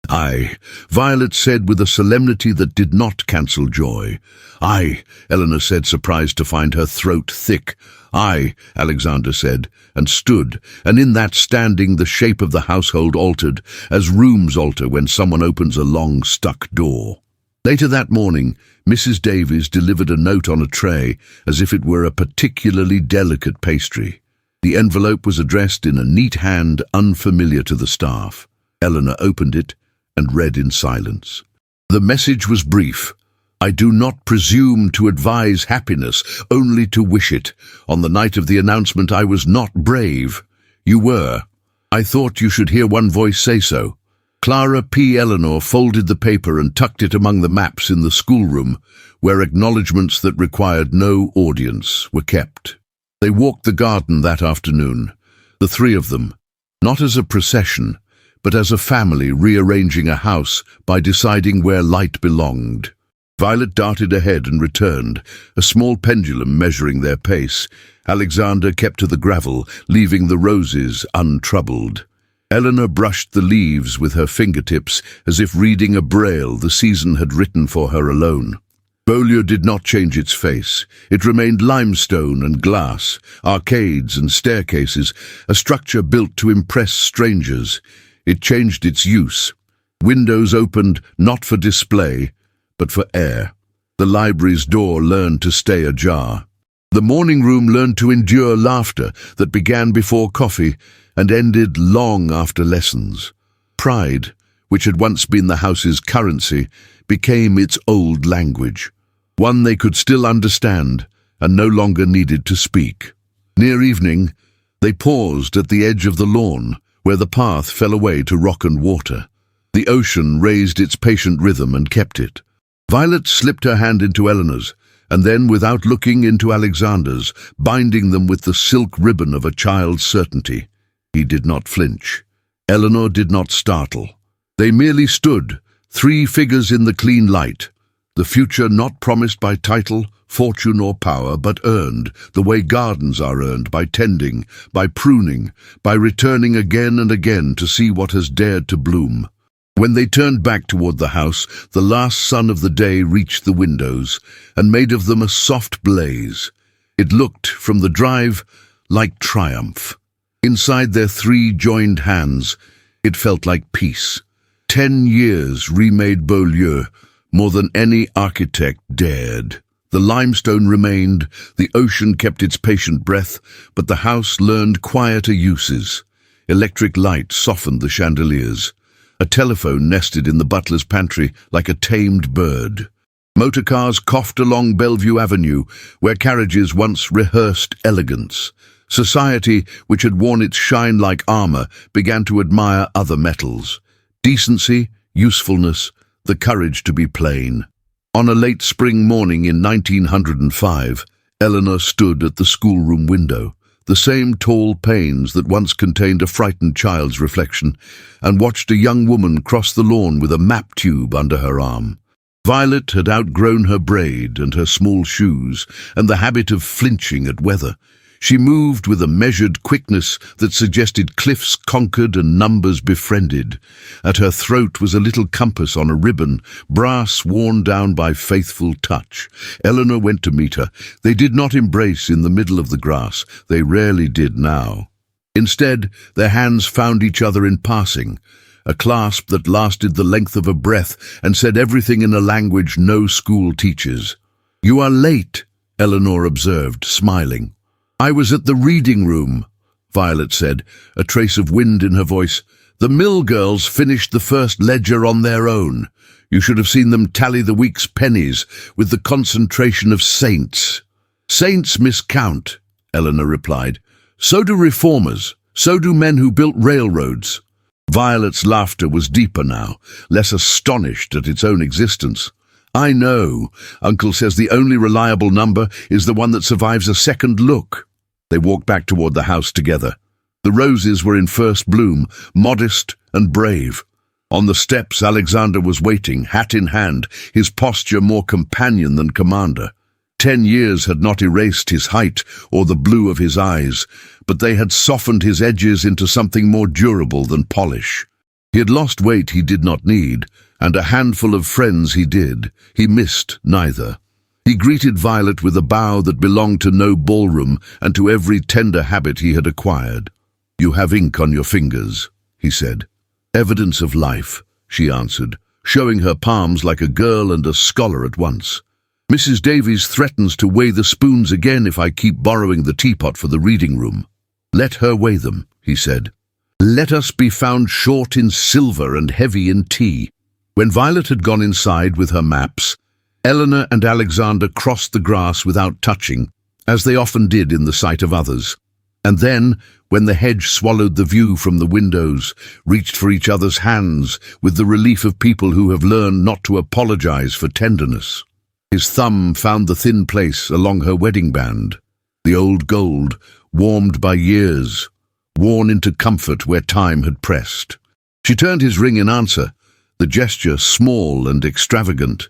"Aye," Violet said with a solemnity that did not cancel joy. "Aye," Eleanor said, surprised to find her throat thick. "Aye," Alexander said, and stood, and in that standing the shape of the household altered, as rooms alter when someone opens a long stuck door. Later that morning, Mrs. Davies delivered a note on a tray, as if it were a particularly delicate pastry. The envelope was addressed in a neat hand unfamiliar to the staff. Eleanor opened it and read in silence. The message was brief. "I do not presume to advise happiness, only to wish it. On the night of the announcement I was not brave. You were. I thought you should hear one voice say so." Clara P. Eleanor folded the paper and tucked it among the maps in the schoolroom, where acknowledgments that required no audience were kept. They walked the garden that afternoon, the three of them, not as a procession, but as a family rearranging a house by deciding where light belonged. Violet darted ahead and returned, a small pendulum measuring their pace. Alexander kept to the gravel, leaving the roses untroubled. Eleanor brushed the leaves with her fingertips as if reading a braille the season had written for her alone. Beaulieu did not change its face. It remained limestone and glass, arcades and staircases, a structure built to impress strangers. It changed its use. Windows opened not for display, but for air. The library's door learned to stay ajar. The morning room learned to endure laughter that began before coffee and ended long after lessons. Pride, which had once been the house's currency, became its old language, one they could still understand and no longer needed to speak. Near evening, they paused at the edge of the lawn, where the path fell away to rock and water. The ocean raised its patient rhythm and kept it. Violet slipped her hand into Eleanor's, and then, without looking, into Alexander's, binding them with the silk ribbon of a child's certainty. He did not flinch. Eleanor did not startle. They merely stood, three figures in the clean light, the future not promised by title, fortune or power, but earned, the way gardens are earned, by tending, by pruning, by returning again and again to see what has dared to bloom. When they turned back toward the house, the last sun of the day reached the windows and made of them a soft blaze. It looked, from the drive, like triumph. Inside their three joined hands, it felt like peace. 10 years remade Beaulieu, more than any architect dared. The limestone remained, the ocean kept its patient breath, but the house learned quieter uses. Electric light softened the chandeliers. A telephone nested in the butler's pantry like a tamed bird. Motorcars coughed along Bellevue Avenue, where carriages once rehearsed elegance. Society, which had worn its shine like armor, began to admire other metals. Decency, usefulness, the courage to be plain. On a late spring morning in 1905, Eleanor stood at the schoolroom window, the same tall panes that once contained a frightened child's reflection, and watched a young woman cross the lawn with a map tube under her arm. Violet had outgrown her braid and her small shoes and the habit of flinching at weather. She moved with a measured quickness that suggested cliffs conquered and numbers befriended. At her throat was a little compass on a ribbon, brass worn down by faithful touch. Eleanor went to meet her. They did not embrace in the middle of the grass. They rarely did now. Instead, their hands found each other in passing, a clasp that lasted the length of a breath and said everything in a language no school teaches. "You are late," Eleanor observed, smiling. "I was at the reading room," Violet said, a trace of wind in her voice. "The mill girls finished the first ledger on their own. You should have seen them tally the week's pennies with the concentration of saints." "Saints miscount," Eleanor replied. "So do reformers. So do men who built railroads." Violet's laughter was deeper now, less astonished at its own existence. "I know. Uncle says the only reliable number is the one that survives a second look." They walked back toward the house together. The roses were in first bloom, modest and brave. On the steps, Alexander was waiting, hat in hand, his posture more companion than commander. 10 years had not erased his height or the blue of his eyes, but they had softened his edges into something more durable than polish. He had lost weight he did not need, and a handful of friends he did. He missed neither. He greeted Violet with a bow that belonged to no ballroom and to every tender habit he had acquired. "You have ink on your fingers," he said. "Evidence of life," she answered, showing her palms like a girl and a scholar at once. "Mrs. Davies threatens to weigh the spoons again if I keep borrowing the teapot for the reading room." "Let her weigh them," he said. "Let us be found short in silver and heavy in tea." When Violet had gone inside with her maps, Eleanor and Alexander crossed the grass without touching, as they often did in the sight of others. And then, when the hedge swallowed the view from the windows, reached for each other's hands with the relief of people who have learned not to apologize for tenderness. His thumb found the thin place along her wedding band, the old gold, warmed by years, worn into comfort where time had pressed. She turned his ring in answer, the gesture small and extravagant.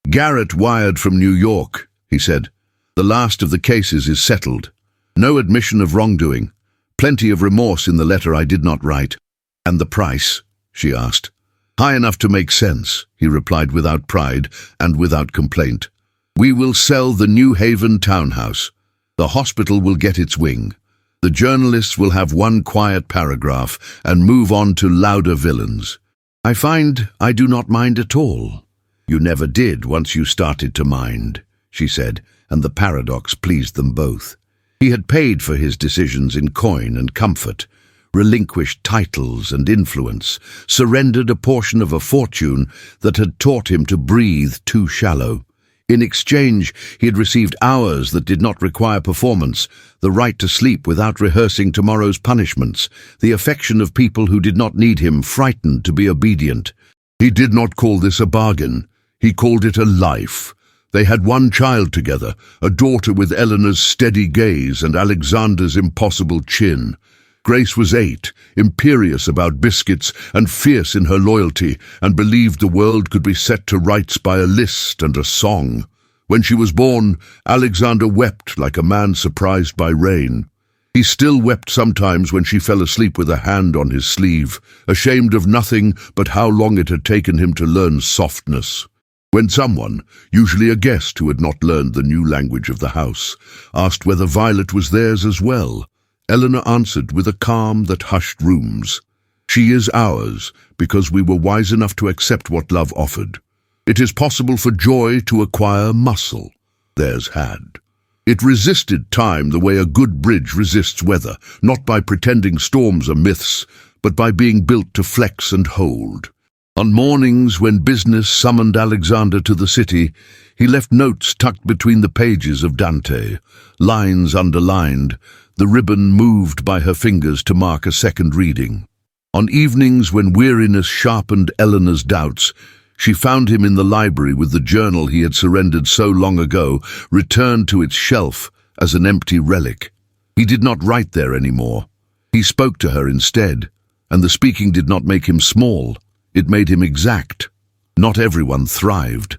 "Garrett wired from New York," he said. "The last of the cases is settled. No admission of wrongdoing. Plenty of remorse in the letter I did not write." "And the price?" she asked. "High enough to make sense," he replied without pride and without complaint. "We will sell the New Haven townhouse. The hospital will get its wing. The journalists will have one quiet paragraph and move on to louder villains. I find I do not mind at all." "You never did once you started to mind," she said, and the paradox pleased them both. He had paid for his decisions in coin and comfort, relinquished titles and influence, surrendered a portion of a fortune that had taught him to breathe too shallow. In exchange, he had received hours that did not require performance, the right to sleep without rehearsing tomorrow's punishments, the affection of people who did not need him, frightened to be obedient. He did not call this a bargain. He called it a life. They had one child together, a daughter with Eleanor's steady gaze and Alexander's impossible chin. Grace was 8, imperious about biscuits and fierce in her loyalty, and believed the world could be set to rights by a list and a song. When she was born, Alexander wept like a man surprised by rain. He still wept sometimes when she fell asleep with a hand on his sleeve, ashamed of nothing but how long it had taken him to learn softness. When someone, usually a guest who had not learned the new language of the house, asked whether Violet was theirs as well, Eleanor answered with a calm that hushed rooms. "She is ours, because we were wise enough to accept what love offered. It is possible for joy to acquire muscle. Theirs had. It resisted time the way a good bridge resists weather, not by pretending storms are myths, but by being built to flex and hold. On mornings when business summoned Alexander to the city, he left notes tucked between the pages of Dante, lines underlined, the ribbon moved by her fingers to mark a second reading. On evenings when weariness sharpened Eleanor's doubts, she found him in the library with the journal he had surrendered so long ago, returned to its shelf as an empty relic. He did not write there anymore. He spoke to her instead, and the speaking did not make him small. It made him exact. Not everyone thrived.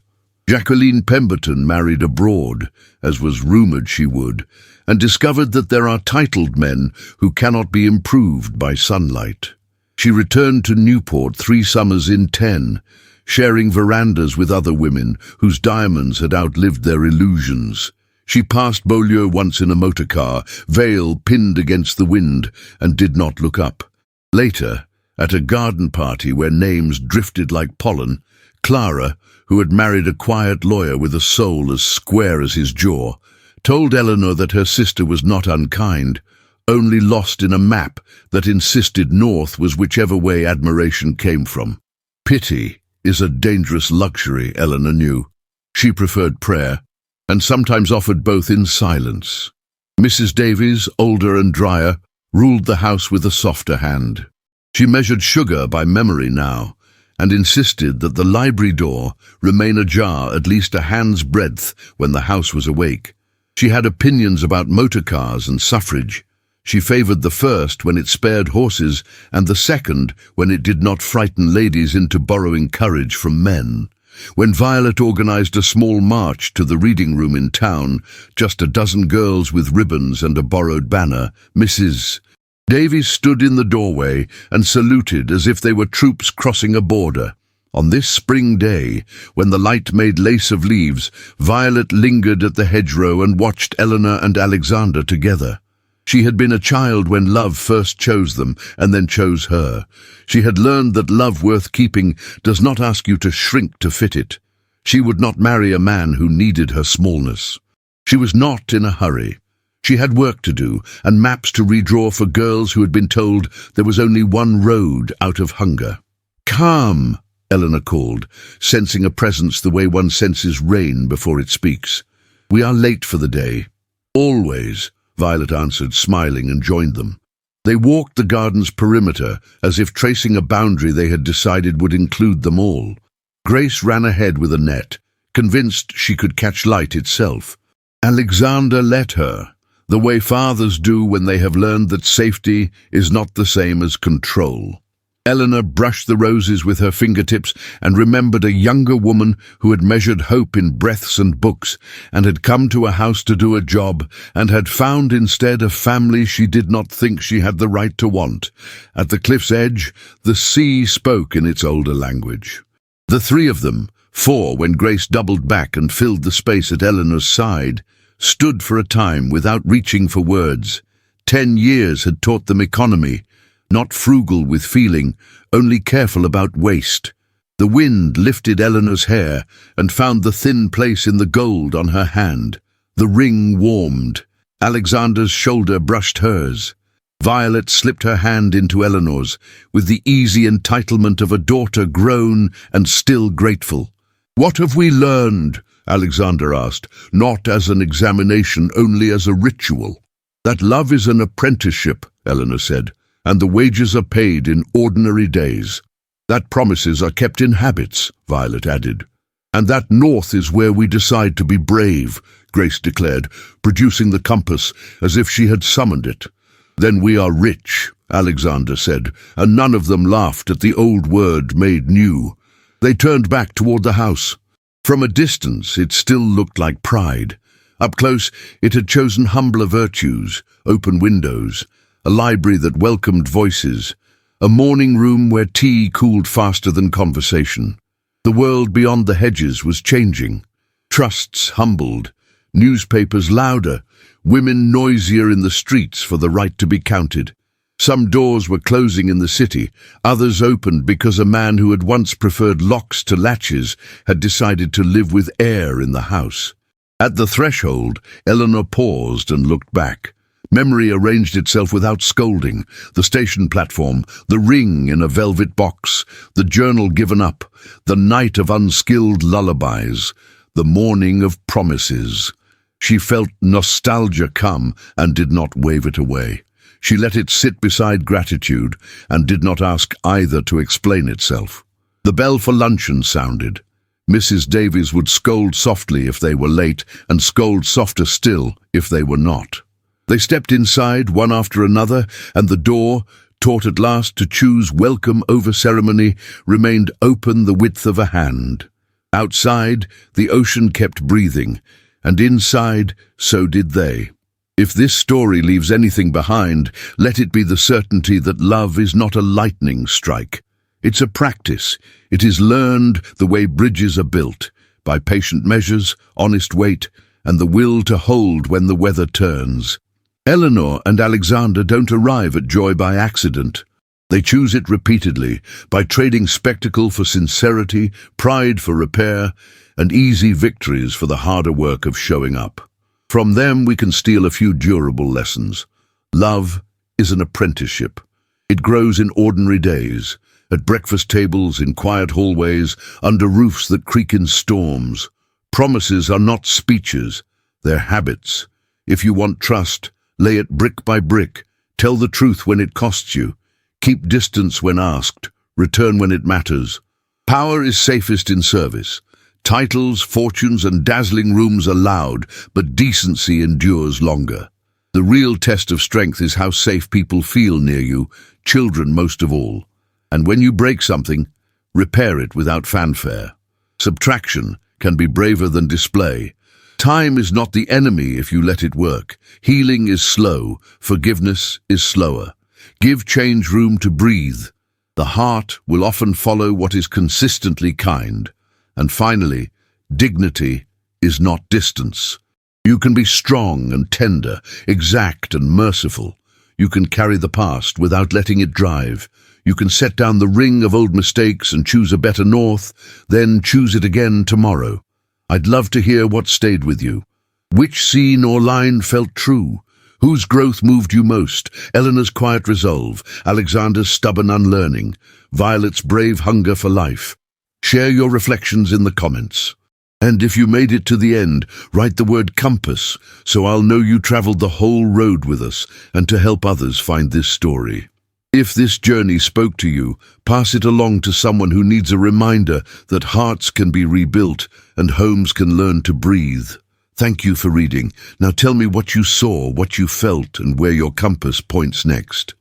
Jacqueline Pemberton married abroad, as was rumoured she would, and discovered that there are titled men who cannot be improved by sunlight. She returned to Newport 3 summers in 10, sharing verandas with other women whose diamonds had outlived their illusions. She passed Beaulieu once in a motor car, veil pinned against the wind, and did not look up. Later, at a garden party where names drifted like pollen, Clara, who had married a quiet lawyer with a soul as square as his jaw, told Eleanor that her sister was not unkind, only lost in a map that insisted north was whichever way admiration came from. Pity is a dangerous luxury, Eleanor knew. She preferred prayer, and sometimes offered both in silence. Mrs. Davies, older and drier, ruled the house with a softer hand. She measured sugar by memory now, and insisted that the library door remain ajar at least a hand's breadth when the house was awake. She had opinions about motor cars and suffrage. She favoured the first when it spared horses, and the second when it did not frighten ladies into borrowing courage from men. When Violet organised a small march to the reading room in town, just a dozen girls with ribbons and a borrowed banner, Mrs. Davies stood in the doorway and saluted as if they were troops crossing a border. On this spring day, when the light made lace of leaves, Violet lingered at the hedgerow and watched Eleanor and Alexander together. She had been a child when love first chose them, and then chose her. She had learned that love worth keeping does not ask you to shrink to fit it. She would not marry a man who needed her smallness. She was not in a hurry. She had work to do, and maps to redraw for girls who had been told there was only one road out of hunger. "Come," Eleanor called, sensing a presence the way one senses rain before it speaks. "We are late for the day." "Always," Violet answered, smiling, and joined them. They walked the garden's perimeter, as if tracing a boundary they had decided would include them all. Grace ran ahead with a net, convinced she could catch light itself. Alexander let her, the way fathers do when they have learned that safety is not the same as control. Eleanor brushed the roses with her fingertips and remembered a younger woman who had measured hope in breaths and books, and had come to a house to do a job, and had found instead a family she did not think she had the right to want. At the cliff's edge, the sea spoke in its older language. The 3 of them, 4 when Grace doubled back and filled the space at Eleanor's side, stood for a time without reaching for words. 10 years had taught them economy, not frugal with feeling, only careful about waste. The wind lifted Eleanor's hair and found the thin place in the gold on her hand. The ring warmed. Alexander's shoulder brushed hers. Violet slipped her hand into Eleanor's, with the easy entitlement of a daughter grown and still grateful. "What have we learned?" Alexander asked, "not as an examination, only as a ritual." "That love is an apprenticeship," Eleanor said, "and the wages are paid in ordinary days. That promises are kept in habits," Violet added. "And that north is where we decide to be brave," Grace declared, producing the compass as if she had summoned it. "Then we are rich," Alexander said, and none of them laughed at the old word made new. They turned back toward the house. From a distance, it still looked like pride. Up close, it had chosen humbler virtues, open windows, a library that welcomed voices, a morning room where tea cooled faster than conversation. The world beyond the hedges was changing. Trusts humbled, newspapers louder, women noisier in the streets for the right to be counted. Some doors were closing in the city, others opened because a man who had once preferred locks to latches had decided to live with air in the house. At the threshold, Eleanor paused and looked back. Memory arranged itself without scolding. The station platform, the ring in a velvet box, the journal given up, the night of unskilled lullabies, the morning of promises. She felt nostalgia come and did not wave it away. She let it sit beside gratitude and did not ask either to explain itself. The bell for luncheon sounded. Mrs. Davies would scold softly if they were late and scold softer still if they were not. They stepped inside one after another, and the door, taught at last to choose welcome over ceremony, remained open the width of a hand. Outside, the ocean kept breathing, and inside, so did they. If this story leaves anything behind, let it be the certainty that love is not a lightning strike. It's a practice. It is learned the way bridges are built, by patient measures, honest wait, and the will to hold when the weather turns. Eleanor and Alexander don't arrive at joy by accident. They choose it repeatedly, by trading spectacle for sincerity, pride for repair, and easy victories for the harder work of showing up. From them we can steal a few durable lessons. Love is an apprenticeship. It grows in ordinary days, at breakfast tables, in quiet hallways, under roofs that creak in storms. Promises are not speeches, they're habits. If you want trust, lay it brick by brick. Tell the truth when it costs you. Keep distance when asked. Return when it matters. Power is safest in service. Titles, fortunes, and dazzling rooms are loud, but decency endures longer. The real test of strength is how safe people feel near you, children most of all. And when you break something, repair it without fanfare. Subtraction can be braver than display. Time is not the enemy if you let it work. Healing is slow, forgiveness is slower. Give change room to breathe. The heart will often follow what is consistently kind. And finally, dignity is not distance. You can be strong and tender, exact and merciful. You can carry the past without letting it drive. You can set down the ring of old mistakes and choose a better north, then choose it again tomorrow. I'd love to hear what stayed with you. Which scene or line felt true? Whose growth moved you most? Eleanor's quiet resolve, Alexander's stubborn unlearning, Violet's brave hunger for life. Share your reflections in the comments. And if you made it to the end, write the word compass, so I'll know you traveled the whole road with us and to help others find this story. If this journey spoke to you, pass it along to someone who needs a reminder that hearts can be rebuilt and homes can learn to breathe. Thank you for reading. Now tell me what you saw, what you felt, and where your compass points next.